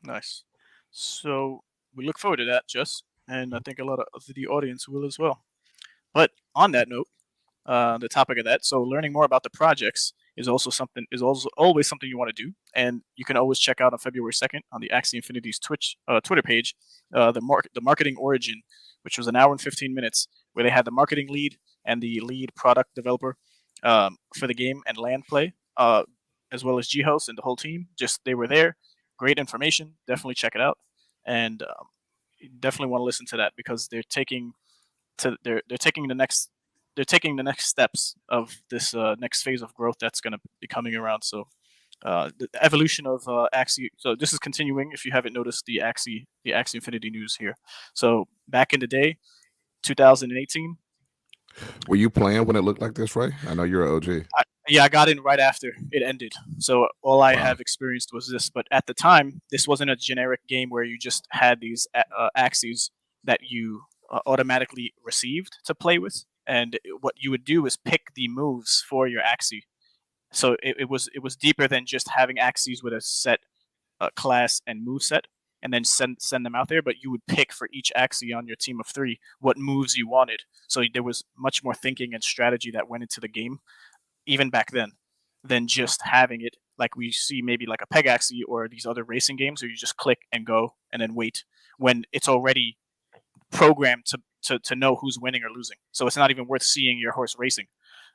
Nice. So we look forward to that, Jess, and I think a lot of the audience will as well. But on that note, the topic of that, so learning more about the projects is also always something you want to do, and you can always check out on February 2nd on the Axie Infinity's Twitter page, the marketing origin, which was an hour and 15 minutes, where they had the marketing lead and the lead product developer for the game and land play, as well as G-Host and the whole team. Just they were there, great information. Definitely check it out, and you definitely want to listen to that because they're taking the next steps of this next phase of growth that's going to be coming around. So the evolution of Axie. So this is continuing. If you haven't noticed the Axie Infinity news here. So back in the day, 2018. Were you playing when it looked like this, Ray? I know you're an OG. I got in right after it ended. So all I have experienced was this. But at the time, this wasn't a generic game where you just had these Axies that you automatically received to play with. And what you would do is pick the moves for your Axie. So it was deeper than just having Axies with a set class and move set, and then send them out there. But you would pick for each Axie on your team of 3 what moves you wanted. So there was much more thinking and strategy that went into the game, even back then, than just having it like we see maybe like a Peg Axie or these other racing games where you just click and go and then wait when it's already programmed to know who's winning or losing. So it's not even worth seeing your horse racing.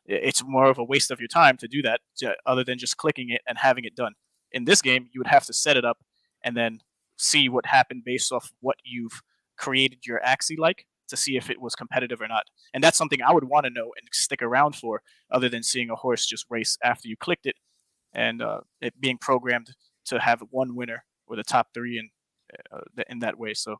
It's more of a waste of your time to do that, other than just clicking it and having it done. In this game, you would have to set it up and then see what happened based off what you've created your Axie like, to see if it was competitive or not. And that's something I would want to know and stick around for, other than seeing a horse just race after you clicked it, and it being programmed to have one winner or the top 3 in that way. So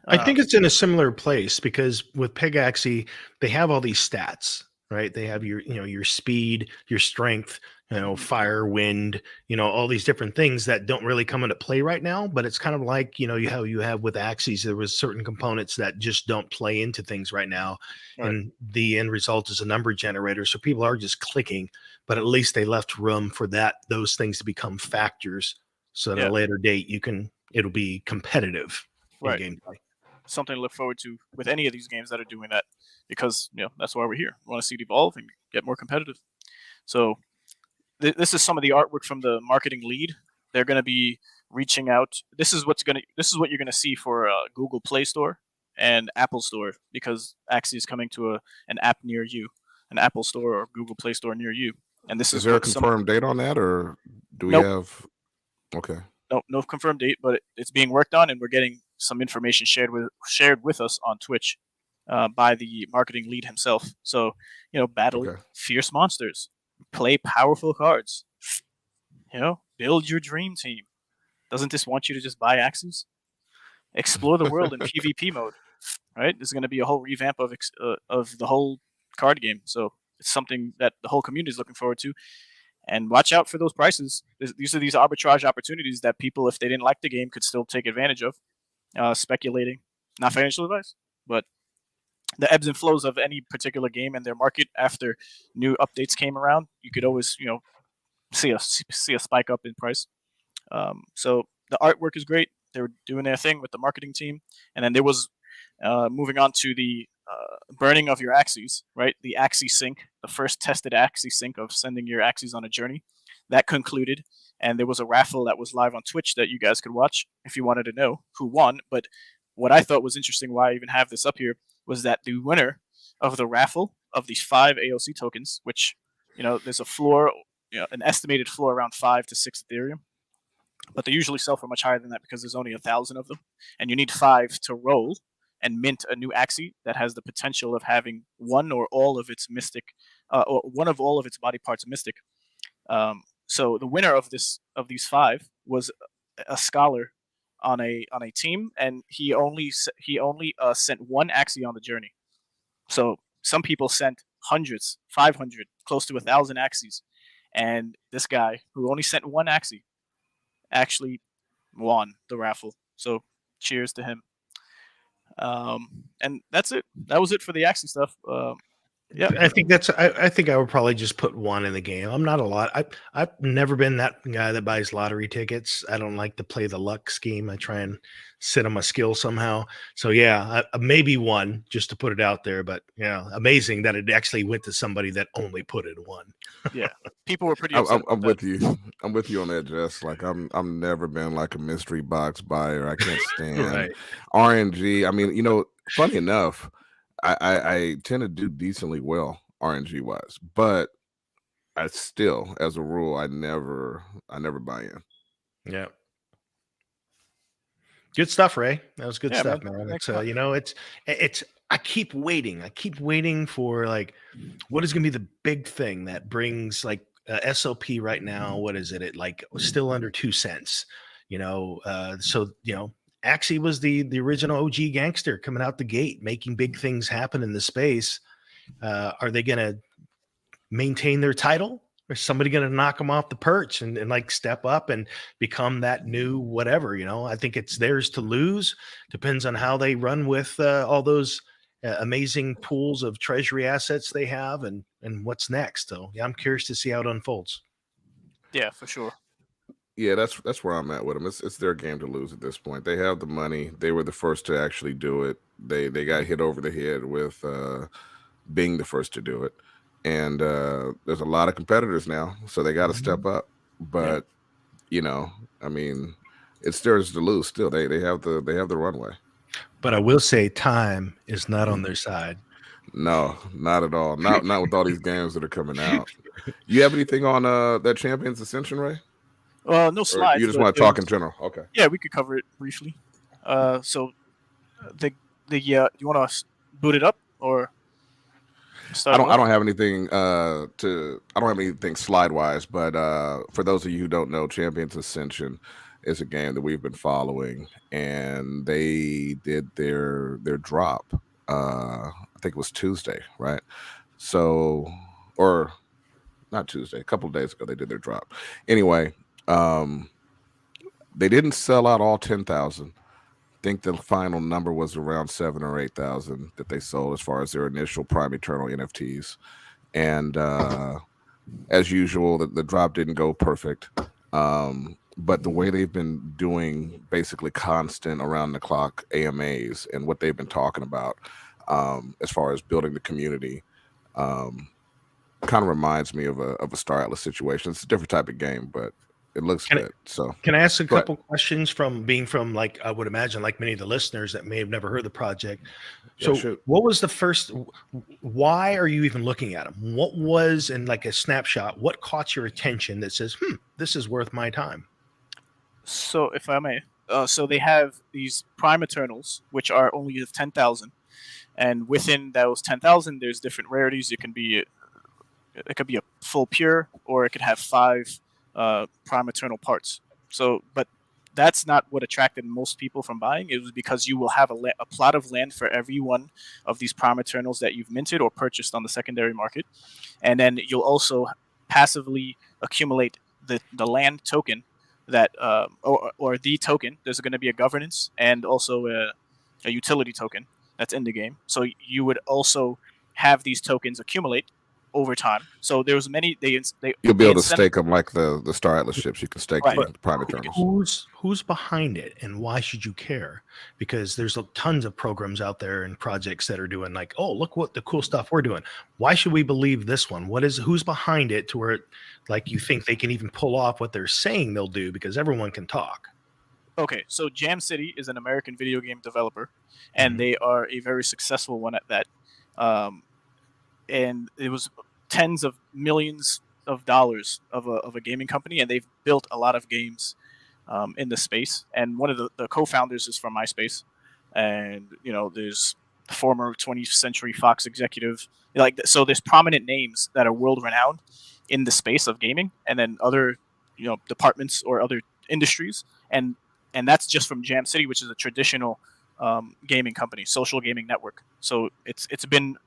I think it's in a similar place, because with Peg Axie, they have all these stats, right? They have your speed, your strength, fire, wind, all these different things that don't really come into play right now. But it's kind of like, how you have with Axies, there was certain components that just don't play into things right now. Right. And the end result is a number generator. So people are just clicking, but at least they left room for those things to become factors. So at a later date, it'll be competitive in gameplay. Something to look forward to with any of these games that are doing that, because that's why we're here. We want to see it evolve and get more competitive. So this is some of the artwork from the marketing lead. They're going to be reaching out. This is what you're going to see for Google Play Store and Apple Store, because Axie is coming to an app near you, an Apple Store or Google Play Store near you. And this is there a confirmed date on that, or do we have? Okay. No confirmed date, but it's being worked on, and we're getting some information shared with us on Twitch by the marketing lead himself. So, battle fierce monsters, play powerful cards, build your dream team. Doesn't this want you to just buy Axies? Explore the world in PvP mode, right? There's going to be a whole revamp of the whole card game. So it's something that the whole community is looking forward to. And watch out for those prices. These are these arbitrage opportunities that people, if they didn't like the game, could still take advantage of. Speculating, not financial advice, but the ebbs and flows of any particular game and their market after new updates came around, you could always, see a spike up in price. So the artwork is great. They're doing their thing with the marketing team, and then there was moving on to the burning of your Axies, right? The Axie sync, the first tested Axie sync of sending your Axies on a journey, that concluded, and there was a raffle that was live on Twitch that you guys could watch if you wanted to know who won. But what I thought was interesting, why I even have this up here, was that the winner of the raffle of these 5 AOC tokens, which, there's a floor, an estimated floor around 5 to 6 Ethereum, but they usually sell for much higher than that because there's only 1,000 of them, and you need 5 to roll and mint a new Axie that has the potential of having one or all of its mystic, or one of all of its body parts mystic. So the winner of these 5 was a scholar on a team, and he only sent one Axie on the journey. So some people sent hundreds, 500, close to 1,000 Axies, and this guy who only sent one Axie actually won the raffle. So cheers to him. And that's it. That was it for the Axie stuff. Yeah, I think I think I would probably just put one in the game. I'm not a lot. I've never been that guy that buys lottery tickets. I don't like to play the luck scheme. I try and sit on my skill somehow. So yeah, maybe one just to put it out there. But amazing that it actually went to somebody that only put in one. Yeah, people were pretty. I'm with you. I'm with you on that, Jess. Like I'm never been like a mystery box buyer. I can't stand RNG. I mean, funny enough, I tend to do decently well RNG wise, but I still, as a rule, I never buy in. Yeah. Good stuff, Ray. That was good stuff, man. It's I keep waiting. I keep waiting for like what is going to be the big thing that brings like SOP right now, what is it? It like still under 2 cents, so, Axie was the original OG gangster coming out the gate, making big things happen in the space. Are they going to maintain their title? Or is somebody going to knock them off the perch and like step up and become that new whatever? I think it's theirs to lose. Depends on how they run with all those amazing pools of treasury assets they have and what's next. So yeah, I'm curious to see how it unfolds. Yeah, for sure. Yeah, that's where I'm at with them. It's their game to lose at this point. They have the money. They were the first to actually do it. They got hit over the head with being the first to do it. And there's a lot of competitors now, so they got to step up. But I mean, it's theirs to lose. Still, they have the runway. But I will say, time is not on their side. No, not at all. Not with all these games that are coming out. You have anything on that Champions Ascension, Ray? No slides. Or you just want to talk in general? Okay. Yeah, we could cover it briefly. So you want to boot it up or? I don't have anything I don't have anything slide wise, but for those of you who don't know, Champions Ascension is a game that we've been following, and they did their drop. I think it was Tuesday, right? So, or not Tuesday, a couple of days ago they did their drop. Anyway, they didn't sell out all 10,000. I think the final number was around 7,000 or 8,000 that they sold as far as their initial Prime Eternal NFTs. And as usual, the drop didn't go perfect. But the way they've been doing basically constant around the clock AMAs and what they've been talking about as far as building the community kind of reminds me of a Star Atlas situation. It's a different type of game, but it looks good. So can I ask a couple questions from like, I would imagine, like many of the listeners that may have never heard the project. So what was the first, why are you even looking at them? What was, in like a snapshot, what caught your attention that says, this is worth my time? So if I may, so they have these Prime Eternals, which are only of 10,000. And within those 10,000, there's different rarities. It could be a full pure, or it could have 5 Prime Eternal parts. So, but that's not what attracted most people from buying. It was because you will have a plot of land for every one of these Prime Eternals that you've minted or purchased on the secondary market, and then you'll also passively accumulate the land token that or the token. There's going to be a governance and also a utility token that's in the game. So you would also have these tokens accumulate over time. So there was many. You'll be able to stake them like the Star Atlas ships. You can stake the Prime Eternals. Who's behind it, and why should you care? Because there's tons of programs out there and projects that are doing like, oh, look what the cool stuff we're doing. Why should we believe this one? Who's behind it to where like you think they can even pull off what they're saying they'll do? Because everyone can talk. Okay, so Jam City is an American video game developer, and they are a very successful one at that. And it was tens of millions of dollars of a gaming company, and they've built a lot of games in the space. And one of the co-founders is from MySpace, and there's the former 20th Century Fox executive. So there's prominent names that are world renowned in the space of gaming, and then other departments or other industries, and that's just from Jam City, which is a traditional gaming company, social gaming network. So it's been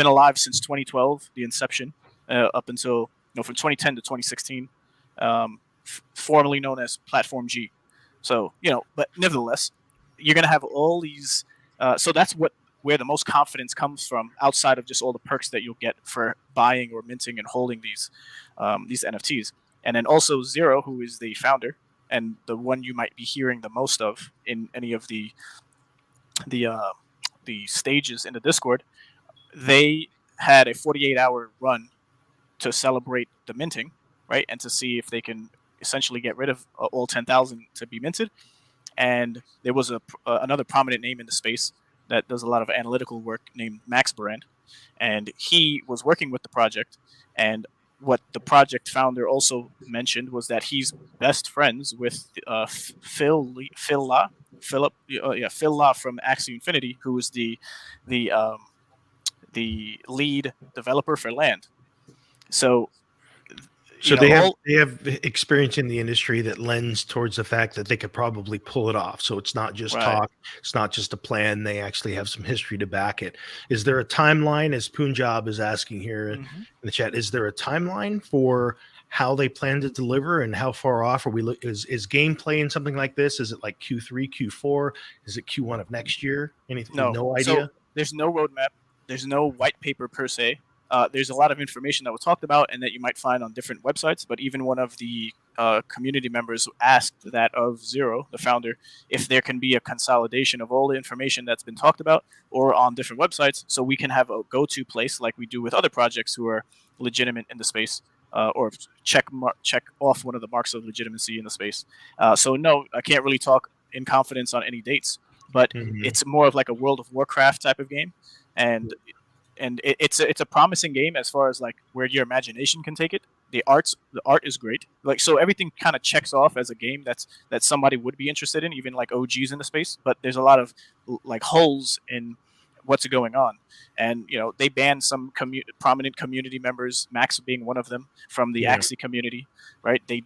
alive since 2012, the inception, up until from 2010 to 2016, formerly known as Platform G. So but nevertheless, you're gonna have all these. So that's where the most confidence comes from, outside of just all the perks that you'll get for buying or minting and holding these NFTs. And then also Zero, who is the founder and the one you might be hearing the most of in any of the stages in the Discord. They had a 48-hour run to celebrate the minting, right, and to see if they can essentially get rid of all 10,000 to be minted. And there was another prominent name in the space that does a lot of analytical work named Max Brand, and he was working with the project. And what the project founder also mentioned was that he's best friends with Phil La from Axie Infinity, who is the lead developer for Land. So So they have experience in the industry that lends towards the fact that they could probably pull it off. So it's not just talk, it's not just a plan. They actually have some history to back it. Is there a timeline, as Punjab is asking here in the chat? Is there a timeline for how they plan to deliver and how far off are we? Is gameplay in something like this? Is it like Q3, Q4? Is it Q1 of next year? Anything? No idea. So there's no roadmap. There's no white paper per se. There's a lot of information that was talked about and that you might find on different websites. But even one of the community members asked that of Zero, the founder, if there can be a consolidation of all the information that's been talked about or on different websites, so we can have a go-to place like we do with other projects who are legitimate in the space, or check off one of the marks of legitimacy in the space. So no, I can't really talk in confidence on any dates, but it's more of like a World of Warcraft type of game, and it's a promising game as far as like where your imagination can take it. The art is great. Like, so everything kind of checks off as a game that somebody would be interested in, even like OGs in the space. But there's a lot of like holes in what's going on, and they banned some prominent community members, Max being one of them, from the Axie community. Right? They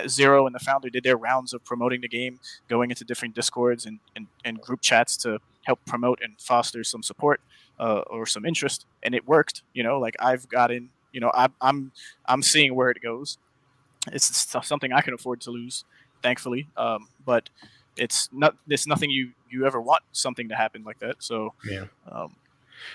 Zero and the founder did their rounds of promoting the game, going into different Discords and group chats to help promote and foster some support or some interest, and it worked. Like I've gotten, I'm seeing where it goes. It's something I can afford to lose, thankfully. But it's nothing you ever want something to happen like that. So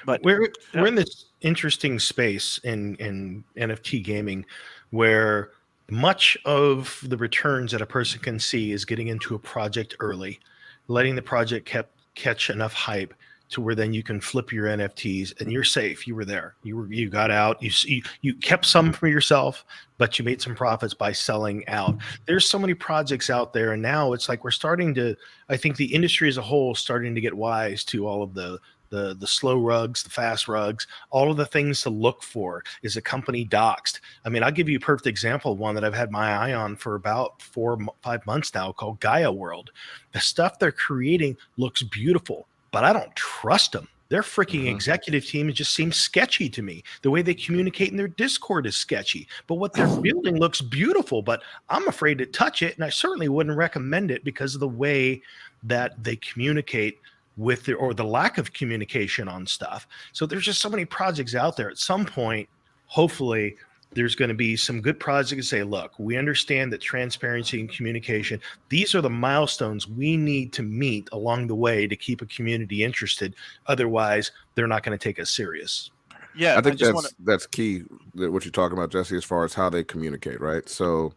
but we're in this interesting space in NFT gaming where much of the returns that a person can see is getting into a project early, letting the project catch enough hype to where then you can flip your NFTs and you're safe. You were there. You got out. You kept some for yourself, but you made some profits by selling out. There's so many projects out there, and now it's like we're starting to. I think the industry as a whole is starting to get wise to all of the slow rugs, the fast rugs, all of the things to look for. Is a company doxed? I mean, I'll give you a perfect example of one that I've had my eye on for about 4-5 months now, called Gaia World. The stuff they're creating looks beautiful, but I don't trust them. Their freaking executive team just seems sketchy to me. The way they communicate in their Discord is sketchy, but what they're building looks beautiful, but I'm afraid to touch it. And I certainly wouldn't recommend it because of the way that they communicate with or the lack of communication on stuff. So there's just so many projects out there. At some point, hopefully there's going to be some good projects that say, look, we understand that transparency and communication, these are the milestones we need to meet along the way to keep a community interested. Otherwise, they're not going to take us serious. Yeah, I think that's key, what you're talking about, Jesse, as far as how they communicate, right? So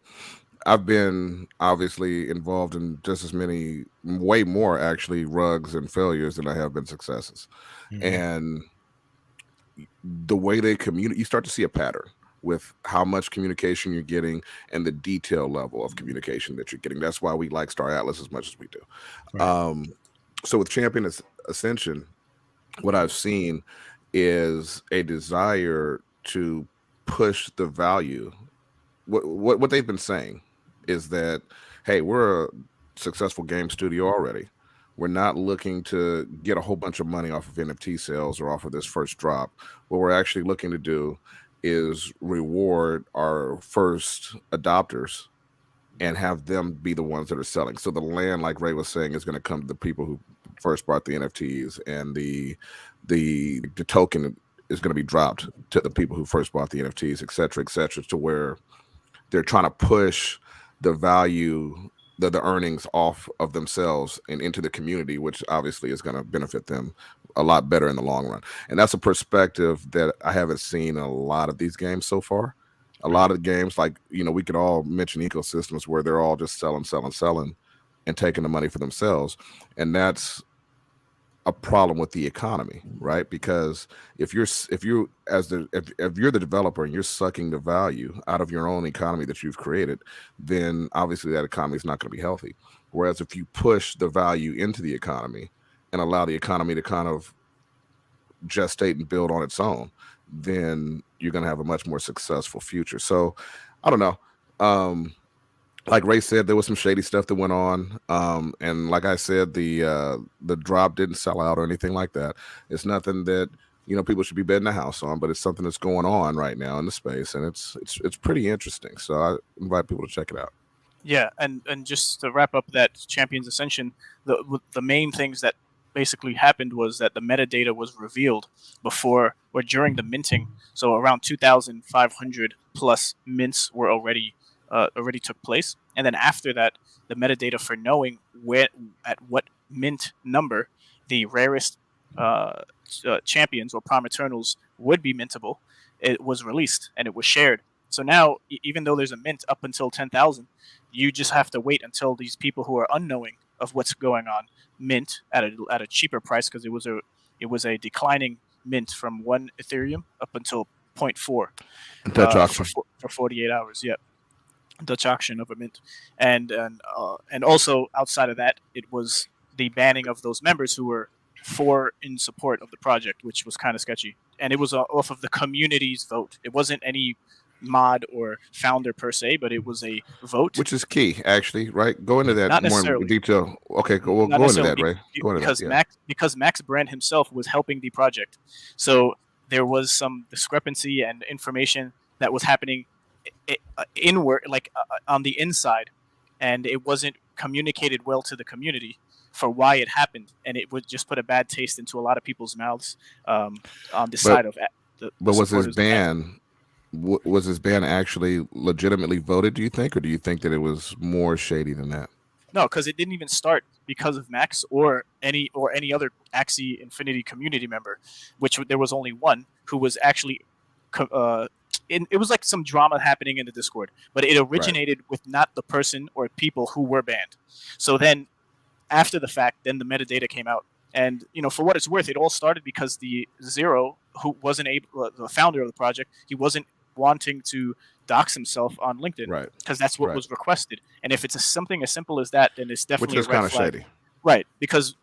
I've been obviously involved in just as many, way more actually, rugs and failures than I have been successes. And the way they communicate, you start to see a pattern with how much communication you're getting and the detail level of communication that you're getting. That's why we like Star Atlas as much as we do. Right. So with Champion Ascension, what I've seen is a desire to push the value. What they've been saying is that, hey, we're a successful game studio already. We're not looking to get a whole bunch of money off of NFT sales or off of this first drop. What we're actually looking to do is reward our first adopters and have them be the ones that are selling. So the land, like Ray was saying, is going to come to the people who first bought the NFTs, and the token is going to be dropped to the people who first bought the NFTs, et cetera, to where they're trying to push the value, the earnings off of themselves and into the community, which obviously is going to benefit them a lot better in the long run. And that's a perspective that I haven't seen in a lot of these games so far. A lot of games, like, we could all mention ecosystems where they're all just selling and taking the money for themselves. And that's a problem with the economy, right? Because if you're the developer and you're sucking the value out of your own economy that you've created, then obviously that economy is not going to be healthy. Whereas if you push the value into the economy and allow the economy to kind of gestate and build on its own, then you're going to have a much more successful future. So I don't know. Like Ray said, there was some shady stuff that went on. And like I said, the drop didn't sell out or anything like that. It's nothing that, people should be betting the house on, but it's something that's going on right now in the space, and it's pretty interesting. So I invite people to check it out. Yeah, and just to wrap up that Champions Ascension, the main things that basically happened was that the metadata was revealed before or during the minting. So around 2,500 plus mints were already took place, and then after that, the metadata for knowing at what mint number the rarest champions or Prime Eternals would be mintable, it was released and it was shared. So now, even though there's a mint up until 10,000, you just have to wait until these people who are unknowing of what's going on mint at a cheaper price, because it was a declining mint from 1 Ethereum up until 0.4 Dutch auction for 48 hours. Yeah, Dutch auction of a mint, and also outside of that, it was the banning of those members who were in support of the project, which was kind of sketchy, and it was off of the community's vote. It wasn't any mod or founder per se, but it was a vote, which is key, actually, right? Go into that Not more in necessarily. detail. Okay, go into that, Ray. Go into because that, because Max Brand himself was helping the project, so there was some discrepancy and information that was happening inward, like on the inside, and it wasn't communicated well to the community for why it happened, and it would just put a bad taste into a lot of people's mouths on the side of the. But was his supporters of ban? Was his ban actually legitimately voted, do you think, or do you think that it was more shady than that? No, because it didn't even start because of Max or any other Axie Infinity community member, which there was only one who was actually. It was like some drama happening in the Discord, but it originated with not the person or people who were banned. So then, after the fact, then the metadata came out, and for what it's worth, it all started because the Zero, who wasn't able, the founder of the project, he wasn't wanting to dox himself on LinkedIn, right? Because that's what was requested. And if it's something as simple as that, then it's definitely which is kind of shady, right? Because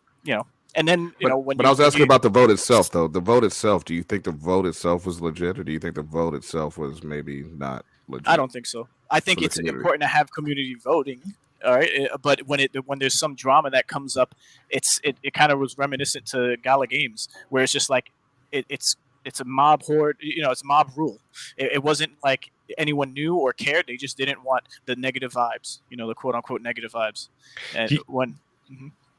and then but I was asking about the vote itself, though. The vote itself. Do you think the vote itself was legit, or do you think the vote itself was maybe not legit? I don't think so. I think it's important to have community voting. All right, but when there's some drama that comes up, it kind of was reminiscent to Gala Games, where it's just like it's a mob horde. It's mob rule. It wasn't like anyone knew or cared. They just didn't want the negative vibes. The quote unquote negative vibes. And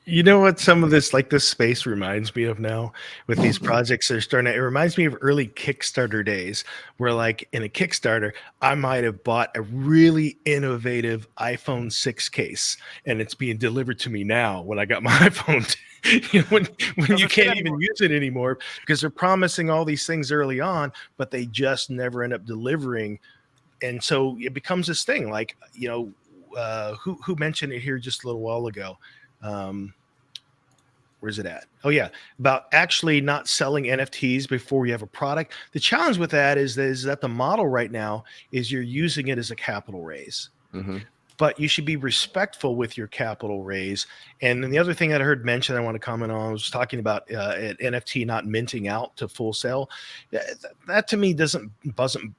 You know what some of this space reminds me of now with these projects they're starting. It reminds me of early Kickstarter days where, like, in a Kickstarter, I might have bought a really innovative iPhone 6 case and it's being delivered to me now when I got my iPhone. When you can't even use it anymore because they're promising all these things early on, but they just never end up delivering. And so it becomes this thing like, who mentioned it here just a little while ago? Where's it at? Oh yeah, about actually not selling NFTs before you have a product. The challenge with that is that the model right now is you're using it as a capital raise. Mm-hmm. But you should be respectful with your capital raise. And then the other thing that I heard mentioned, I want to comment on, was talking about NFT not minting out to full sale. That to me doesn't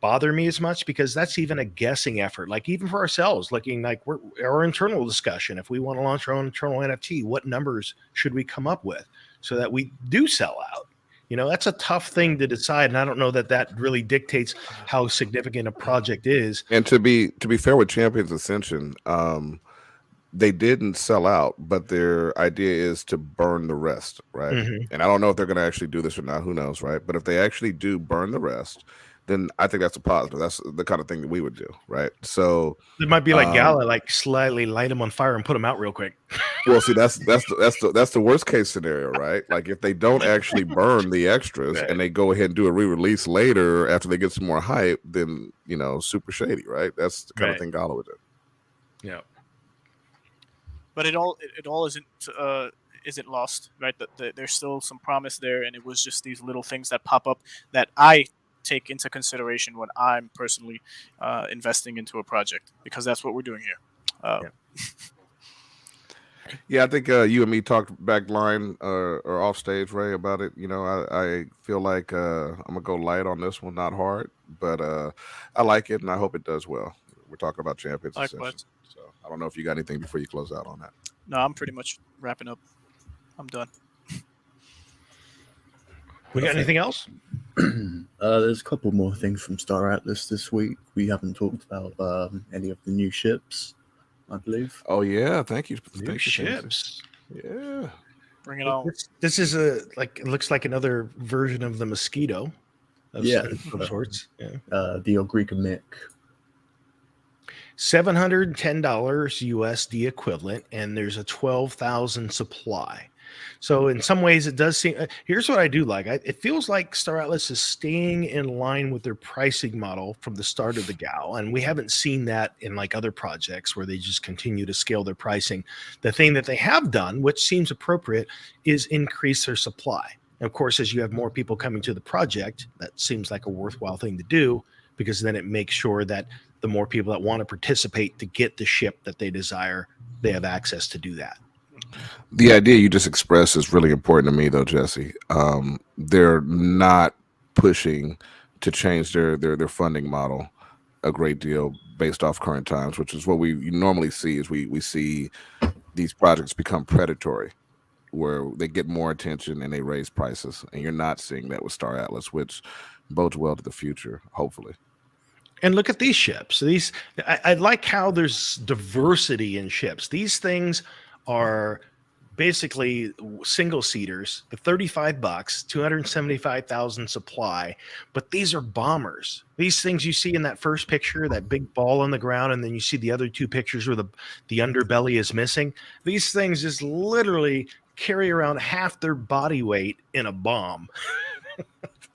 bother me as much because that's even a guessing effort. Like even for ourselves, looking like our internal discussion, if we want to launch our own internal NFT, what numbers should we come up with so that we do sell out? That's a tough thing to decide, and I don't know that really dictates how significant a project is. And to be fair with Champions Ascension, they didn't sell out, but their idea is to burn the rest, right? Mm-hmm. And I don't know if they're going to actually do this or not. Who knows, right? But if they actually do burn the rest, then I think that's a positive. That's the kind of thing that we would do, right? So it might be like Gala, like slightly light them on fire and put them out real quick. Well, see, that's the worst case scenario, right? Like if they don't actually burn the extras right, and they go ahead and do a re-release later after they get some more hype, then super shady, right? That's the kind of thing Gala would do. Yeah, but it all isn't lost, right? There's still some promise there, and it was just these little things that pop up that I take into consideration when I'm personally investing into a project, because that's what we're doing here. Yeah, I think you and me talked backline or off stage, Ray, about it. I feel like I'm gonna go light on this one, not hard, but I like it and I hope it does well. We're talking about Champions Ascension, so I don't know if you got anything before you close out on that. No, I'm pretty much wrapping up. I'm done. We got anything else? There's a couple more things from Star Atlas this week. We haven't talked about any of the new ships, I believe. Oh yeah, thank you. New Thank you, ships. Yeah. Bring it on. This is it looks like another version of the Mosquito. Of sorts. Yeah. The Ogrika Mick. $710 USD equivalent, and there's a 12,000 supply. So in some ways it does seem, here's what I do like. It feels like Star Atlas is staying in line with their pricing model from the start of the GAL. And we haven't seen that in like other projects where they just continue to scale their pricing. The thing that they have done, which seems appropriate, is increase their supply. And of course, as you have more people coming to the project, that seems like a worthwhile thing to do, because then it makes sure that the more people that want to participate to get the ship that they desire, they have access to do that. The idea you just expressed is really important to me, though, Jesse. They're not pushing to change their funding model a great deal based off current times, which is what we normally see. Is we see these projects become predatory, where they get more attention and they raise prices, and you're not seeing that with Star Atlas, which bodes well to the future, hopefully. And look at these ships. I like how there's diversity in ships. These things are basically single seaters, $35, 275,000 supply, but these are bombers. These things you see in that first picture, that big ball on the ground, and then you see the other two pictures where the underbelly is missing. These things just literally carry around half their body weight in a bomb.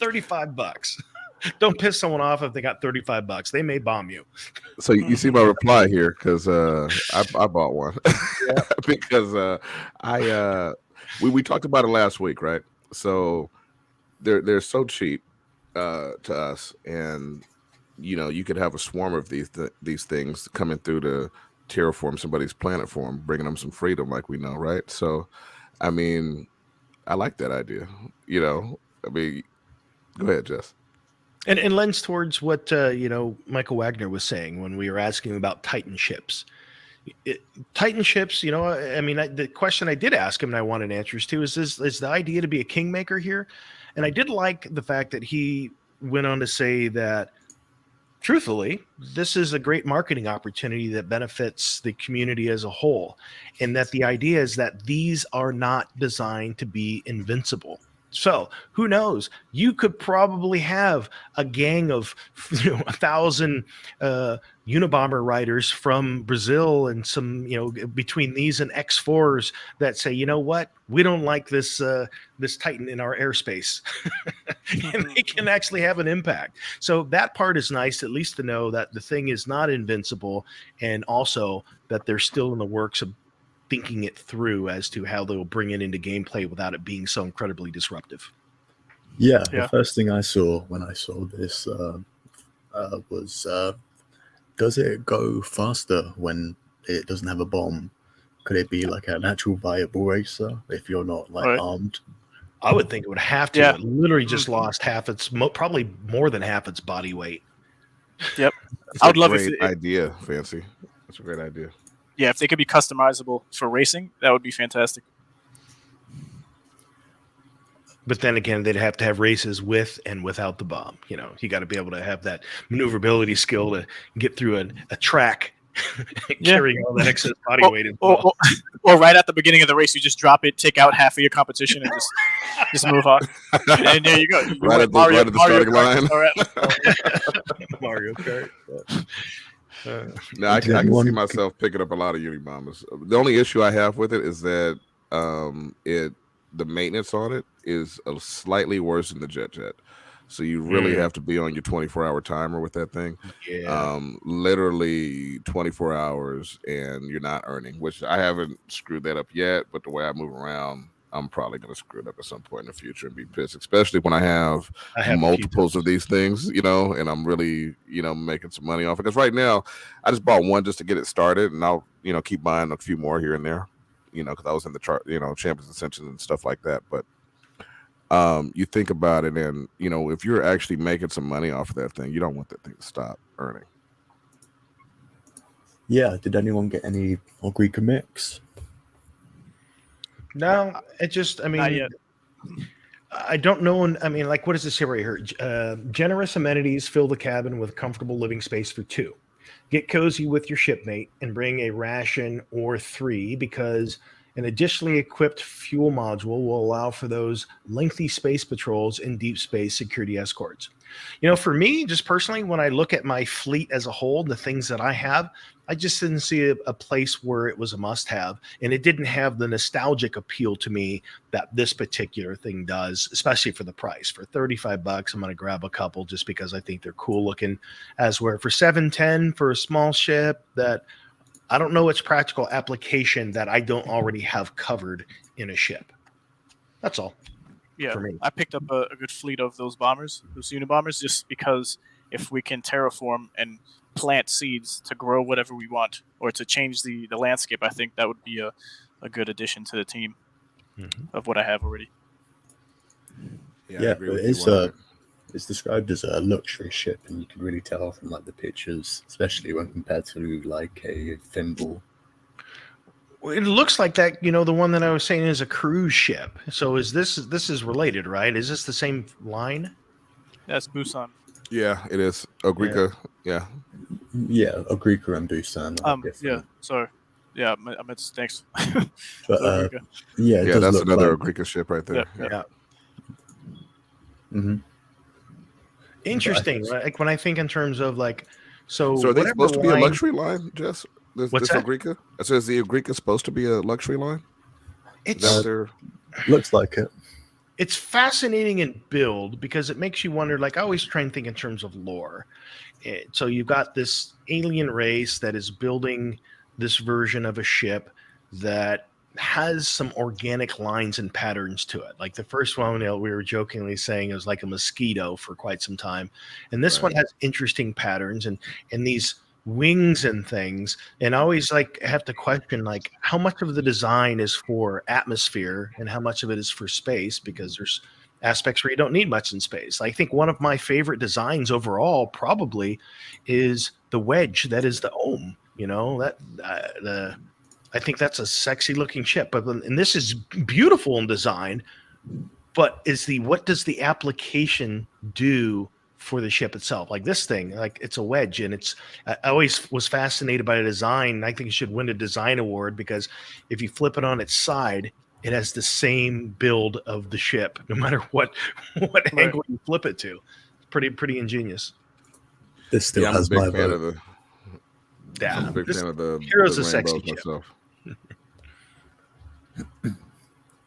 $35. Don't piss someone off if they got $35. They may bomb you. So you see my reply here, because I bought one. Because we talked about it last week, right? So they're so cheap to us, and you could have a swarm of these things coming through to terraform somebody's planet for them, bringing them some freedom, like we know, right? So, I mean, I like that idea. Go ahead, Jess. And lends towards what Michael Wagner was saying when we were asking about Titan ships. Titan ships, the question I did ask him and I wanted answers to is the idea to be a kingmaker here? And I did like the fact that he went on to say that, truthfully, this is a great marketing opportunity that benefits the community as a whole. And that the idea is that these are not designed to be invincible. So who knows? You could probably have a gang of 1,000 Unabomber riders from Brazil and some, between these and X4s that say, you know what, we don't like this Titan in our airspace, and they can actually have an impact. So that part is nice, at least to know that the thing is not invincible, and also that they're still in the works of thinking it through as to how they'll bring it into gameplay without it being so incredibly disruptive. Yeah. The first thing I saw when I saw this was, does it go faster when it doesn't have a bomb? Could it be like an actual viable racer if you're not armed? I would think it would have to. It literally just lost half its, probably more than half its body weight. Yep. I would love it. Idea, Fancy. That's a great idea. Yeah, if they could be customizable for racing, that would be fantastic. But then again, they'd have to have races with and without the bomb. You got to be able to have that maneuverability skill to get through a track, carrying all that excess body weight. Or right at the beginning of the race, you just drop it, take out half of your competition, and just move on. And there you go. Right at the starting line. Mario Kart. No, I can see myself picking up a lot of Unibombers. The only issue I have with it is that the maintenance on it is slightly worse than the Jet. So you really have to be on your 24-hour timer with that thing. Yeah. Literally 24 hours, and you're not earning, which I haven't screwed that up yet. But the way I move around, I'm probably going to screw it up at some point in the future and be pissed, especially when I have multiples of these things, and I'm really, making some money off it. Because right now, I just bought one just to get it started, and I'll, keep buying a few more here and there, because I was in the chart, Champions Ascension and stuff like that. But you think about it, and, if you're actually making some money off of that thing, you don't want that thing to stop earning. Yeah. Did anyone get any Ogrika mix? No, it just, Not yet. I don't know. I mean, like, what does this say right here? Generous amenities fill the cabin with comfortable living space for 2. Get cozy with your shipmate and bring a ration or 3 because an additionally equipped fuel module will allow for those lengthy space patrols and deep space security escorts. For me, just personally, when I look at my fleet as a whole, the things that I have, I just didn't see a place where it was a must-have, and it didn't have the nostalgic appeal to me that this particular thing does, especially for the price. For $35, I'm going to grab a couple just because I think they're cool looking. As where for $7.10 for a small ship, that I don't know its practical application that I don't already have covered in a ship. That's all. Yeah, for me. I picked up a good fleet of those bombers, those Unibombers, just because if we can terraform and plant seeds to grow whatever we want or to change the landscape, I think that would be a good addition to the team of what I have already. Yeah, it's described as a luxury ship, and you can really tell from like the pictures, especially when compared to like a thimble. It looks like that, the one that I was saying is a cruise ship. So this is related, right? Is this the same line? That's Busan. Yeah, it is. Agrica, yeah. Yeah, Agrica and Busan are different. Yeah, sorry. Yeah, I meant thanks. But yeah, that's another Agrica ship right there. Yeah. Mm-hmm. Interesting. Right? Like when I think in terms of like, so are they supposed to be a line, luxury line, Jess? What's that? Agrica? It says the Agrica is supposed to be a luxury line. Looks like it. It's fascinating in build because it makes you wonder. Like I always try and think in terms of lore. So you've got this alien race that is building this version of a ship that has some organic lines and patterns to it. Like the first one, we were jokingly saying it was like a mosquito for quite some time, and this one has interesting patterns and these wings and things. And I always like have to question like how much of the design is for atmosphere and how much of it is for space, because there's aspects where you don't need much in space. I think one of my favorite designs overall probably is the wedge that is the Ohm. I think that's a sexy looking ship, and this is beautiful in design, but what does the application do for the ship itself? Like this thing, like it's a wedge, and I always was fascinated by the design. I think it should win a design award because if you flip it on its side, it has the same build of the ship, no matter what angle you flip it to. It's pretty ingenious. This still has my vote. I'm a big fan of the Hero's a sexy ship. Myself.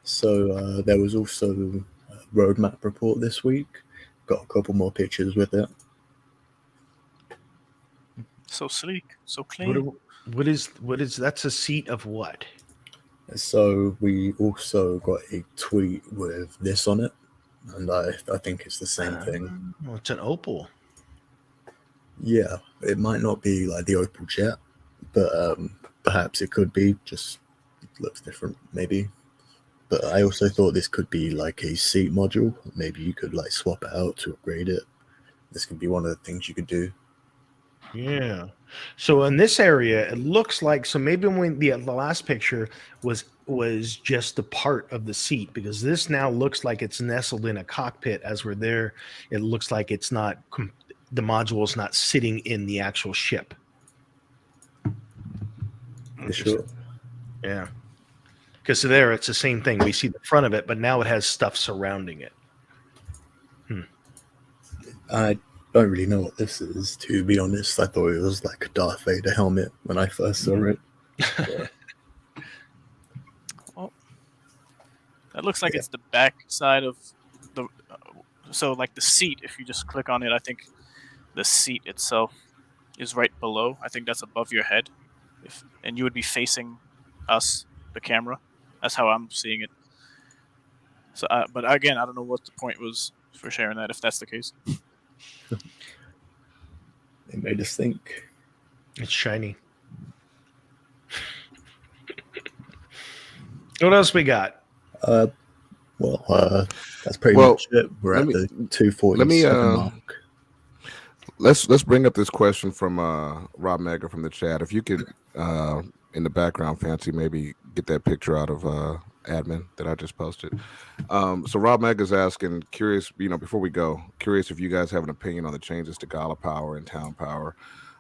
So there was also a roadmap report this week. Got a couple more pictures with it. So sleek, so clean. What is that's a seat of what? So we also got a tweet with this on it, and I think it's the same thing. Well, it's an opal. Yeah, it might not be like the opal jet, but perhaps it could be. Just looks different, maybe. But I also thought this could be like a seat module. Maybe you could like swap it out to upgrade it. This could be one of the things you could do. Yeah. So in this area, it looks like, so maybe when the last picture was just the part of the seat, because this now looks like it's nestled in a cockpit. As we're there, it looks like it's not, the module is not sitting in the actual ship. Sure. Yeah. Because there, it's the same thing. We see the front of it, but now it has stuff surrounding it. I don't really know what this is, to be honest. I thought it was like a Darth Vader helmet when I first saw it. Well, that looks like it's the back side of the... so like the seat, if you just click on it, I think the seat itself is right below. I think that's above your head. And you would be facing us, the camera. That's how I'm seeing it. So, but again, I don't know what the point was for sharing that, if that's the case. It made us think. It's shiny. What else we got? That's pretty much it. We're at the 247 mark. Let's bring up this question from Rob Mega from the chat. If you could, in the background, Fancy, maybe get that picture out of admin that I just posted. So Rob Meg is asking, curious, before we go, curious if you guys have an opinion on the changes to Gala Power and Town Power.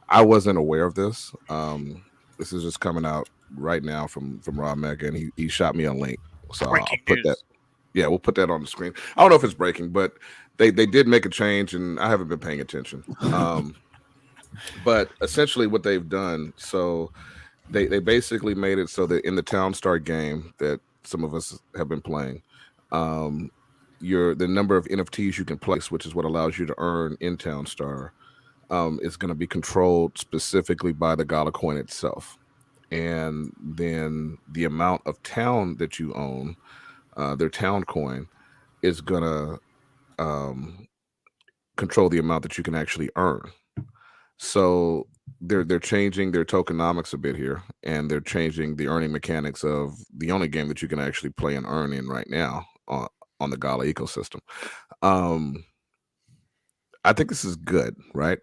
I wasn't aware of this. This is just coming out right now from Rob Meg, and he shot me a link. So I'll put that. Yeah, we'll put that on the screen. I don't know if it's breaking, but they did make a change, and I haven't been paying attention. But essentially what they've done, so they basically made it so that in the Town Star game that some of us have been playing, the number of NFTs you can place, which is what allows you to earn in Town Star, is going to be controlled specifically by the Gala coin itself. And then the amount of town that you own, their town coin, is going to control the amount that you can actually earn. So they're changing their tokenomics a bit here, and they're changing the earning mechanics of the only game that you can actually play and earn in right now on the Gala ecosystem. I think this is good, right?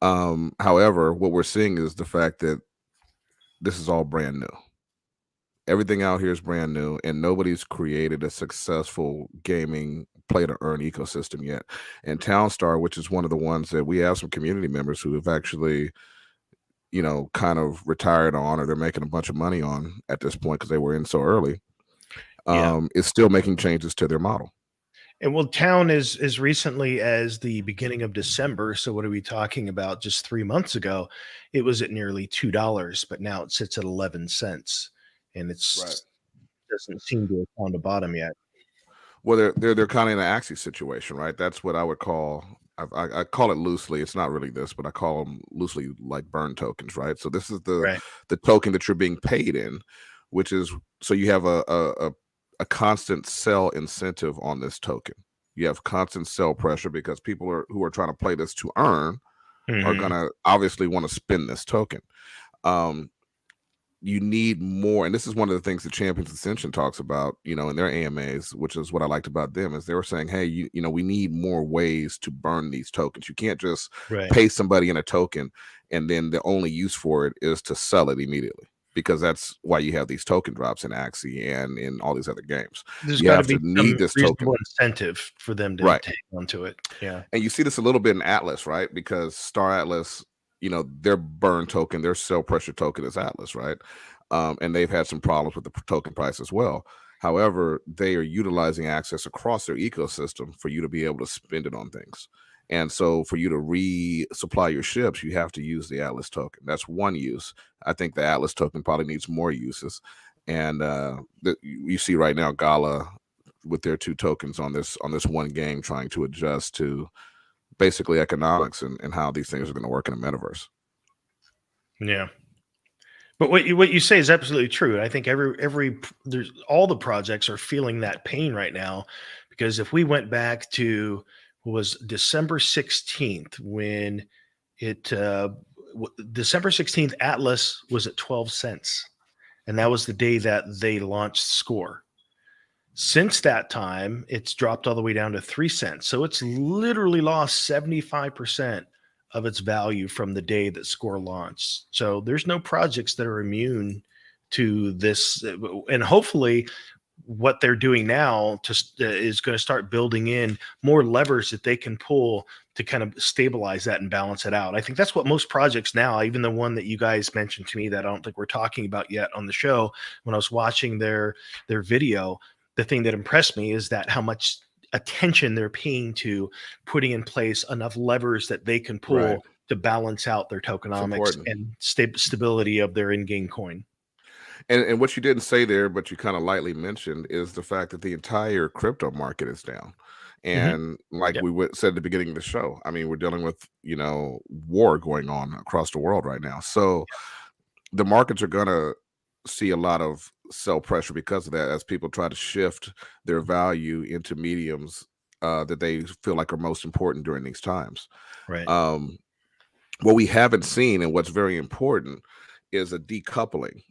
However, what we're seeing is the fact that this is all brand new. Everything out here is brand new, and nobody's created a successful gaming play to earn ecosystem yet. And Townstar, which is one of the ones that we have some community members who have actually, kind of retired on, or they're making a bunch of money on at this point because they were in so early, is still making changes to their model. And well, Town is as recently as the beginning of December. So what are we talking about? Just 3 months ago, it was at nearly $2, but now it sits at 11 cents. And it's doesn't seem to have found a bottom yet. Well, they're kind of in an Axie situation, right? That's what I would call. I call it loosely. It's not really this, but I call them loosely like burn tokens, right? So this is the token that you're being paid in, which is so you have a constant sell incentive on this token. You have constant sell pressure because people who are trying to play this to earn are gonna obviously want to spend this token. You need more, and this is one of the things that Champions Ascension talks about, in their AMAs, which is what I liked about them, is they were saying, hey, we need more ways to burn these tokens. You can't just pay somebody in a token and then the only use for it is to sell it immediately, because that's why you have these token drops in Axie and in all these other games. There's got to be some this reasonable incentive for them to take onto it. Yeah. And you see this a little bit in Atlas, right? Because Star Atlas, their burn token, their sell pressure token is Atlas, right? And they've had some problems with the token price as well. However, they are utilizing access across their ecosystem for you to be able to spend it on things. And so for you to resupply your ships, you have to use the Atlas token. That's one use. I think the Atlas token probably needs more uses. And you see right now Gala with their 2 tokens on this one game trying to adjust to basically economics and how these things are going to work in the metaverse. Yeah. But what you say is absolutely true. I think there's all the projects are feeling that pain right now, because if we went back to was December 16th when December 16th, Atlas was at 12 cents. And that was the day that they launched Score. Since that time, it's dropped all the way down to 3 cents. So it's literally lost 75% of its value from the day that Score launched. So there's no projects that are immune to this. And hopefully what they're doing now is going to start building in more levers that they can pull to kind of stabilize that and balance it out. I think that's what most projects now, even the one that you guys mentioned to me that I don't think we're talking about yet on the show, when I was watching their video, the thing that impressed me is that how much attention they're paying to putting in place enough levers that they can pull to balance out their tokenomics and stability of their in-game coin. And what you didn't say there, but you kind of lightly mentioned, is the fact that the entire crypto market is down. And like we said at the beginning of the show, I mean, we're dealing with, war going on across the world right now. So the markets are going to see a lot of sell pressure because of that, as people try to shift their value into mediums that they feel like are most important during these times. Right. What we haven't seen, and what's very important, is a decoupling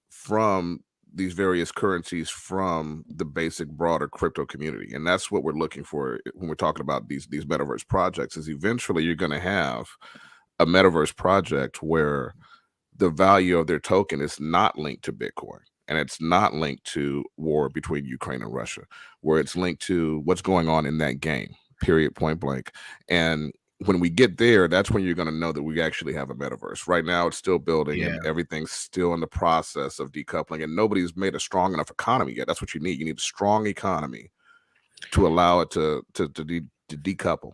from these various currencies from the basic broader crypto community. And that's what we're looking for when we're talking about these metaverse projects, is eventually you're going to have a metaverse project where the value of their token is not linked to Bitcoin. and it's not linked to war between Ukraine and Russia, where it's linked to what's going on in that game, period, point blank. And when we get there, that's when you're going to know that we actually have a metaverse. Right now, it's still building and everything's still in the process of decoupling, and nobody's made a strong enough economy yet. That's what you need. You need a strong economy to allow it to decouple.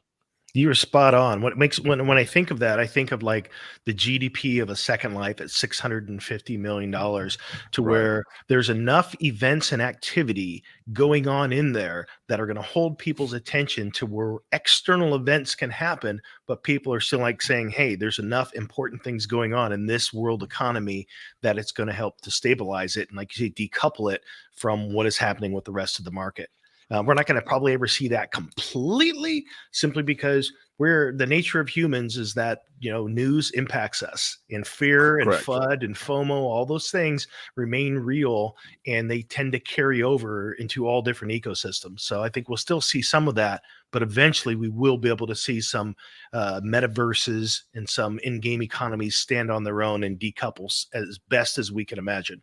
You were spot on. What makes when I think of that, I think of like the GDP of a Second Life at $650 million, to where there's enough events and activity going on in there that are going to hold people's attention to where external events can happen, but people are still like saying, hey, there's enough important things going on in this world economy that it's going to help to stabilize it and, like you say, decouple it from what is happening with the rest of the market. We're not going to probably ever see that completely, simply because the nature of humans is that, news impacts us, and fear and FUD and FOMO, all those things remain real, and they tend to carry over into all different ecosystems. So I think we'll still see some of that, but eventually we will be able to see some metaverses and some in-game economies stand on their own and decouple as best as we can imagine.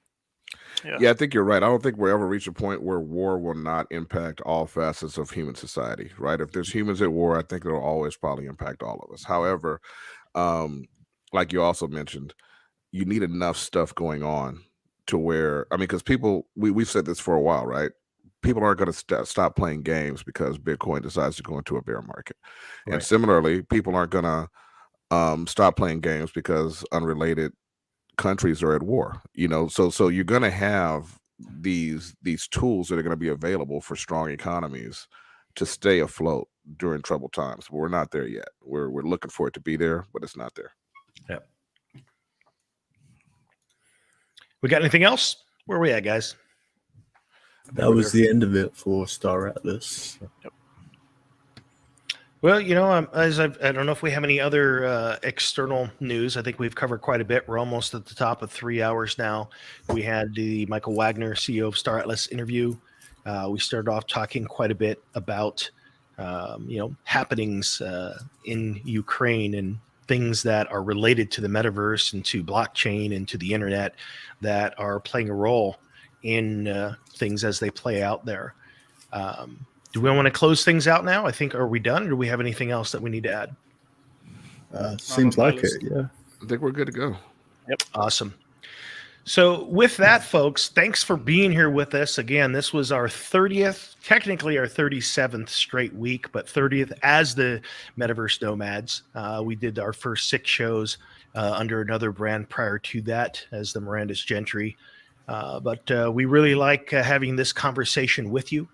Yeah, I think you're right. I don't think we'll ever reach a point where war will not impact all facets of human society, right? If there's humans at war, I think it'll always probably impact all of us. However, like you also mentioned, you need enough stuff going on to where, because people, we've said this for a while, right? People aren't going to stop playing games because Bitcoin decides to go into a bear market. Right. And similarly, people aren't going to stop playing games because unrelated countries are at war, so you're going to have these tools that are going to be available for strong economies to stay afloat during troubled times. But we're not there yet. We're looking for it to be there, but it's not there. Yep. We got anything else? Where are we at, guys? That was the end of it for Star Atlas. Yep. Well, I don't know if we have any other external news. I think we've covered quite a bit. We're almost at the top of 3 hours now. We had the Michael Wagner, CEO of Star Atlas, interview. We started off talking quite a bit about, happenings in Ukraine and things that are related to the metaverse and to blockchain and to the internet that are playing a role in things as they play out there. Do we want to close things out now? I think, are we done, or do we have anything else that we need to add? Seems like it, yeah. I think we're good to go. Yep. Awesome. So with that, folks, thanks for being here with us. Again, this was our 30th, technically our 37th straight week, but 30th as the Metaverse Nomads. We did our first 6 shows under another brand prior to that as the Miranda's Gentry. But we really like having this conversation with you.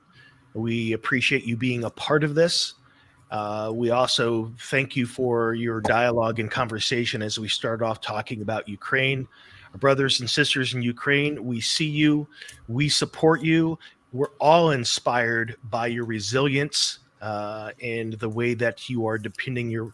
We appreciate you being a part of this. We also thank you for your dialogue and conversation as we start off talking about Ukraine. Our brothers and sisters in Ukraine, we see you. We support you. We're all inspired by your resilience and the way that you are defending your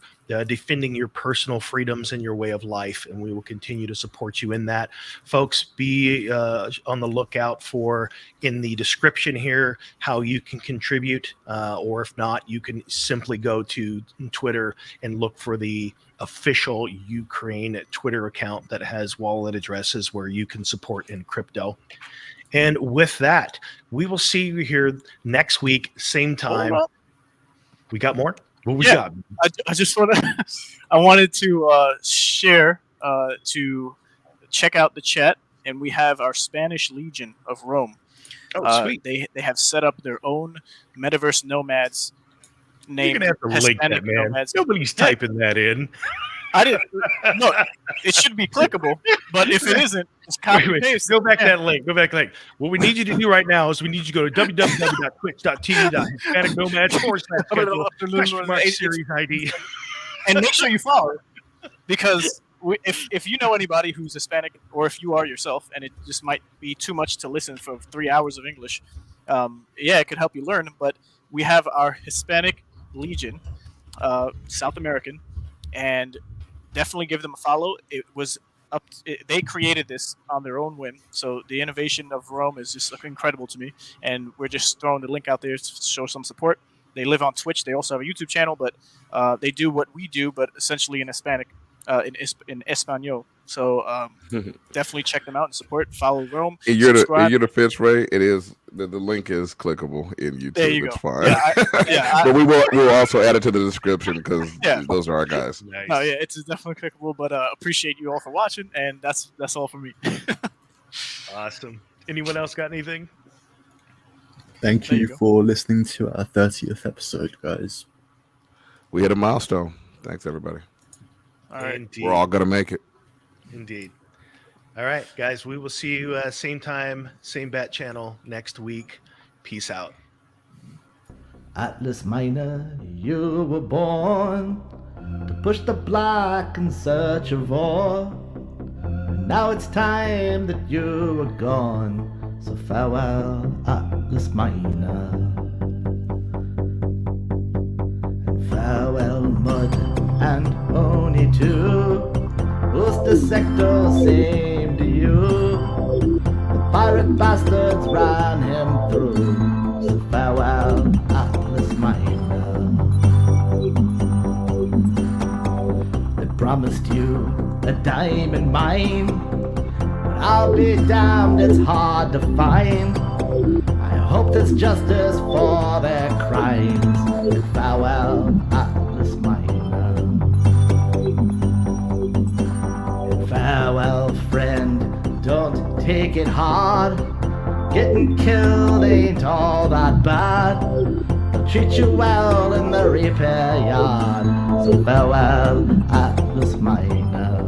personal freedoms and your way of life, and we will continue to support you in that. Folks, be on the lookout for, in the description here, how you can contribute, or if not, you can simply go to Twitter and look for the official Ukraine Twitter account that has wallet addresses where you can support in crypto. And with that, we will see you here next week, same time. We got more? What we got? I just wanted to share to check out the chat, and we have our Spanish Legion of Rome. Oh, sweet. They have set up their own Metaverse Nomads named You're gonna have to link that, man. Nomads. Nobody's typing that in. I didn't. No, it should be clickable, but if it isn't, it's copy paste. Go back that link. Go back that link. What we need you to do right now is we need you to go to www.twitch.tv/Hispanic-Series ID, and make sure you follow, because if you know anybody who's Hispanic, or if you are yourself, and it just might be too much to listen for 3 hours of English, it could help you learn. But we have our Hispanic Legion, South American, and definitely give them a follow. It was they created this on their own whim, so the innovation of Rome is just incredible to me, and we're just throwing the link out there to show some support. They live on Twitch. They also have a YouTube channel, but they do what we do, but essentially in Hispanic, in Espanol. So definitely check them out and support. Follow Rome. In your Subscribe. defense, Ray, it is the link is clickable in YouTube. There you it's go. fine. Yeah, but we'll also add it to the description because those are our guys. Nice. No, yeah, it's definitely clickable. But appreciate you all for watching, and that's all for me. Awesome. Anyone else got anything? Thank There you you go. for listening to our 30th episode, guys. We hit a milestone. Thanks, everybody. All right. Indeed. We're all gonna make it. Indeed. All right, guys. We will see you same time, same bat channel next week. Peace out. Atlas Miner, you were born to push the block in search of ore. And now it's time that you are gone. So farewell, Atlas Miner. And farewell, Mud and ONI too. Who's the sector same to you? The pirate bastards ran him through. So farewell, Atlas Miner. They promised you a diamond mine, but I'll be damned, it's hard to find. I hope there's justice for their crimes. And farewell, Atlas Miner. Farewell, friend, don't take it hard. Getting killed ain't all that bad. They'll treat you well in the repair yard. So farewell, Atlas Miner.